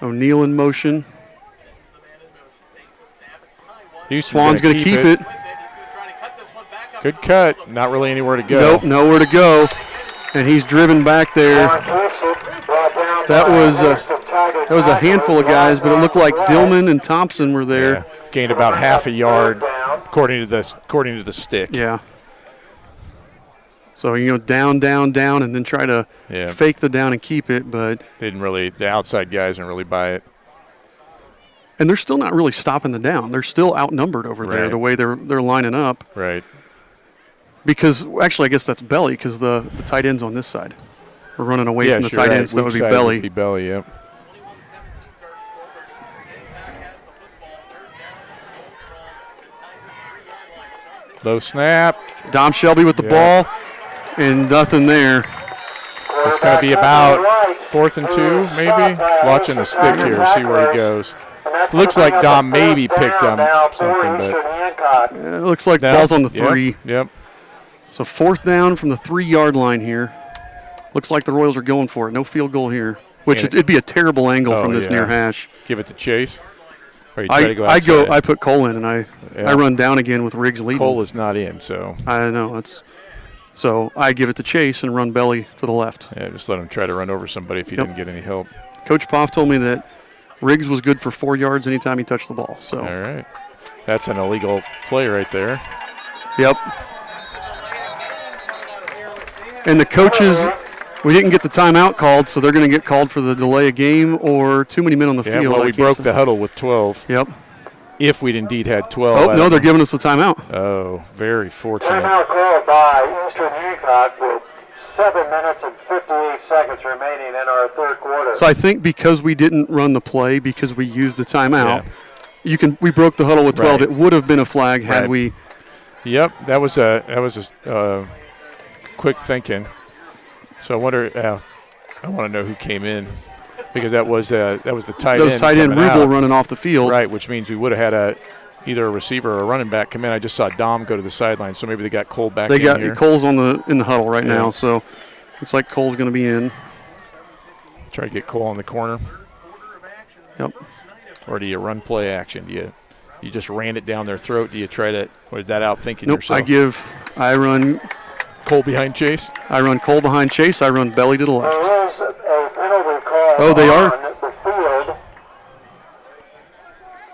O'Neal in motion. Sends the man in motion. Takes the snap. It's a high one. Houston's Swan's going to keep it. With it. He's going to try to cut this one back up. Good cut. Not really anywhere to go. Nope, nowhere to go. And he's driven back there. That was a handful of guys, but it looked like Dillman and Thompson were there. Yeah. Gained about half a yard according to the stick. Yeah. So, down, and then try to Yeah. fake the down and keep it, but The outside guys didn't really buy it. and they're still not really stopping the down. They're still outnumbered over there Right. the way they're lining up. Right. Because actually, I guess that's Belly because the tight end's on this side. We're running away Yeah, from the sure, tight right. end, so that would Weak be side Belly. Would be Belly, yep. 21-17's our score, but Hancock has the football. Third down and goal from the Tigers' 3-yard line. Swan takes Low snap. Dom Shelby with the Yeah. ball, and nothing there. It's going to be about 4th and 2, maybe. Watching the stick here, see where he goes. Looks like Dom maybe picked up something, but It looks like no. ball's on the Yep, 3. Yep. So 4th down from the 3-yard line here. Looks like the Royals are going for it. No field goal here, which Yeah. it'd be a terrible angle Oh, from this yeah. near hash. Give it to Chase. Or you try to go I outside. put Cole in, and I Yeah. run down again with Riggs leading. Cole is not in, so I know so I give it to Chase and run Belly to the left. yeah, just let him try to run over somebody if he Yep. didn't get any help. Coach Poff told me that Riggs was good for 4 yards anytime he touched the ball. So All right. That's an illegal play right there. yep. And the coaches, we didn't get the timeout called, so they're going to get called for the delay of game or too many men on the Yeah, field. well, I we can't broke tell. the huddle with 12. Yep. If we'd indeed had 12. Oh, I no, don't they're know. giving us the timeout. Oh, very fortunate. Timeout called by Eastern Hancock with 7 minutes and 58 seconds remaining in our third quarter. So I think because we didn't run the play, because we used the timeout, Yeah. we broke the huddle with 12. Right. It would have been a flag had Right. we. Yep, that was a quick thinking. So I wonder. I want to know who came in because that was the tight end. Those tight end coming Rubel out. running off the field. Right, which means we would have had either a receiver or a running back come in. I just saw Dom go to the sideline, so maybe they got Cole back They in got here. Cole's in the huddle right Yeah. now, so looks like Cole's going to be in. Try to get Cole in the corner. Yep. Or do you run play action? Do you just ran it down their throat? Do you try to, or is that out thinking Nope. yourself? I run Cole behind Chase. Cole behind Chase. I run Belly to the left. There is a penalty call Oh, they are? on the field.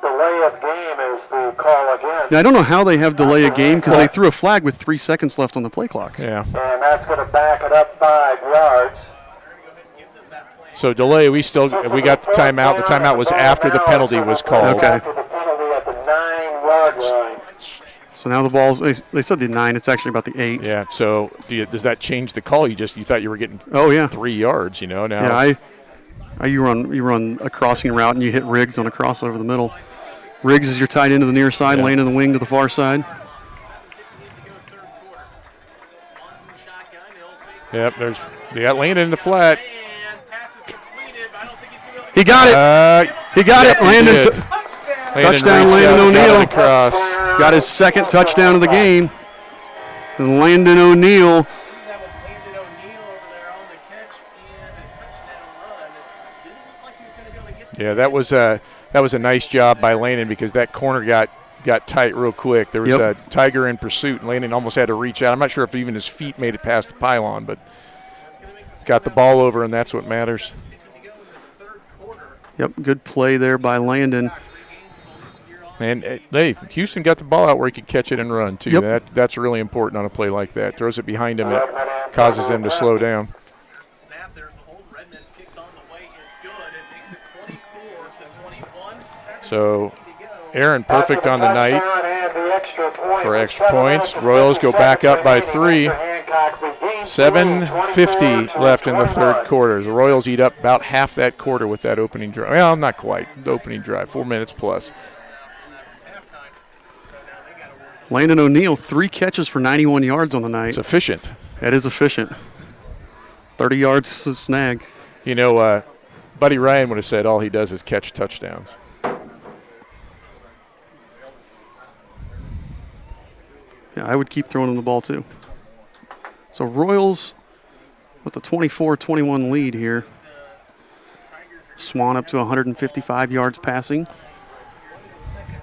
Delay of game is the call again. Now, I don't know how they have delay a game because they threw a flag with 3 seconds left on the play clock. Yeah. And that's going to back it up 5 yards. So delay. We got the timeout. The timeout was after the penalty was called. Okay. After the penalty at the 9-yard line. So now the ball's, they said the 9, it's actually about the 8. Yeah. So does that change the call? You thought you were getting Oh, yeah. 3 yards. Now. Yeah, you run a crossing route and you hit Riggs on a cross over the middle. Riggs is your tight end to the near side, Yeah. laying in the wing to the far side. Yep. They got Landon in the flat. He got it. He got it. Landon did. touchdown, reached Landon out, got O'Neal. it across. got his second touchdown of the game. And Landon O'Neal. That was Landon O'Neal over there on the catch and a touchdown run. It didn't look like he was going to be able to get Yeah, that was a nice job by Landon because that corner got got tight real quick. There was Yep. a Tiger in pursuit, and Landon almost had to reach out. I'm not sure if even his feet made it past the pylon, but got the ball over, and that's what matters. Yep, good play there by Landon. And hey, Houston got the ball out where he could catch it and run too. Yep. That's really important on a play like that. Throws it behind him, it causes them to slow down. Snap, there's the hold. Redmond's kicks on the way. It's good. It makes it 24-21. So Aaron perfect on the night for extra points. points. Royals go back up by 3. 7:50 left in the third quarter. The Royals eat up about half that quarter with that opening drive. Well, not quite. The opening drive, 4 minutes plus. Landon O'Neill, 3 catches for 91 yards on the night. It's efficient. That is efficient. 30 yards to snag. You know, Buddy Ryan would have said all he does is catch touchdowns. Yeah, I would keep throwing him the ball too. So Royals with the 24-21 lead here. Swan up to 155 yards passing.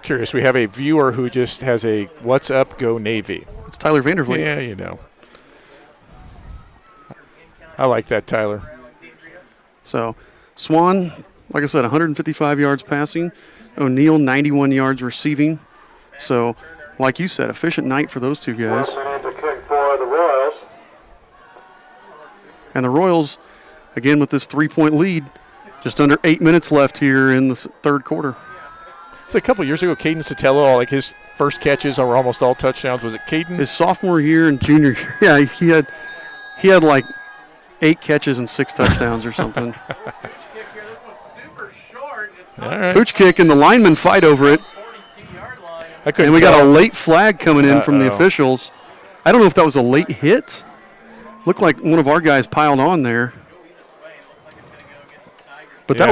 Curious, we have a viewer who just has a "What's up, go Navy." It's Tyler Vandervliet. Yeah, you know. I like that, Tyler. So Swan, like I said, 155 yards passing. O'Neill, 91 yards receiving. So, like you said, efficient night for those two guys. And the Royals, again with this 3-point lead, just under 8 minutes left here in the third quarter. So a couple years ago, Caden Sotelo, like his first catches were almost all touchdowns. Was it Caden? His sophomore year and junior year, yeah, he had like 8 catches and 6 touchdowns or something. All right. Pooch kick and the linemen fight over it. And we got a late flag coming in from the officials. I don't know if that was a late hit. Looked like one of our guys piled on there. But that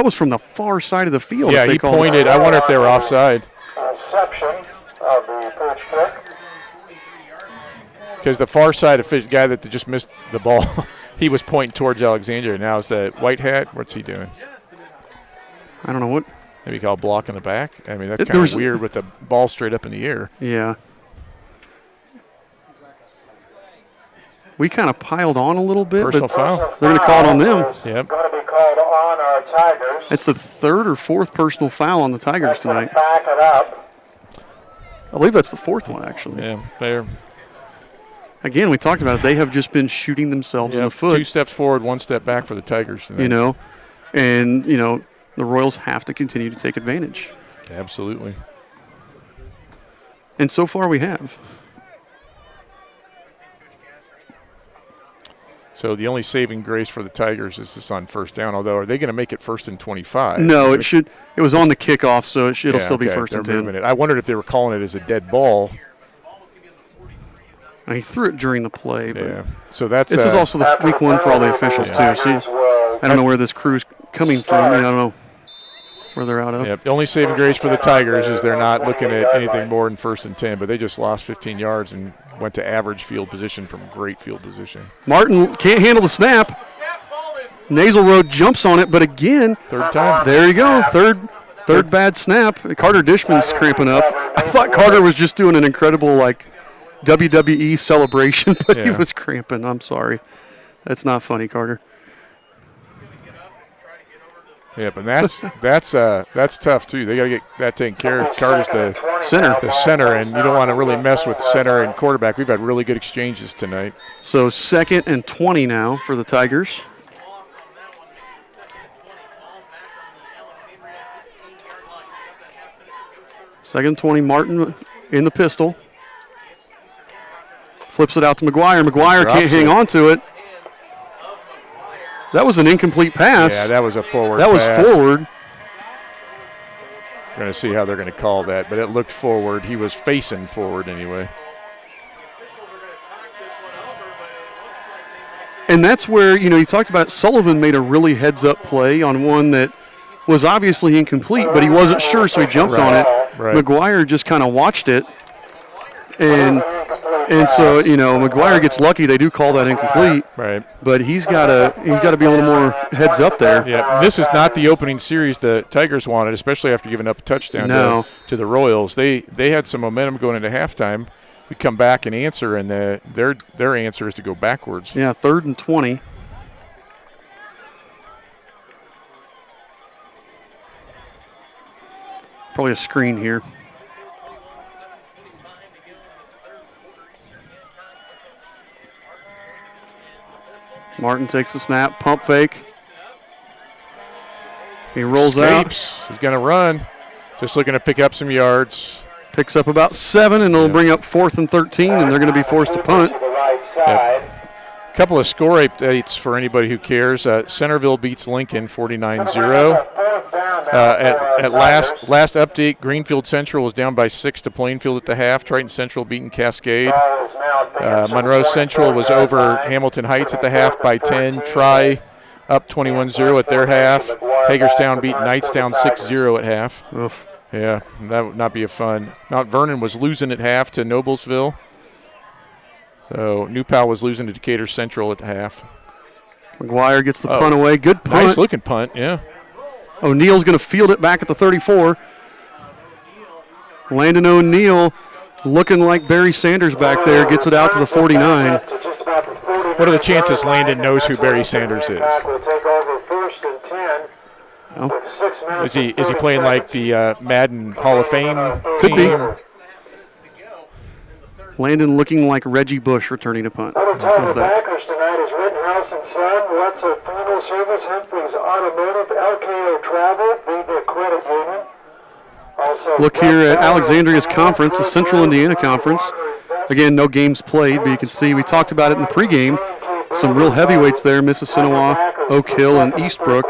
was from the far side of the field. Yeah, he pointed. I wonder if they were offside. Interception of the Pooch kick. Because the far side guy that just missed the ball, he was pointing towards Alexandria. Now is the white hat. What's he doing? I don't know what. Maybe called block in the back. I mean, that's kind of weird with the ball straight up in the air. Yeah. We kind of piled on a little bit. Personal foul. They're going to call it on them. Yep. Going to be called on our Tigers. It's the 3rd or 4th personal foul on the Tigers tonight. Back it up. I believe that's the 4th one, actually. Yeah, they're Again, we talked about it. They have just been shooting themselves in the foot. 2 steps forward, 1 step back for the Tigers tonight. You know, and, you know, the Royals have to continue to take advantage. Absolutely. And so far we have. So the only saving grace for the Tigers is this on first down. Although, are they going to make it 1st and 25? No, it should. It was on the kickoff, so it'll still be 1st and 10. I wondered if they were calling it as a dead ball. And he threw it during the play. But Yeah. So that's this is also the week 1 for all the officials too. See, I don't know where this crew's coming from. I don't know where they're out of. The only saving grace for the Tigers is they're not looking at anything more than 1st and 10, but they just lost 15 yards and went to average field position from great field position. Martin can't handle the snap. Nasal Road jumps on it, but again, Third time. there you go. Third bad snap. Carter Dishman's cramping up. I thought Carter was just doing an incredible WWE celebration, but he was cramping. I'm sorry. That's not funny, Carter. Yeah, but that's tough too. They got to get that taken care of. Carter's the center, and you don't want to really mess with center and quarterback. We've had really good exchanges tonight. So 2nd and 20 now for the Tigers. 2nd and 20, Martin in the pistol. Flips it out to McGuire. McGuire can't hang on to it. That was an incomplete pass. Yeah, that was a forward pass. That was forward. We're going to see how they're going to call that, but it looked forward. He was facing forward anyway. And that's where, you talked about Sullivan made a really heads-up play on one that was obviously incomplete, but he wasn't sure, so he jumped on it. Right. McGuire just kind of watched it And so, McGuire gets lucky. They do call that incomplete. Right. But he's got to be a little more heads up there. Yeah. This is not the opening series the Tigers wanted, especially after giving up a touchdown to the Royals. They had some momentum going into halftime. We come back and answer, and their answer is to go backwards. Yeah, 3rd and 20. Probably a screen here. Martin takes the snap, pump fake. He rolls out. He's going to run. Just looking to pick up some yards. Picks up about 7, and it'll bring up 4th and 13, and they're going to be forced to punt. Couple of score updates for anybody who cares. Centerville beats Lincoln 49-0. At last update, Greenfield Central was down by 6 to Plainfield at the half. Triton Central beating Cascade. Monroe Central was over Hamilton Heights at the half by 10. Tri up 21-0 at their half. Hagerstown beat Knightstown 6-0 at half. Oof. Yeah, that would not be a fun. Mount Vernon was losing at half to Noblesville. So New Pal was losing to Decatur Central at half. McGuire gets the punt away. Good punt. Nice looking punt, yeah. O'Neill's going to field it back at the 34. Landon O'Neill looking like Barry Sanders back there. Gets it out to the 49. What are the chances Landon knows who Barry Sanders is? Oh. Is he playing like the Madden Hall of Fame Could team? be. Landon looking like Reggie Bush returning a punt. What time of backers tonight is Rittenhouse and Son, Wetzel Funeral Service, Humphreys Automotive, LKO Travel, Vega Credit Union. Also, Look here at Alexandria's conference, the Central Indiana Conference. Again, no games played, but you can see we talked about it in the pregame. Some real heavyweights there, Mississinawa, Oak Hill, and Eastbrook.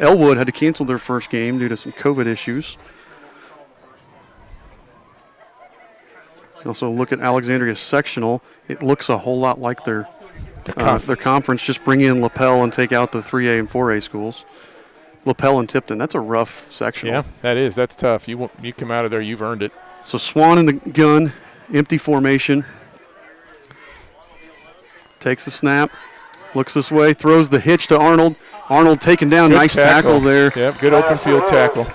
Elwood had to cancel their first game due to some COVID issues. Also look at Alexandria's sectional. It looks a whole lot like their conference. Just bring in LaPel and take out the 3A and 4A schools. LaPel and Tipton, that's a rough sectional. Yeah, that is. That's tough. You come out of there, you've earned it. So Swan in the gun, empty formation. Takes the snap, looks this way, throws the hitch to Arnold. Arnold taken down. Good nice tackle there. Yep, good open field tackle.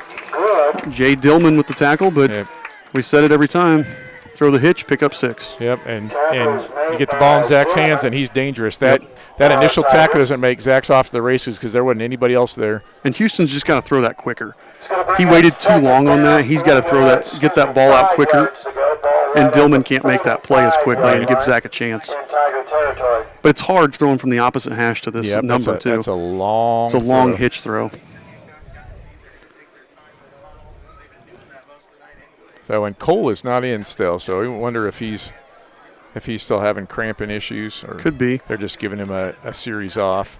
Jay Dillman with the tackle, but we said it every time. Throw the hitch, pick up 6. Yep, and you get the ball in Zach's hands, and he's dangerous. That initial tackle doesn't make Zach's off to the races because there wasn't anybody else there. And Houston's just got to throw that quicker. He waited too long on that. He's got to get that ball out quicker, and Dillman can't make that play as quickly and give Zach a chance. But it's hard throwing from the opposite hash to this number, too. That's a long hitch throw. So, and Cole is not in still, so I wonder if he's still having cramping issues. Or could be. They're just giving him a series off.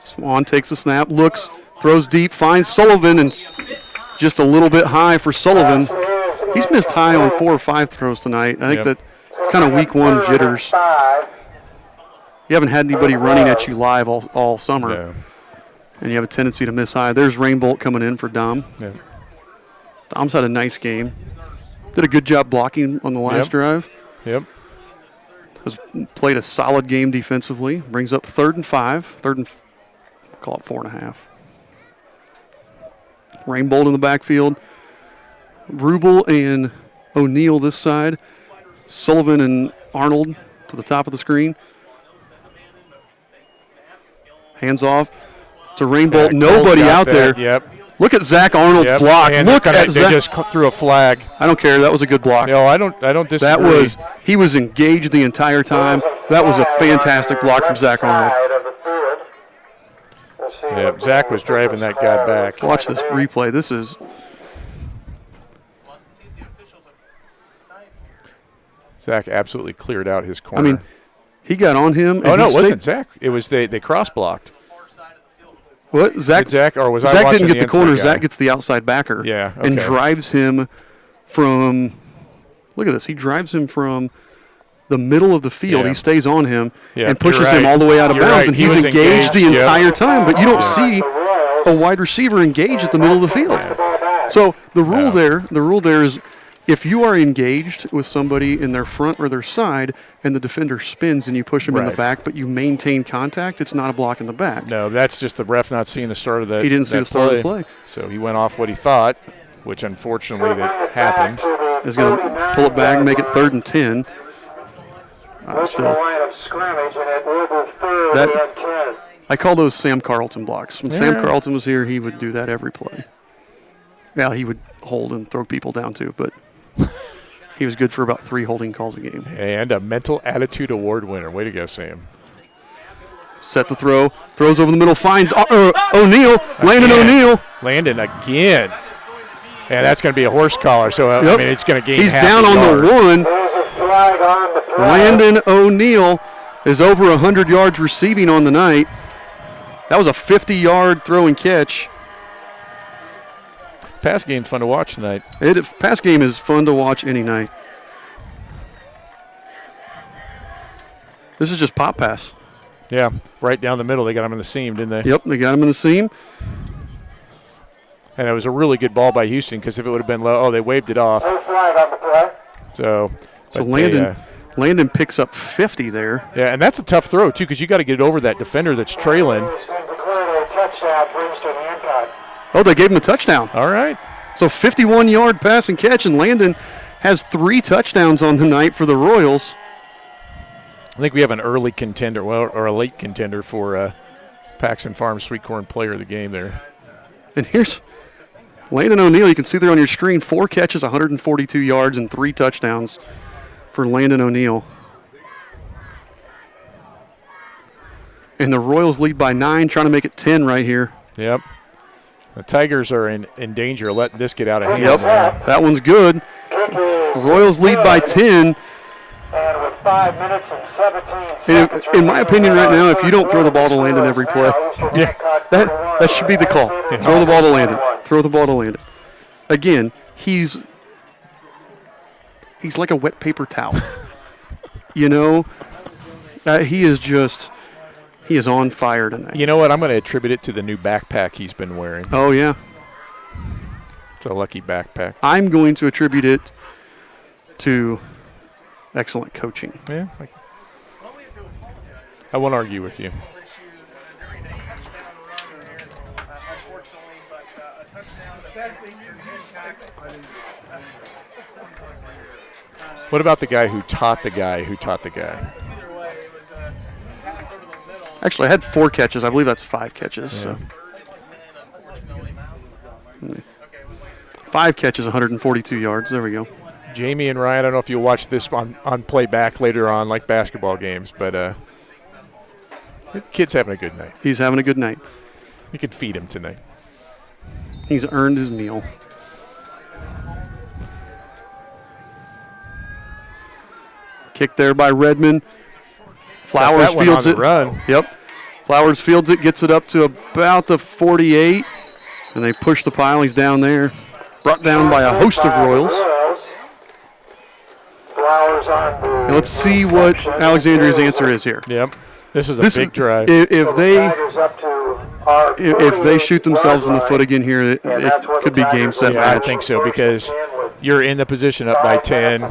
Swan takes the snap, looks, throws deep, finds Sullivan, and just a little bit high for Sullivan. He's missed high on 4 or 5 throws tonight. I think that it's kind of week 1 jitters. You haven't had anybody running at you live all summer, and you have a tendency to miss high. There's Rainbolt coming in for Dom. Yeah. Dom's had a nice game. Did a good job blocking on the last drive. Yep. Has played a solid game defensively. Brings up 3rd and 5. Call it 4.5. Rainbolt in the backfield. Rubel and O'Neill this side. Sullivan and Arnold to the top of the screen. Hands off to Rainbolt. Nobody out there. Yep. Look at Zach Arnold's block. Look at Zach. They just threw a flag. I don't care. That was a good block. No, I don't disagree. He was engaged the entire time. That was a fantastic block from Zach Arnold. Yeah, Zach was driving that guy back. Watch this replay. This is Zach absolutely cleared out his corner. I mean, he got on him. Oh no, it wasn't Zach. It was they cross blocked. What Zach? Was Zach didn't get the corner. Zach gets the outside backer. Yeah, okay. And drives him from. Look at this. He drives him from the middle of the field. Yeah. He stays on him and pushes him all the way out of bounds, and he's was engaged the entire time. But you don't see a wide receiver engaged at the middle of the field. So the rule there is if you are engaged with somebody in their front or their side and the defender spins and you push him in the Right. back, but you maintain contact, it's not a block in the back. No, that's just the ref not seeing the start of that. He didn't see that the start of the play. So he went off what he thought, which unfortunately that happened. He's going to pull it back and make it 3rd and 10. Still. Line of scrimmage, and it will be 3rd and 10. I call those Sam Carlton blocks. When Sam Yeah. Carlton was here, he would do that every play. Yeah, he would hold and throw people down too, but he was good for about 3 holding calls a game. And a mental attitude award winner. Way to go, Sam. Set the throw, throws over the middle, finds O'Neal, Landon O'Neal. Landon again. And that's going to be a horse collar, so I mean it's going to gain He's half down a on yard. the 1. There's a flag on the play. Landon O'Neal is over 100 yards receiving on the night. That was a 50-yard throw and catch. Pass game's fun to watch tonight. Pass game is fun to watch any night. This is just pop pass. Yeah, right down the middle. They got him in the seam, didn't they? Yep, they got him in the seam. And it was a really good ball by Houston because if it would have been low, they waved it off. No flag on the play. So Landon picks up 50 there. Yeah, and that's a tough throw, too, because you got to get it over that defender that's trailing. It's been declared a touchdown for Eastern Hancock. Oh, they gave him a touchdown. All right. So 51-yard pass and catch, and Landon has 3 touchdowns on the night for the Royals. I think we have an early contender, or a late contender for Paxton Farms Sweet Corn Player of the Game there. And here's Landon O'Neal. You can see there on your screen, 4 catches, 142 yards, and 3 touchdowns for Landon O'Neal. And the Royals lead by 9, trying to make it 10 right here. Yep. The Tigers are in danger of letting this get out of hand. Yep, that one's good. Royals lead by 10. And with 5 minutes and 17 And seconds. in my opinion right now, if you don't throw the ball to Landon every play, that should be the call. Throw the ball to Landon. Throw the ball to Landon. Again, he's like a wet paper towel. You know, he is on fire tonight. You know what? I'm going to attribute it to the new backpack he's been wearing. Oh, yeah. It's a lucky backpack. I'm going to attribute it to excellent coaching. Yeah. I won't argue with you. What about the guy who taught the guy who taught the guy? Actually, I had 4 catches. I believe that's 5 catches. Yeah. So. 5 catches, 142 yards. There we go. Jamie and Ryan, I don't know if you'll watch this on playback later on, like basketball games, but the kid's having a good night. He's having a good night. You can feed him tonight. He's earned his meal. Kick there by Redmond. Flowers that one fields on the it. run. Yep. Flowers fields it, gets it up to about the 48, and they push the pile. He's down there. Brought down by a host of Royals. Flowers on the And let's see what Alexandria's answer is here. Yep. This is a big drive. If they shoot themselves in the foot again here, it could be game, set, Yeah, I match. think so, because you're in the position up by 10,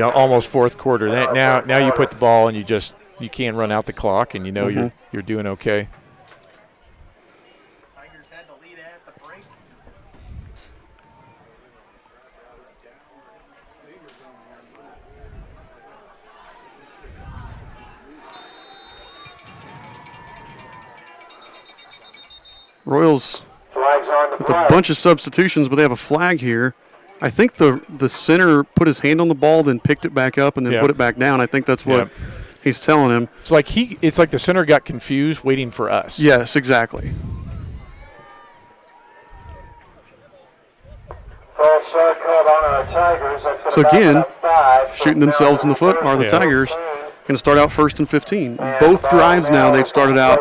almost fourth quarter. Now you put the ball and you can't run out the clock, and you're doing okay. Tigers had the lead at the break. Royals with a bunch of substitutions, but they have a flag here. I think the center put his hand on the ball, then picked it back up, and then put it back down. I think that's what he's telling him. It's like the center got confused waiting for us. Yes, exactly. False start called on our Tigers. That's So again, five. shooting themselves in the foot are the Tigers. Going to start out 1st and 15. Both drives now they've started out,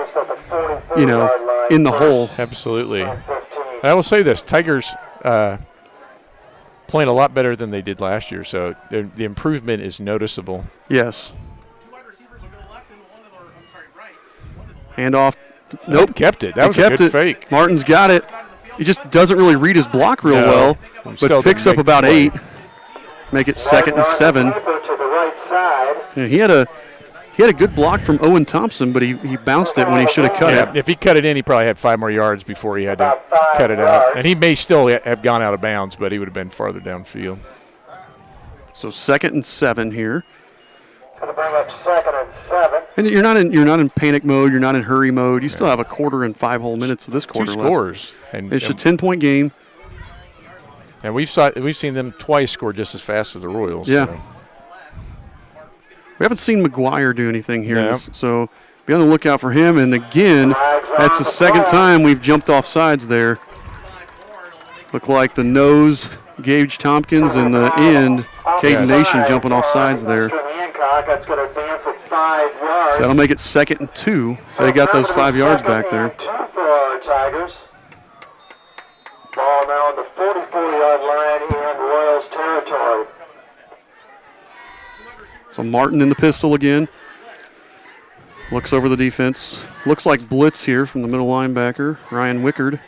in the hole. Absolutely. I will say this, Tigers playing a lot better than they did last year, so the improvement is noticeable. Yes. Two wide receivers will go left and one to the right. One to the left. Handoff. Nope. Kept it. That was kept a good it. fake. Martin's got it. He just doesn't really read his block real well, but still picks didn't up make the about play. 8. Make it 2nd and 7. To the right side. Yeah, he had a good block from Owen Thompson, but he bounced it when he should have cut it. If he cut it in, he probably had 5 more yards before he had to cut it out. And he may still have gone out of bounds, but he would have been farther downfield. So 2nd and 7 here. It's going to bring up 2nd and 7. And you're not in panic mode. You're not in hurry mode. You still have a quarter and 5 whole minutes of this quarter 2 left. scores. And It's a 10-point game. And we've seen them twice score just as fast as the Royals. Yeah. So. We haven't seen McGuire do anything here, No. so be on the lookout for him. And again, that's the second time we've jumped off sides there. Look like the nose, Gage Tompkins, and the end, Caden Nation jumping off sides there. Hancock, that's going to advance at 5 yards. So that'll make it 2nd and 2. They got those 5 yards back there. 2 for our Tigers. Ball now on the 44-yard line in Royals territory. So Martin in the pistol again. Looks over the defense. Looks like blitz here from the middle linebacker, Ryan Wickard.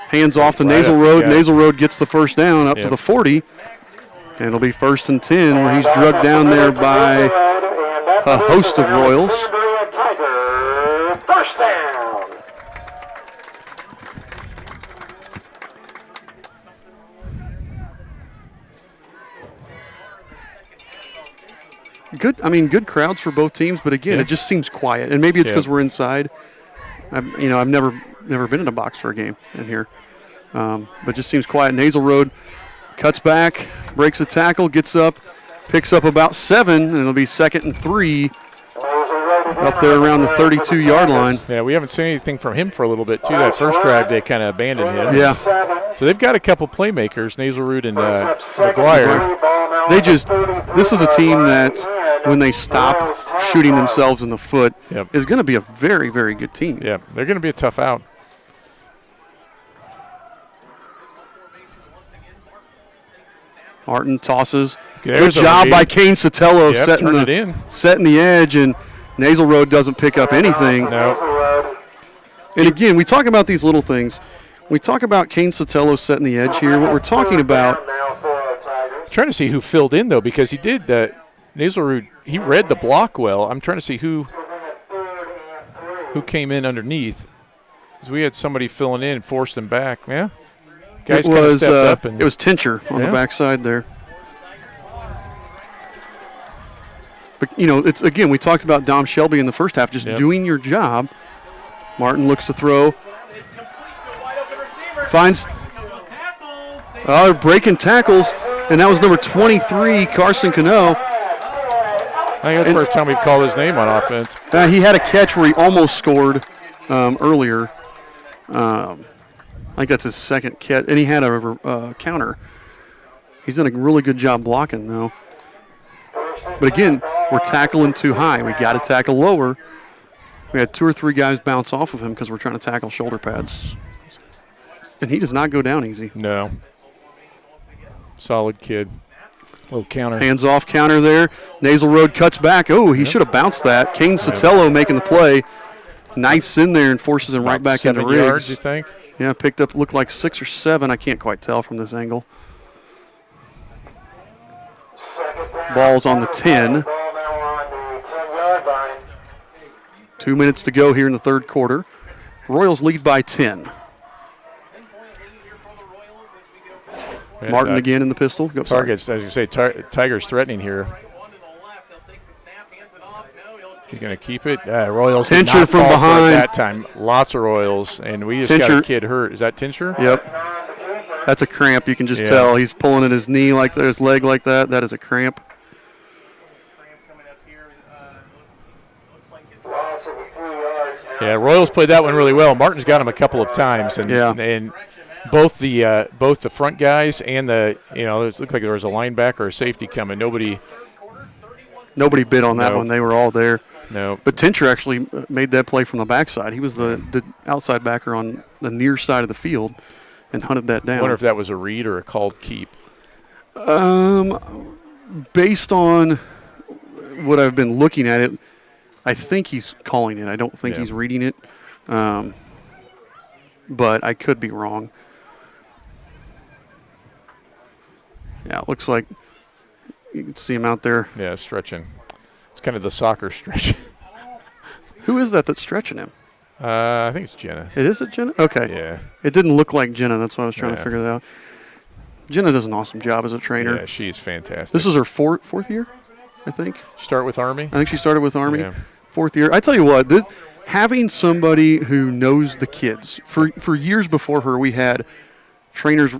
Hands off to Nasal Road. Nasal Road gets the first down up to the 40. And it'll be 1st and 10 where he's drugged down there by a host of Royals. First down. Good crowds for both teams, but again, it just seems quiet. And maybe it's because we're inside. I've never been in a box for a game in here. But just seems quiet. Nasal Road cuts back, breaks a tackle, gets up, picks up about 7, and it'll be 2nd and 3 up there around the 32-yard line. Yeah, we haven't seen anything from him for a little bit, too. That first drive, they kind of abandoned him. Yeah. So they've got a couple playmakers, Naslerood and McGuire. This is a team that, when they stop shooting themselves in the foot, is going to be a very, very good team. Yeah, they're going to be a tough out. Martin tosses. There's Good job by Kane Sotelo setting the edge, and Nasal Road doesn't pick up anything. No. And again, we talk about these little things. We talk about Kane Sotelo setting the edge here. What we're talking about. Trying to see who filled in, though, because he did Naslerood, he read the block well. I'm trying to see who came in underneath. Because we had somebody filling in and forced him back. Yeah. Guys kind of stepped up. It was Tincher on the backside there. But, it's again, we talked about Dom Shelby in the first half, just doing your job. Martin looks to throw. Finds. They're breaking tackles, and that was number 23, Carson Cano. I think that's the first time we've called his name on offense. He had a catch where he almost scored earlier. I think that's his second catch, and he had a counter. He's done a really good job blocking, though. But again, we're tackling too high. We got to tackle lower. We had 2 or 3 guys bounce off of him because we're trying to tackle shoulder pads. And he does not go down easy. No. Solid kid. Little counter. Hands off counter there. Nasal Road cuts back. Oh, he should have bounced that. Kane Sotelo making the play. Knifes in there and forces him right back into Riggs. 7 yards, you think? Yeah, picked up, looked like 6 or 7. I can't quite tell from this angle. Ball's on the 10. 2 minutes to go here in the third quarter. Royals lead by 10. Martin again in the pistol. Go, Targets, as you say, Tigers threatening here. He's going to keep it. Royals Tincher from behind. That time, lots of Royals, and we just got a kid hurt. Is that Tincher? Yep. That's a cramp. You can just tell. He's pulling at his knee like that, his leg like that. That is a cramp. Yeah, Royals played that one really well. Martin's got him a couple of times, and both the front guys and it looked like there was a linebacker or a safety coming. Nobody bid on that one. They were all there. No. But Tincher actually made that play from the backside. He was the outside backer on the near side of the field and hunted that down. I wonder if that was a read or a called keep. Based on what I've been looking at it, I think he's calling it. I don't think he's reading it. But I could be wrong. Yeah, it looks like you can see him out there. Yeah, stretching. It's kind of the soccer stretch. Who is that that's stretching him? I think it's Jenna. It is it Jenna? Okay. Yeah. It didn't look like Jenna. That's why I was trying to Yeah. figure that out. Jenna does an awesome job as a trainer. Yeah, she's fantastic. This is her fourth year, I think. Start with Army. I think she started with Army. Yeah. 4th year. I tell you what, having somebody who knows the kids. For years before her, we had trainers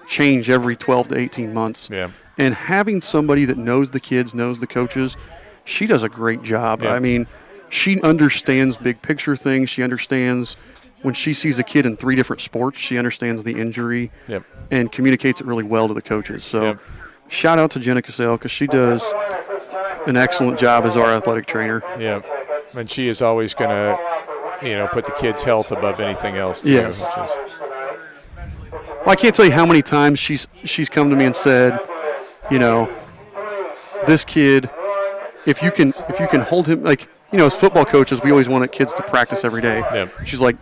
change every 12 to 18 months. Yeah. And having somebody that knows the kids, knows the coaches, she does a great job. Yeah. I mean, she understands big picture things. She understands when she sees a kid in 3 different sports, she understands the injury Yep. and communicates it really well to the coaches. So Yep. shout out to Jenna Cassell because she does an excellent job as our athletic trainer. Yeah. And she is always going to, put the kids' health above anything else. Too, Yes. which is, Well, I can't tell you how many times she's come to me and said, this kid, if you can hold him, as football coaches, we always want kids to practice every day. Yep. She's like,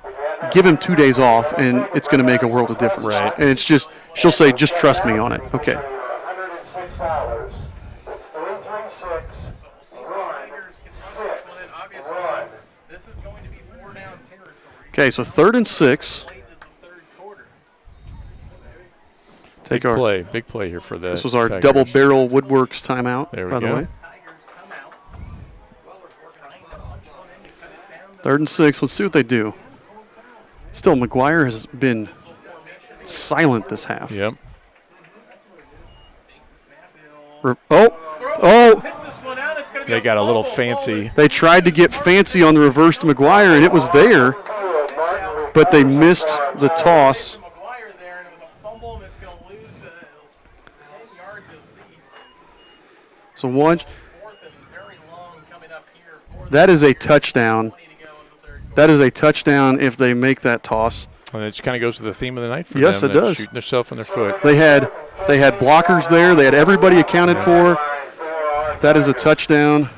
give him 2 days off, and it's going to make a world of difference. Right. And it's just, she'll say, just trust me on it. Okay. 106 followers. It's 3-3-6. But obviously, this is going to be 4-down territory. Okay, so 3rd and 6. Late in the third quarter. Take our. big play here for the This was our Tigers. double barrel Woodworks timeout, There we by the go. way. Tigers come out. Trying to punch one in to cut it down. 3rd and 6. Let's see what they do. Still, McGuire has been silent this half. Yep. Oh! Pitch this one out. It's going to be They got a little fumble. fancy. They tried to get fancy on the reverse to McGuire, and it was there, but they missed the toss. McGuire there, and it was a fumble, and it's going to lose 10 yards at least. So one, 4th and very long coming up here. 4th that is a touchdown. 20 to go in the third quarter. That is a touchdown if they make that toss. And it just kind of goes to the theme of the night for Yes, them. it They're does. Shooting themselves in their foot. They had blockers there. They had everybody accounted for. That is a touchdown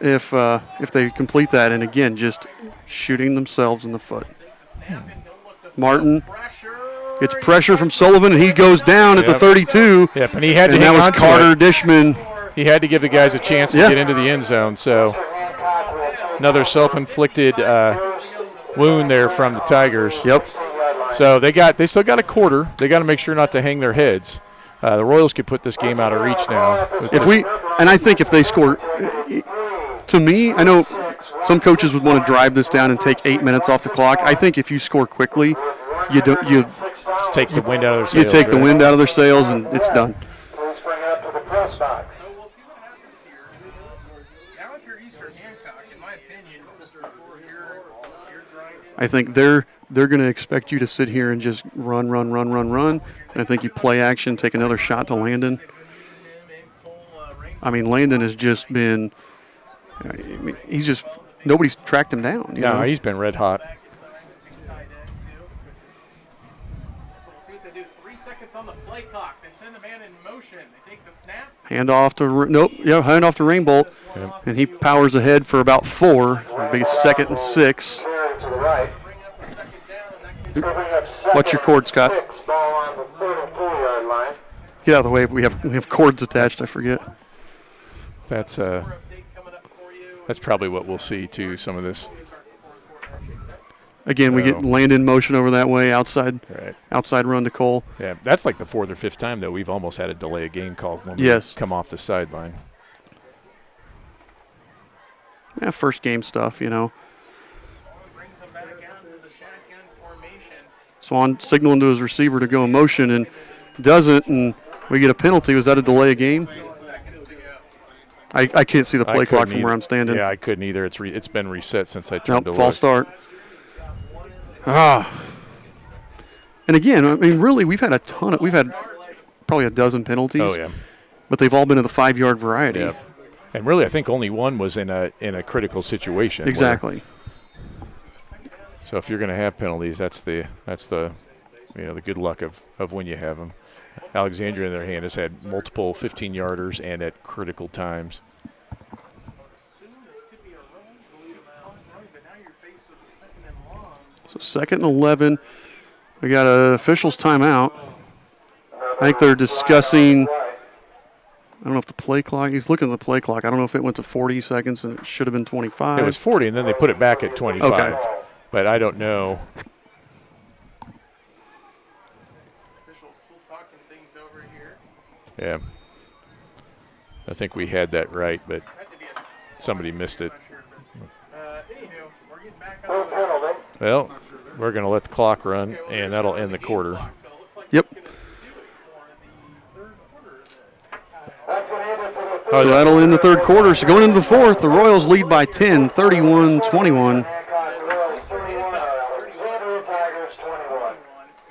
if they complete that. And again, just shooting themselves in the foot. Martin gets pressure from Sullivan, and he goes down at the 32. Yep, and he had to And that hang was on to Carter it. Dishman. He had to give the guys a chance to Yeah. get into the end zone. So another self-inflicted wound there from the Tigers. Yep. So they still got a quarter. They got to make sure not to hang their heads. The Royals could put this game out of reach now. I think if they score, to me, I know some coaches would want to drive this down and take 8 minutes off the clock. I think if you score quickly, you Take the wind out of their sails. you take the right? wind out of their sails and it's done. Please bring it up to the press box. So we'll see what happens here. Now, if you're Eastern Hancock, in my opinion, you're grinding. I think they're going to expect you to sit here and just run. And I think you play action, take another shot to Landon. I mean, Landon has just been nobody's tracked him down. You No, know? he's been red hot. So we'll see what they do. 3 seconds on the play clock. They send a man in motion. They take the snap. hand off to Rainbolt, and he powers ahead for about 4. It'll be 2nd and 6. Carry to the right. Bring up the second down, and that He's gives going to bring up second What's your cord, Scott? and 6, ball on the 34-yard line. Get out of the way. We have cords attached. I forget. That's update coming up for you. that's probably what we'll see too. Some of this. Again, we get Landon motion over that way, outside run to Cole. Yeah, that's like the 4th or 5th time that we've almost had a delay of game called when Yes. we come off the sideline. Yeah, first game stuff, Brings them back out into the shotgun formation. Swan signaling to his receiver to go in motion and doesn't, and we get a penalty. Was that a delay of game? Seconds to go. I can't see the play I clock couldn't from where either. I'm standing. Yeah, I couldn't either. It's been reset since I turned to False look. start. And again, I mean, really, we've had probably a dozen penalties. Oh yeah. But they've all been in the 5-yard variety. Yeah. And really, I think only one was in a critical situation. Exactly. So if you're going to have penalties, that's the the good luck of when you have them. Alexandria, on the other hand, has had multiple 15-yarders and at critical times. So 2nd and 11. We got an official's timeout. Another I think they're discussing. I don't know if the play clock. He's looking at the play clock. I don't know if it went to 40 seconds and it should have been 25. It was 40, and then they put it back at 25. Okay. But I don't know. Officials still talking things over here. Yeah. I think we had that right, but Had to be a somebody missed it. anywho, we're getting back No on the penalty. Well, we're going to let the clock run, and that'll end the quarter. clock, so it looks like Yep. it's gonna do it for the third quarter. That's going to end it for the So that'll end the third quarter. So going into the fourth, the Royals lead by 10, 31-21. Hancock Royals 31, Alexandria Tigers 21.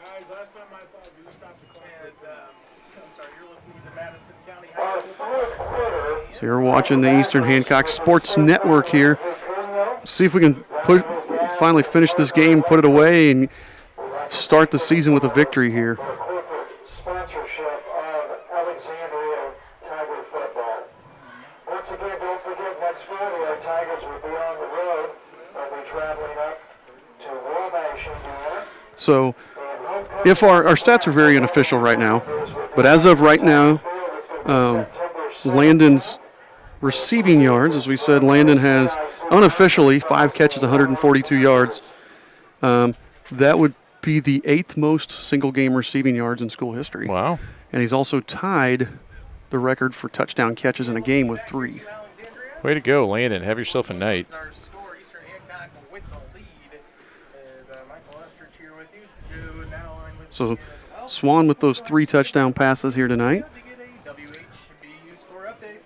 Guys, last time I thought we stopped the clock. I'm sorry, you're listening to Madison County Our High School. fourth quarter. So you're watching the Eastern Hancock Sports Network here. See if we can finally finish this game, put it away, and start the season with a victory here. Corporate sponsorship of Alexandria Tiger football. Once again, don't forget next Friday our Tigers will be on the road. They'll be traveling up to Wabash, Indiana. So if our stats are very unofficial right now, but as of right now, Landon's receiving yards, as we said, Landon has unofficially 5 catches, 142 yards. That would be the 8th most single-game receiving yards in school history. Wow. And he's also tied the record for touchdown catches in a game with 3. Way to go, Landon. Have yourself a night. Our score, Eastern Hancock with the lead. Is Michael Estrich here with you. Joe Nowline with So you as well. Swan with those 3 touchdown passes here tonight. To get a WHBU score update.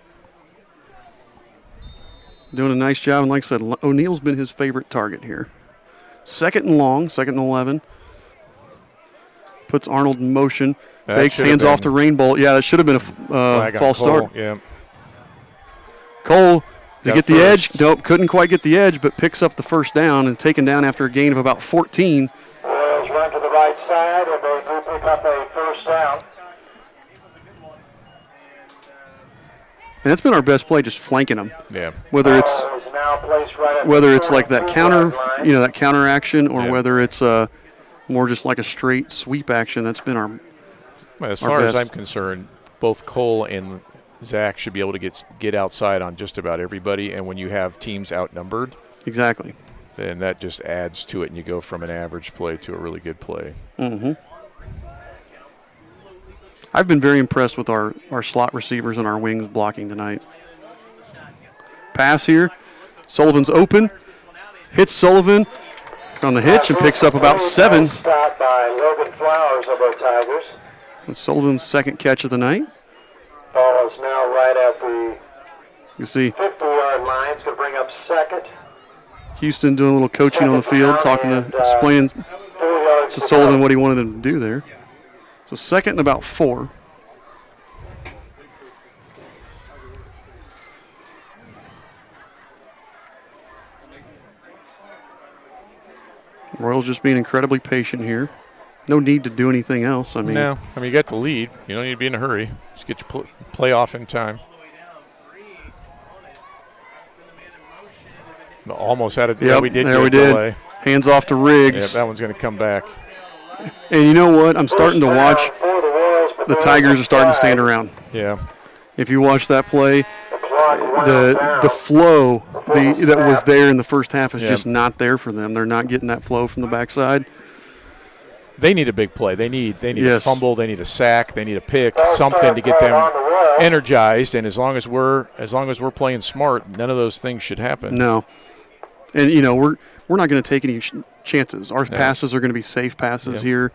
Doing a nice job, and like I said, O'Neill's been his favorite target here. 2nd and long, 2nd and 11. Puts Arnold in motion. That Fakes, should have hands off to been Rainbow. Yeah, that should have been a flag on false Cole. start. Yeah. Cole, does he Got get the first. edge? Nope, couldn't quite get the edge, but picks up the first down and taken down after a gain of about 14. Royals run to the right side, and they do pick up a first down. And that's been our best play, just flanking them. Yeah. Whether it's Is now placed right at whether the it's like that 33 counter, yard line. you know, that counter action, or Yeah. whether it's more just like a straight sweep action. That's been our Well, as Our far as best. I'm concerned, both Cole and Zach should be able to get outside on just about everybody. And when you have teams outnumbered, exactly. then that just adds to it, and you go from an average play to a really good play. I've been very impressed with our slot receivers and our wings blocking tonight. Pass here. Sullivan's open. Hits Sullivan on the hitch and picks up about 7. Stopped by Logan Flowers of our Tigers. That's Sullivan's 2nd catch of the night. Ball is now right at the You see 50-yard line. It's going to bring up 2nd. Houston doing a little coaching on the field, explaining 4 yards to to Sullivan go. what he wanted him to do there. So 2nd and about 4. Royals just being incredibly patient here. No need to do anything else. I mean, No, I mean, you got the lead. You don't need to be in a hurry. Just get your play off in time. Almost had it. Yeah, Yep, we did. there get we a did. delay. Hands off to Yeah, Riggs. that one's going to come back. And you know what? I'm starting to watch. For the Royals, but The they're Tigers on are starting to stand flag. around. Yeah. If you watch that play, The clock wound the down. flow that was there in the first half is Yeah. just not there for them. They're not getting that flow from the backside. They need a big play. They need a Yes. fumble. They need a sack. They need a pick. Ball Something start to get playing them on the roll. energized. And as long as we're playing smart, none of those things should happen. No, and you know we're not going to take any chances. Our passes are going to be safe passes Yeah. here.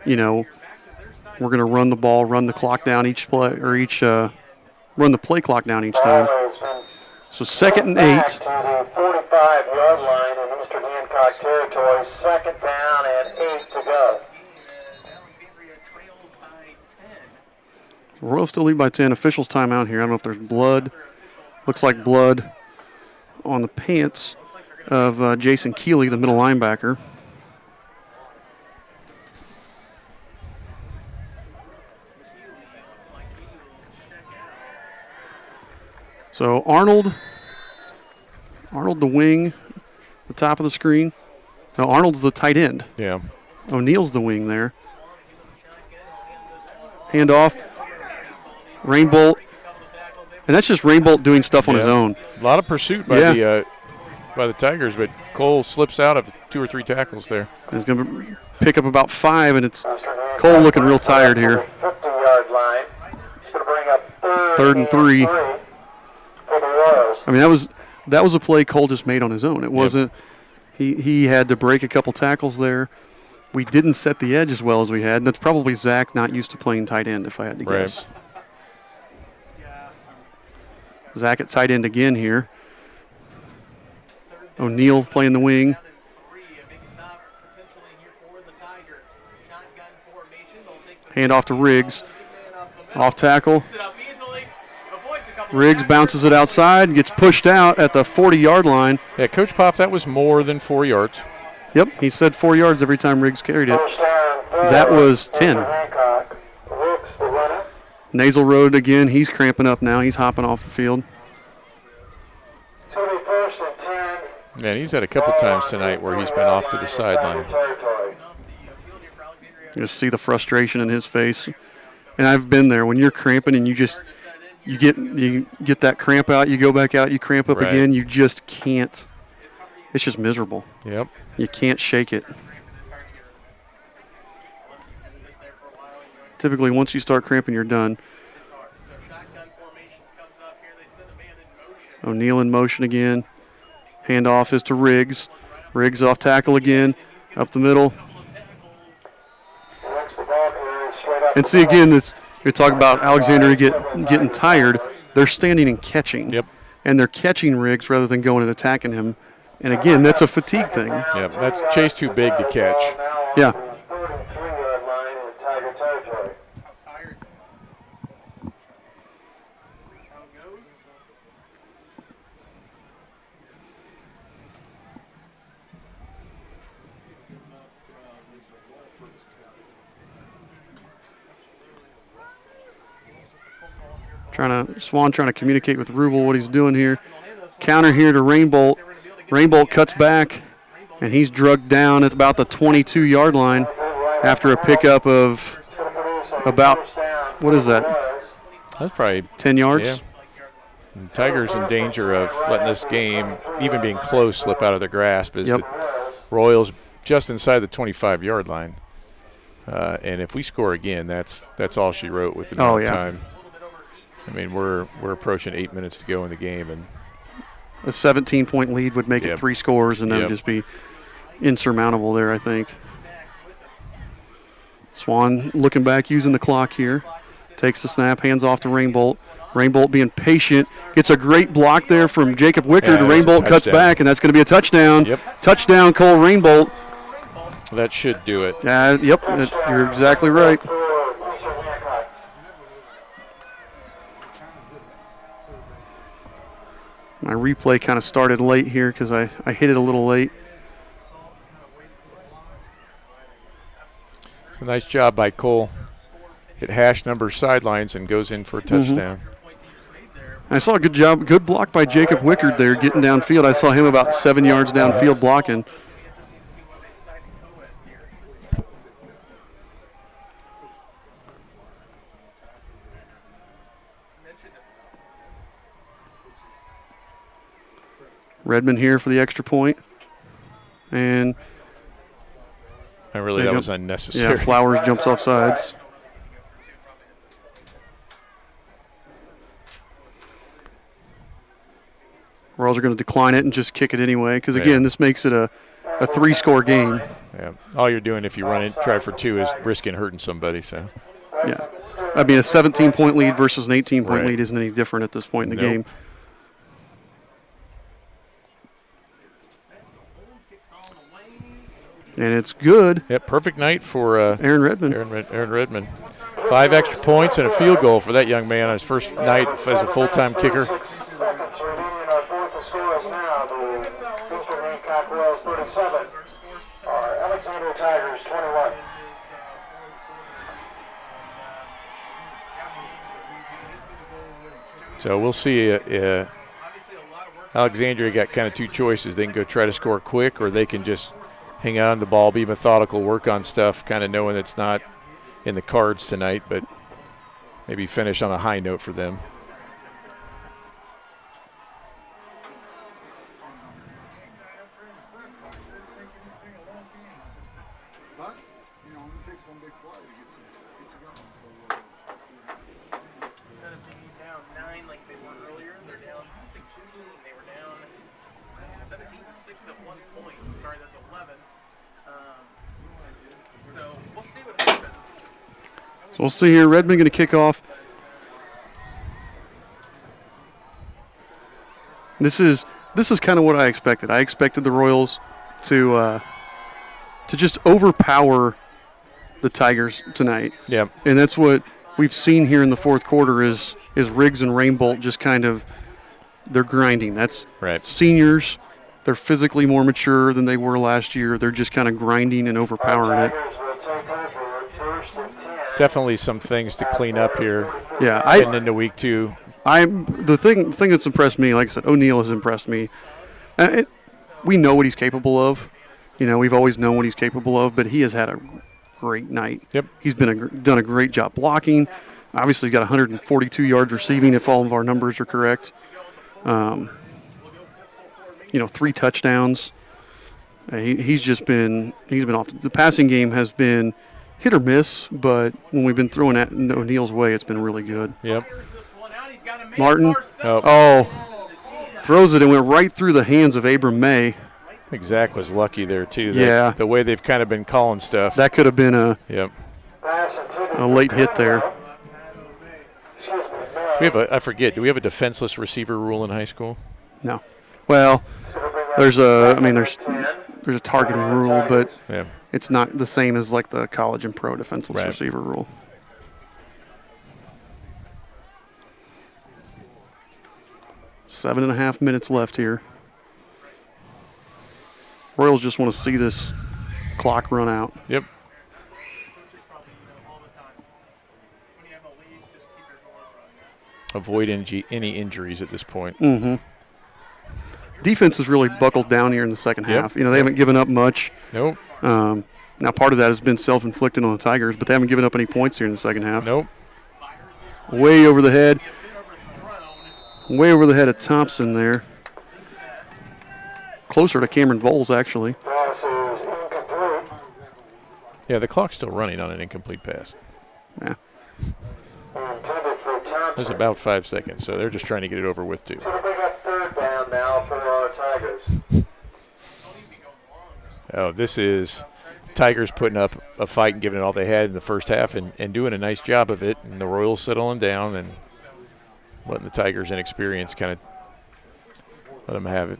You know, we're going to run the ball, run the clock down each play, or run the play clock down each time. Ball has been So 2nd and back 8. to the 45-yard line in Eastern Hancock territory. 2nd down and 8 to go. Alexandria trails by 10. Royals still lead by 10. Officials timeout here. I don't know if there's blood. Looks like blood on the pants of Jason Keeley, the middle linebacker. So Arnold the wing, the top of the screen. No, Arnold's the tight end. Yeah. O'Neill's the wing there. Handoff. Rainbolt. And that's just Rainbolt doing stuff on his own. A lot of pursuit by the Tigers, but Cole slips out of 2 or 3 tackles there. He's going to pick up about 5, and it's Cole looking real tired here. 50-yard line. He's going to bring up 3rd and 3. for the Royals. I mean, that was a play Cole just made on his own. It wasn't he had to break a couple tackles there. We didn't set the edge as well as we had, and that's probably Zach not used to playing tight end, if I had to guess. Zach at tight end again here. O'Neal playing the wing. Hand off to Riggs. Off tackle. Riggs bounces it outside, gets pushed out at the 40-yard line. Yeah, Coach Poff, that was more than 4 yards. Yep, he said 4 yards every time Riggs carried it. First down, 4 That was 10. for Hancock. Wilkes, the runner. Nasal Road again. He's cramping up now. He's hopping off the field. It's going to be 1st and 10. Man, he's had a couple times tonight where he's been off to the sideline. You just see the frustration in his face. And I've been there when you're cramping and you get that cramp out, you go back out, you cramp up again, you just can't. It's just miserable. Yep. You can't shake it. Typically, once you start cramping, you're done. O'Neal in motion again. Handoff is to Riggs. Riggs off tackle again. Up the middle. And see, again, you're talking about Alexandria getting tired. They're standing and catching. Yep. And they're catching Riggs rather than going and attacking him. And, again, that's a fatigue thing. Yep, that's Chase too big to catch. Yeah. 3-yard line in Tiger territory. Swan trying to communicate with Rubel what he's doing here. Counter here to Rainbolt. Rainbolt cuts back, and he's drugged down at about the 22-yard line after a pickup of about, what is that? That's probably 10 yards? Yeah. And Tigers in danger of letting this game, even being close, slip out of their grasp as the Royals just inside the 25-yard line. And if we score again, that's all she wrote with the time. I mean, we're approaching 8 minutes to go in the game, and a 17-point lead would make it 3 scores, and that would just be insurmountable there, I think. Swan looking back, using the clock here. Takes the snap, hands off to Rainbolt. Rainbolt being patient. Gets a great block there from Jacob Wickard. Rainbolt cuts back, and that's going to be a touchdown. Yep. Touchdown, Cole Rainbolt. That should do it. Yep, you're exactly right. My replay kind of started late here because I hit it a little late. It's a nice job by Cole. Hit hash number sidelines and goes in for a touchdown. I saw a good block by Jacob Wickard there getting downfield. I saw him about 7 yards downfield blocking. Redmond here for the extra point. And that was unnecessary. Yeah, Flowers jumps off sides. Royals are going to decline it and just kick it anyway because, again, this makes it a 3-score game. Yeah, all you're doing if you run it, try for 2 is risking hurting somebody. So, yeah. I mean, a 17-point lead versus an 18-point lead isn't any different at this point in the game. And it's good. Yep, perfect night for Aaron Redmond. Aaron Redmond. 5 extra points and a field goal for that young man on his first night as a full-time kicker. 6 seconds remaining. Our fourth score is now the Hancock Royals 37. Our Alexandria Tigers 21. So we'll see. Alexandria got kind of 2 choices. They can go try to score quick, or they can just hang on the ball, be methodical, work on stuff, kind of knowing it's not in the cards tonight. But maybe finish on a high note for them. Instead of being down 9 like they were earlier, they're down 16. They were down 17-6 at one point. Sorry, that's 11. So we'll see what happens. So we'll see here. Redmond going to kick off. This is kind of what I expected. I expected the Royals to just overpower the Tigers tonight. Yep. And that's what we've seen here in the fourth quarter is Riggs and Rainbolt just kind of they're grinding. That's right. Seniors. They're physically more mature than they were last year. They're just kind of grinding and overpowering it. Definitely some things to clean up here. Yeah, heading into week 2. The thing that's impressed me, like I said, O'Neal has impressed me. We know what he's capable of. We've always known what he's capable of, but he has had a great night. Yep. He's done a great job blocking. Obviously, got 142 yards receiving if all of our numbers are correct. 3 touchdowns. He's been off. The passing game has been hit or miss, but when we've been throwing at O'Neal's way, it's been really good. Yep. Martin, throws it and went right through the hands of Abram May. I think Zach was lucky there, too. Yeah. The way they've kind of been calling stuff. That could have been a late hit there. Do we have a defenseless receiver rule in high school? No. Well, there's a targeting rule, but it's not the same as like the college and pro defenseless receiver rule. 7.5 minutes left here. Royals just want to see this clock run out. Yep. Avoid any injuries at this point. Mm-hmm. Defense has really buckled down here in the second half. They haven't given up much. Nope. Now, part of that has been self-inflicted on the Tigers, but they haven't given up any points here in the second half. Nope. Way over the head. Way over the head of Thompson there. Closer to Cameron Voles, actually. Yeah, the clock's still running on an incomplete pass. Yeah. There's about 5 seconds, so they're just trying to get it over with, too. So they got third down now for our Tigers. Oh, this is Tigers putting up a fight and giving it all they had in the first half and doing a nice job of it, and the Royals settling down and letting the Tigers' inexperience kind of let them have it.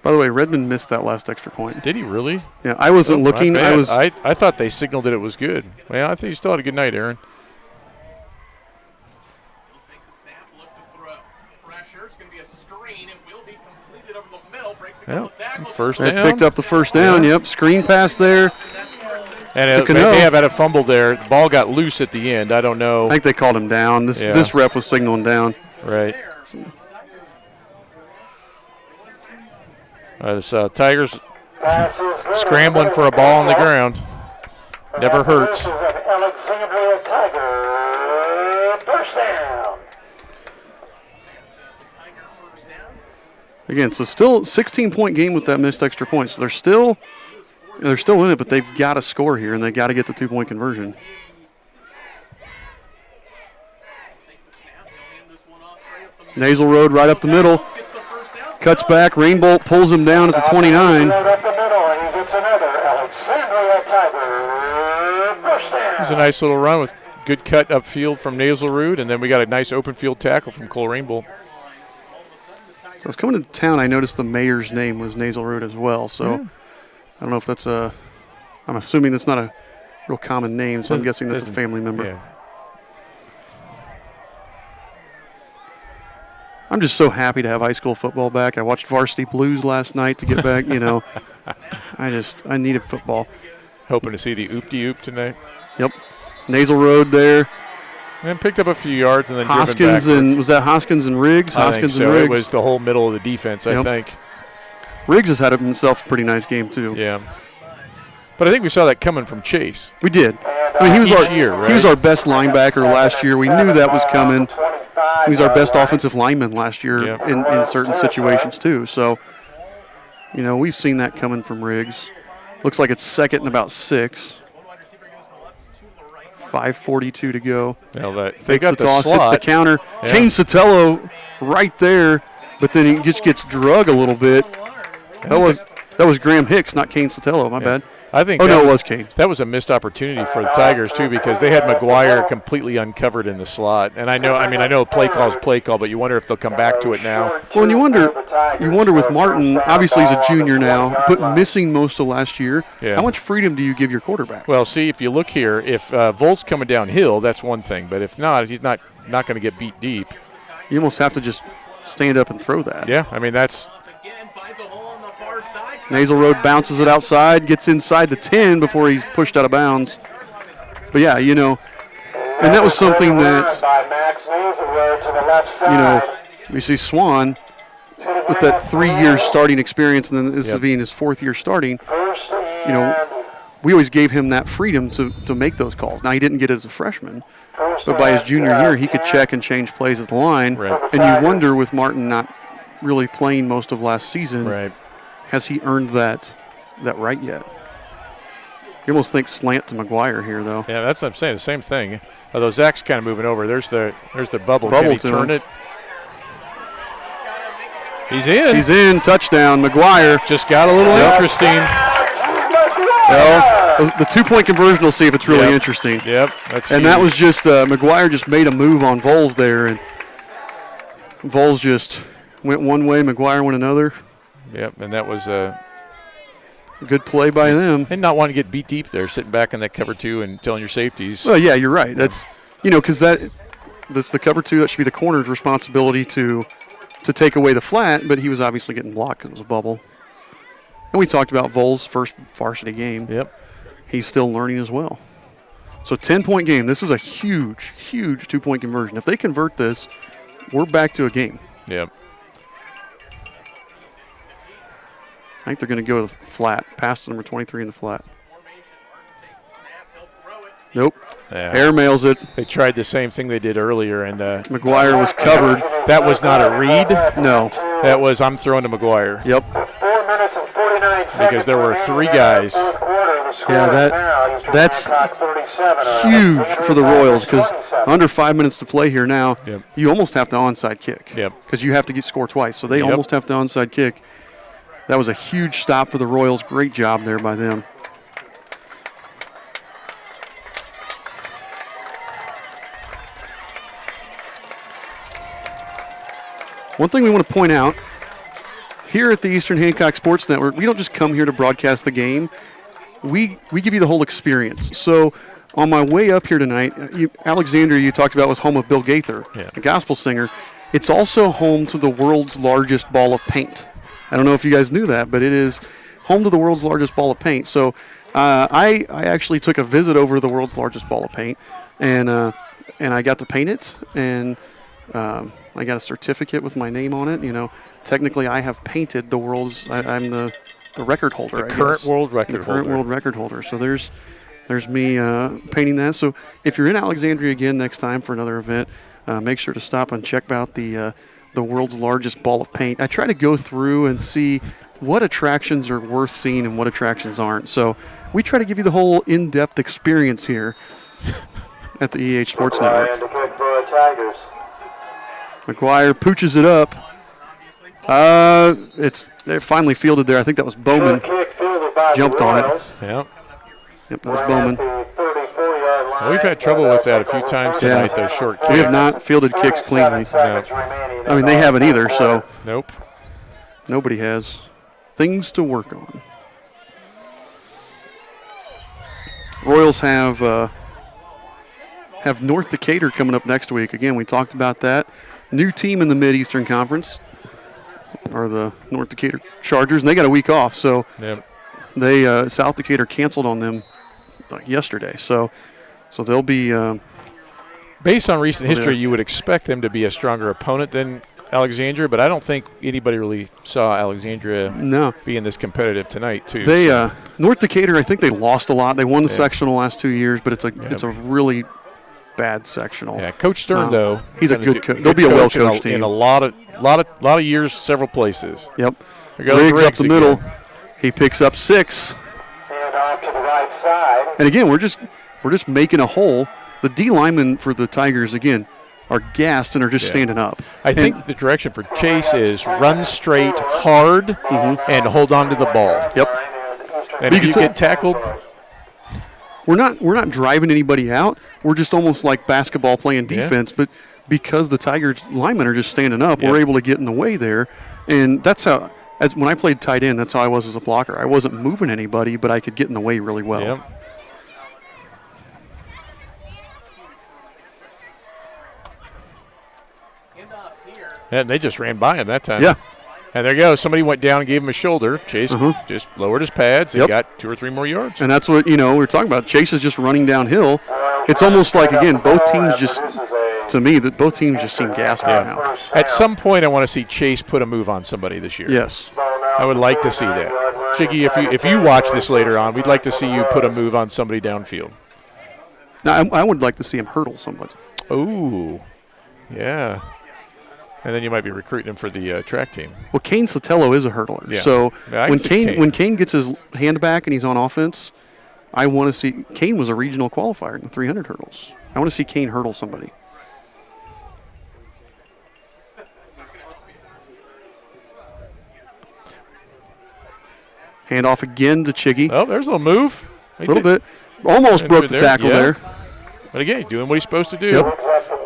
By the way, Redmond missed that last extra point. Did he really? Yeah, I wasn't looking. I thought they signaled that it was good. Well, I think you still had a good night, Aaron. Yep. First down. They picked up the first down. Yep. Screen pass there. And they may have had a fumble there. The ball got loose at the end. I don't know. I think they called him down. This ref was signaling down. Right. Tigers scrambling for a ball on the ground. Never hurts. Alexandria Tiger first down. Again, so still 16-point game with that missed extra point. So they're still in it, but they've got to score here, and they've got to get the 2-point conversion. Nasal Road right up the middle. Cuts back. Rainbolt pulls him down at the 29. It was a nice little run with good cut upfield from Naselrud, and then we got a nice open field tackle from Cole Rainbolt. So I was coming to town. I noticed the mayor's name was Naselrud as well. So I don't know if that's I'm assuming that's not a real common name, so I'm guessing that's a family member. Yeah. I'm just so happy to have high school football back. I watched Varsity Blues last night to get back. I needed football. Hoping to see the oop-de-oop tonight. Yep. Nasal Road there. And picked up a few yards and then Hoskins and was that Hoskins and Riggs? Hoskins and Riggs. It was the whole middle of the defense, I think. Riggs has had himself a pretty nice game too. Yeah. But I think we saw that coming from Chase. We did. I mean, he was Each our year, right? he was our best linebacker last year. We knew that was coming. He was our best offensive lineman last year Yep. in certain situations too. So, you know, we've seen that coming from Riggs. Looks like it's second and about 6. 5:42 to go. Well, they Fakes got the the toss, hits the slot. counter. Yeah. Kane Sotelo right there, but then he just gets drug a little bit. That was Graham Hicks, not Kane Sotelo. My bad. I think Oh, that no, it was Kane. That was a missed opportunity for the Tigers too, because they had McGuire completely uncovered in the slot. And I know play call, but you wonder if they'll come back to it now. Well, and you wonder with Martin. Obviously, he's a junior now, but missing most of last year. Yeah. How much freedom do you give your quarterback? Well, see, if you look here, if Volt's coming downhill, that's one thing. But if not, he's not going to get beat deep. You almost have to just stand up and throw that. Yeah, I mean that's. Again, finds a hole on the far side. Nasal Road bounces it outside, gets inside the 10 before he's pushed out of bounds. But yeah, you know, and that was something that, you know, we see Swan with that 3 years starting experience, and then this is being his 4th year starting. You know, we always gave him that freedom to make those calls. Now, he didn't get it as a freshman, but by his junior year, he could check and change plays at the line. Right. And you wonder, with Martin not really playing most of last season, Right. has he earned that right yet? You almost think slant to McGuire here, though. Yeah, that's what I'm saying. The same thing. Although Zach's kind of moving over. There's the bubble. Bubble Can he to turn him. it? He's in. He's in. Touchdown. McGuire. Just got a little interesting. Well, the 2-point conversion will see if it's really Yep. interesting. Yep. That's And that huge. was just McGuire just made a move on Vols there, and Vols just went one way, McGuire went another. Yep. And that was a Good play by them. and not wanting to get beat deep there, sitting back in that cover 2 and telling your safeties. Well, yeah, you're right. That's because that's the cover 2. That should be the corner's responsibility to take away the flat, but he was obviously getting blocked because it was a bubble. And we talked about Vols' first varsity game. Yep. He's still learning as well. So 10-point game. This is a huge, huge 2-point conversion. If they convert this, we're back to a game. Yep. I think they're going to go to the flat, pass to number 23 in the flat. Nope. Yeah. Air mails it. They tried the same thing they did earlier, and McGuire was covered. that was not a read. No. That was I'm throwing to McGuire. Yep. 4 minutes and 49 seconds. Because there were 3 guys. Yeah, that's huge for the Royals because under 5 minutes to play here now, Yep. you almost have to onside kick. Yep. Because you have to score twice. So they Yep. almost have to onside kick. That was a huge stop for the Royals. Great job there by them. One thing we want to point out, here at the Eastern Hancock Sports Network, we don't just come here to broadcast the game. We give you the whole experience. So on my way up here tonight, Alexandria, you talked about, was home of Bill Gaither, Yeah. a gospel singer. It's also home to the world's largest ball of paint. I don't know if you guys knew that, but it is home to the world's largest ball of paint. So I actually took a visit over to the world's largest ball of paint, and I got to paint it, and I got a certificate with my name on it. Technically I have painted the world's. I'm the record holder. The I current guess. world record The current holder. world record holder. So there's me painting that. So if you're in Alexandria again next time for another event, make sure to stop and check out the world's largest ball of paint. I try to go through and see what attractions are worth seeing and what attractions aren't. So we try to give you the whole in-depth experience here at the EH Sports Network. McGuire pooches it up. They're finally fielded there. I think that was Bowman. Jumped on it. Yep. Yep, that was Bowman. Well, we've had trouble with that a few times tonight, Yeah. those short kicks. We have not fielded kicks cleanly. No. I mean, they haven't either, so Nope. nobody has. Things to work on. Royals have North Decatur coming up next week. Again, we talked about that. New team in the Mid-Eastern Conference are the North Decatur Chargers, and they got a week off. So Yep. they South Decatur canceled on them yesterday. So they'll be Based on recent Yeah. history, you would expect them to be a stronger opponent than Alexandria, but I don't think anybody really saw Alexandria No. being this competitive tonight, too. They North Decatur, I think they lost a lot. They won the sectional the last 2 years, but it's a really bad sectional. Yeah, Coach Stern though, he's a good coach. They'll be a well-coached team in a lot of years, several places. Yep. There goes Riggs up the again. middle. He picks up 6. And off to the right side. And again, we're just making a hole. The D linemen for the Tigers again are gassed and are just standing up. I think the direction for Chase is run straight, hard, and hold on to the ball. Yep. And if you get tackled, We're not driving anybody out. We're just almost like basketball playing defense, but because the Tigers linemen are just standing up, we're able to get in the way there. And that's how, as when I played tight end, that's how I was as a blocker. I wasn't moving anybody, but I could get in the way really well. Yep. And they just ran by him that time. Yeah. And there you go. Somebody went down and gave him a shoulder. Chase just lowered his pads and got 2 or 3 more yards. And that's what, we were talking about. Chase is just running downhill. It's almost like, again, both teams just, to me, that both teams just seem gassed right now. At some point, I want to see Chase put a move on somebody this year. Yes. I would like to see that. Jiggy, if you watch this later on, we'd like to see you put a move on somebody downfield. Now, I would like to see him hurdle somebody. Ooh, yeah. And then you might be recruiting him for the track team. Well, Kane Sotelo is a hurdler. Yeah. So Yeah, I when can see Kane gets his hand back and he's on offense, I want to see – Kane was a regional qualifier in the 300 hurdles. I want to see Kane hurdle somebody. Hand off again to Chiggy. Oh, there's a little move. A little bit. Almost broke the tackle there. But again, doing what he's supposed to do. Yep.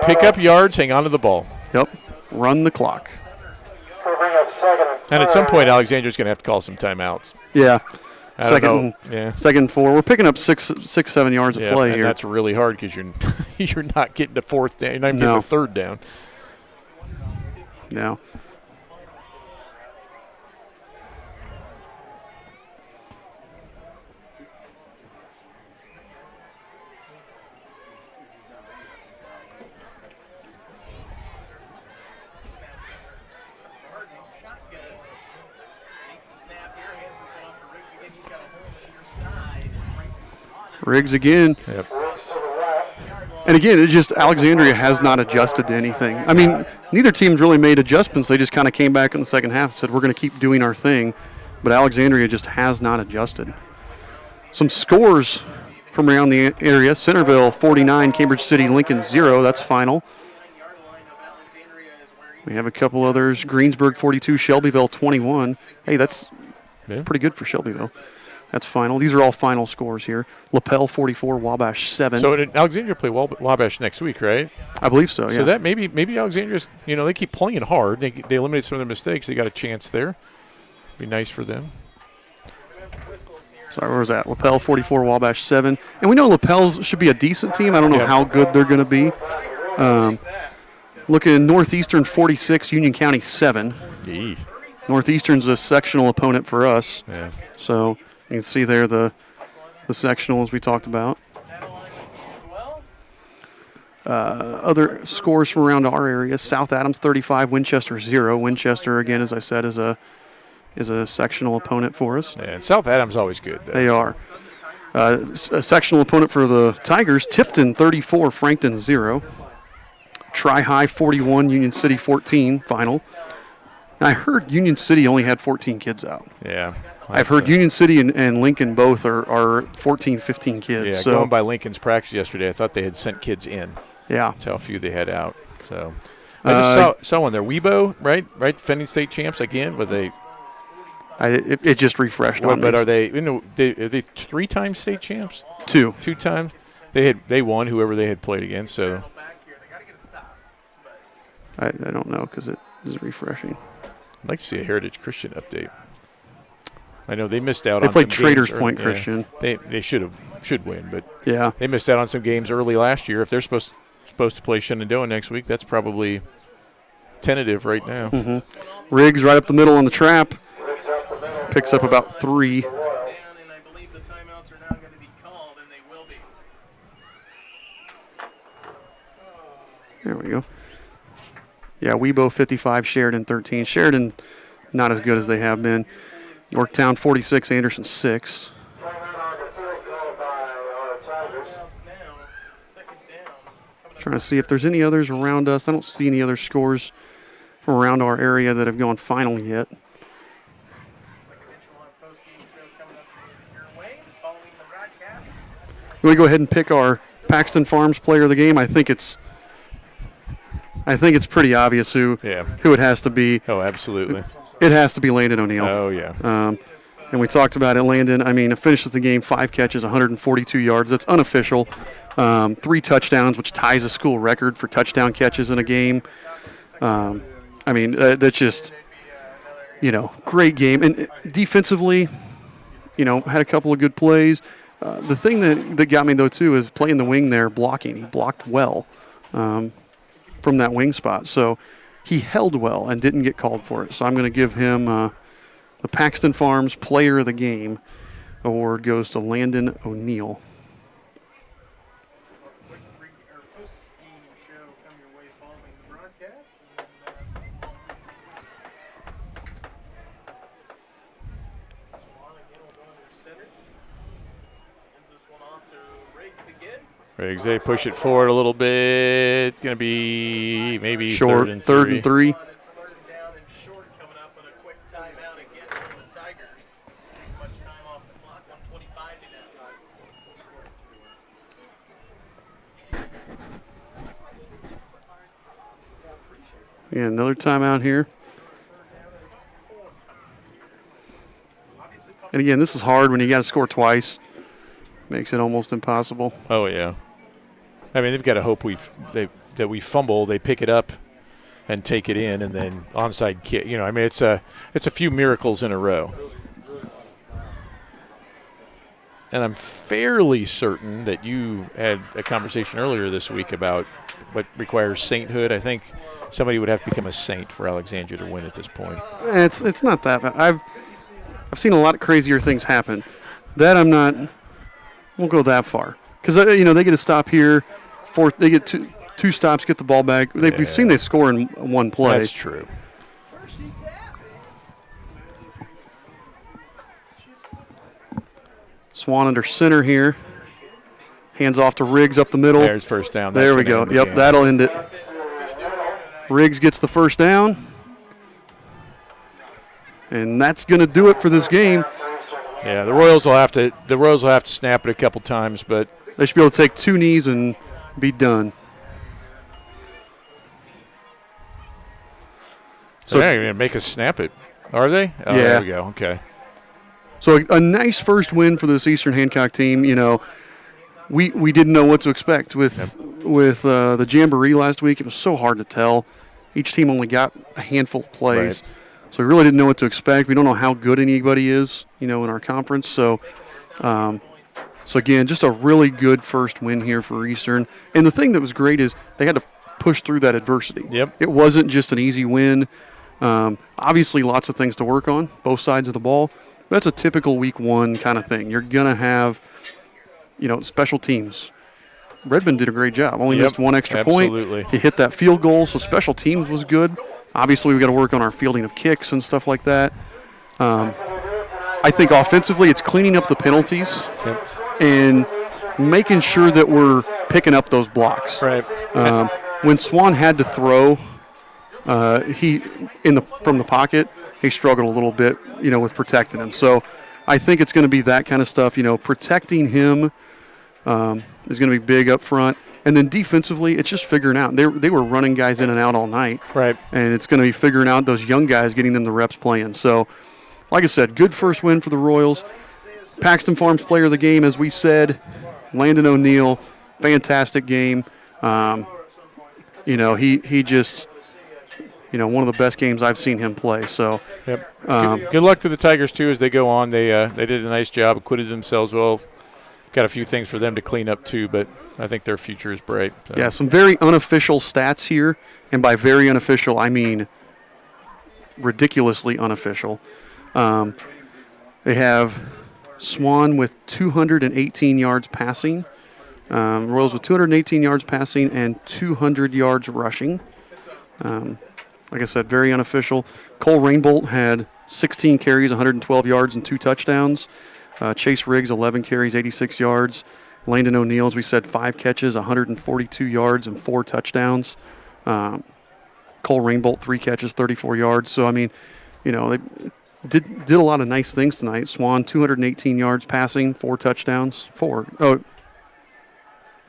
Pick up yards, hang on to the ball. Yep. Run the clock. And at some point, Alexandria's going to have to call some timeouts. Yeah. Second and 4. We're picking up 7 yards of play and here. That's really hard because you're not getting to 4th down. You're not even getting to 3rd down. No. Riggs again. Yep. And again, it's just Alexandria has not adjusted to anything. I mean, neither team's really made adjustments. They just kind of came back in the second half and said, we're going to keep doing our thing. But Alexandria just has not adjusted. Some scores from around the area. Centerville 49, Cambridge City, Lincoln 0. That's final. We have a couple others. Greensburg 42, Shelbyville 21. Hey, that's pretty good for Shelbyville. That's final. These are all final scores here. Lapel 44, Wabash 7. So Alexandria play Wabash next week, right? I believe so, yeah. So that maybe Alexandria's, they keep playing hard. They eliminate some of their mistakes. They got a chance there. Be nice for them. Sorry, where was that? Lapel 44, Wabash 7. And we know Lapel should be a decent team. I don't know how good they're going to be. Looking Northeastern 46, Union County 7. Eee. Northeastern's a sectional opponent for us. Yeah. So you can see there the sectional as we talked about. Other scores from around our area. South Adams 35, Winchester 0. Winchester, again, as I said, is a sectional opponent for us. Yeah, and South Adams always good, though. They are. A sectional opponent for the Tigers, Tipton 34, Frankton 0. Tri-High 41, Union City 14, final. Now, I heard Union City only had 14 kids out. Yeah. I've heard Union City and Lincoln both are 14, 15 kids. Yeah, so going by Lincoln's practice yesterday, I thought they had sent kids in. Yeah. That's how few they had out. So I just saw one there. Weibo, right? Defending state champs again with a. It just refreshed on me. But are they 3-time state champs? 2 times. They won whoever they had played against. So I don't know because it is refreshing. I'd like to see a Heritage Christian update. I know they missed out. They on played some Traders games Point Christian. They should win, but yeah, they missed out on some games early last year. If they're supposed to play Shenandoah next week, that's probably tentative right now. Mm-hmm. Riggs right up the middle on the trap. Picks up about 3. And I believe the timeouts are now going to be called, and they will be. There we go. Yeah, Webo 55, Sheridan 13. Sheridan not as good as they have been. Yorktown 46, Anderson 6. Timeout on the field called by our Tigers. Now, second down. Coming up Trying to see if there's any others around us. I don't see any other scores from around our area that have gone final yet. like I mentioned, we'll have a post-game show coming up your way following the broadcast. Can we go ahead and pick our Paxton Farms player of the game? I think it's pretty obvious who it has to be. Oh, absolutely. It has to be Landon O'Neill. Oh, yeah. And we talked about it, Landon. I mean, finishes the game 5 catches, 142 yards. That's unofficial. 3 touchdowns, which ties a school record for touchdown catches in a game. I mean, that's just, great game. And defensively, had a couple of good plays. The thing that got me, though, too, is playing the wing there, blocking. He blocked well from that wing spot. So he held well and didn't get called for it. So I'm going to give him the Paxton Farms Player of the Game award goes to Landon O'Neill. Post-game show come your way following the broadcast. And Swan again will go under center. Hands this one off to Riggs again. Riggs, they push it forward a little bit. Going to be maybe Short, third and three. It's third down and short coming up, and a quick timeout again from the Tigers. Take much time off the clock. 1:25 to now. Yeah, another timeout here. And again, this is hard when you got to score twice. Makes it almost impossible. Oh, yeah. I mean, they've got to hope that we fumble, they pick it up and take it in, and then onside kick. I mean, it's a few miracles in a row. And I'm fairly certain that you had a conversation earlier this week about what requires sainthood. I think somebody would have to become a saint for Alexandria to win at this point. It's not that bad. I've seen a lot of crazier things happen. That I'm not. Won't go that far because they get a stop here. They get two stops, get the ball back. We've seen they score in one play. That's true. Swan under center here. Hands off to Riggs up the middle. There's first down. There we go. Yep, that'll end it. Riggs gets the first down. And that's going to do it for this game. Yeah, the Royals will have to snap it a couple times, but they should be able to take 2 knees and be done. So they're not even going to make us snap it, are they? Oh, yeah. There we go. Okay. So a nice first win for this Eastern Hancock team. We didn't know what to expect with the Jamboree last week. It was so hard to tell. Each team only got a handful of plays. Right. So we really didn't know what to expect. We don't know how good anybody is, in our conference. So again, just a really good first win here for Eastern. And the thing that was great is they had to push through that adversity. Yep. It wasn't just an easy win. Obviously, lots of things to work on, both sides of the ball. That's a typical week 1 kind of thing. You're going to have, special teams. Redmond did a great job. Only missed 1 extra absolutely. point. He hit that field goal, so special teams was good. Obviously, we've got to work on our fielding of kicks and stuff like that. I think offensively, it's cleaning up the penalties and making sure that we're picking up those blocks. Right. When Swan had to throw, from the pocket, he struggled a little bit, with protecting him. So I think it's going to be that kind of stuff. Protecting him is going to be big up front. And then defensively, it's just figuring out. They were running guys in and out all night. Right. And it's going to be figuring out those young guys, getting them the reps playing. So, like I said, good first win for the Royals. Paxton Farms Player of the Game, as we said, Landon O'Neill, fantastic game. He just, one of the best games I've seen him play. So, good luck to the Tigers too as they go on. They did a nice job, acquitted themselves well. Got a few things for them to clean up too, but I think their future is bright. So. Yeah, some very unofficial stats here, and by very unofficial, I mean ridiculously unofficial. They have Swan with 218 yards passing, Royals with 218 yards passing and 200 yards rushing. like I said, very unofficial. Cole Rainbolt had 16 carries, 112 yards, and 2 touchdowns. Chase Riggs, 11 carries, 86 yards. Landon O'Neill, as we said, 5 catches, 142 yards, and 4 touchdowns. Cole Rainbolt, 3 catches, 34 yards. So, I mean, they did a lot of nice things tonight. Swan, 218 yards passing, 4 touchdowns. 4. Oh,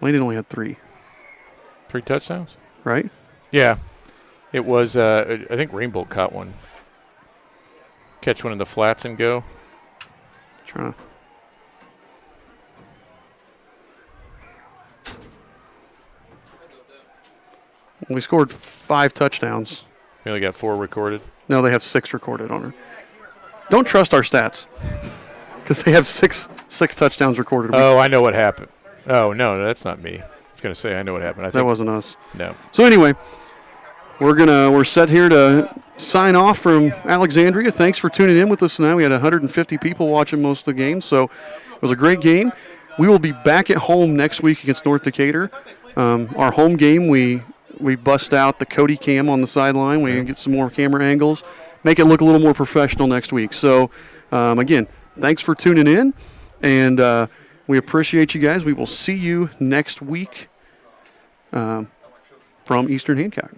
Landon only had 3. 3 touchdowns? Right? Yeah. It was, I think Rainbolt caught one. Catch one in the flats and go. Trying to. We scored 5 touchdowns. We only got 4 recorded. No, they have 6 recorded on her. Don't trust our stats because they have six touchdowns recorded. Oh, I know what happened. Oh, no, that's not me. I was going to say I know what happened. I think that wasn't us. No. So anyway, we're set here to sign off from Alexandria. Thanks for tuning in with us tonight. We had 150 people watching most of the game, so it was a great game. We will be back at home next week against North Decatur. Our home game, we bust out the Cody cam on the sideline. We get some more camera angles, make it look a little more professional next week. So, again, thanks for tuning in, and we appreciate you guys. We will see you next week from Eastern Hancock.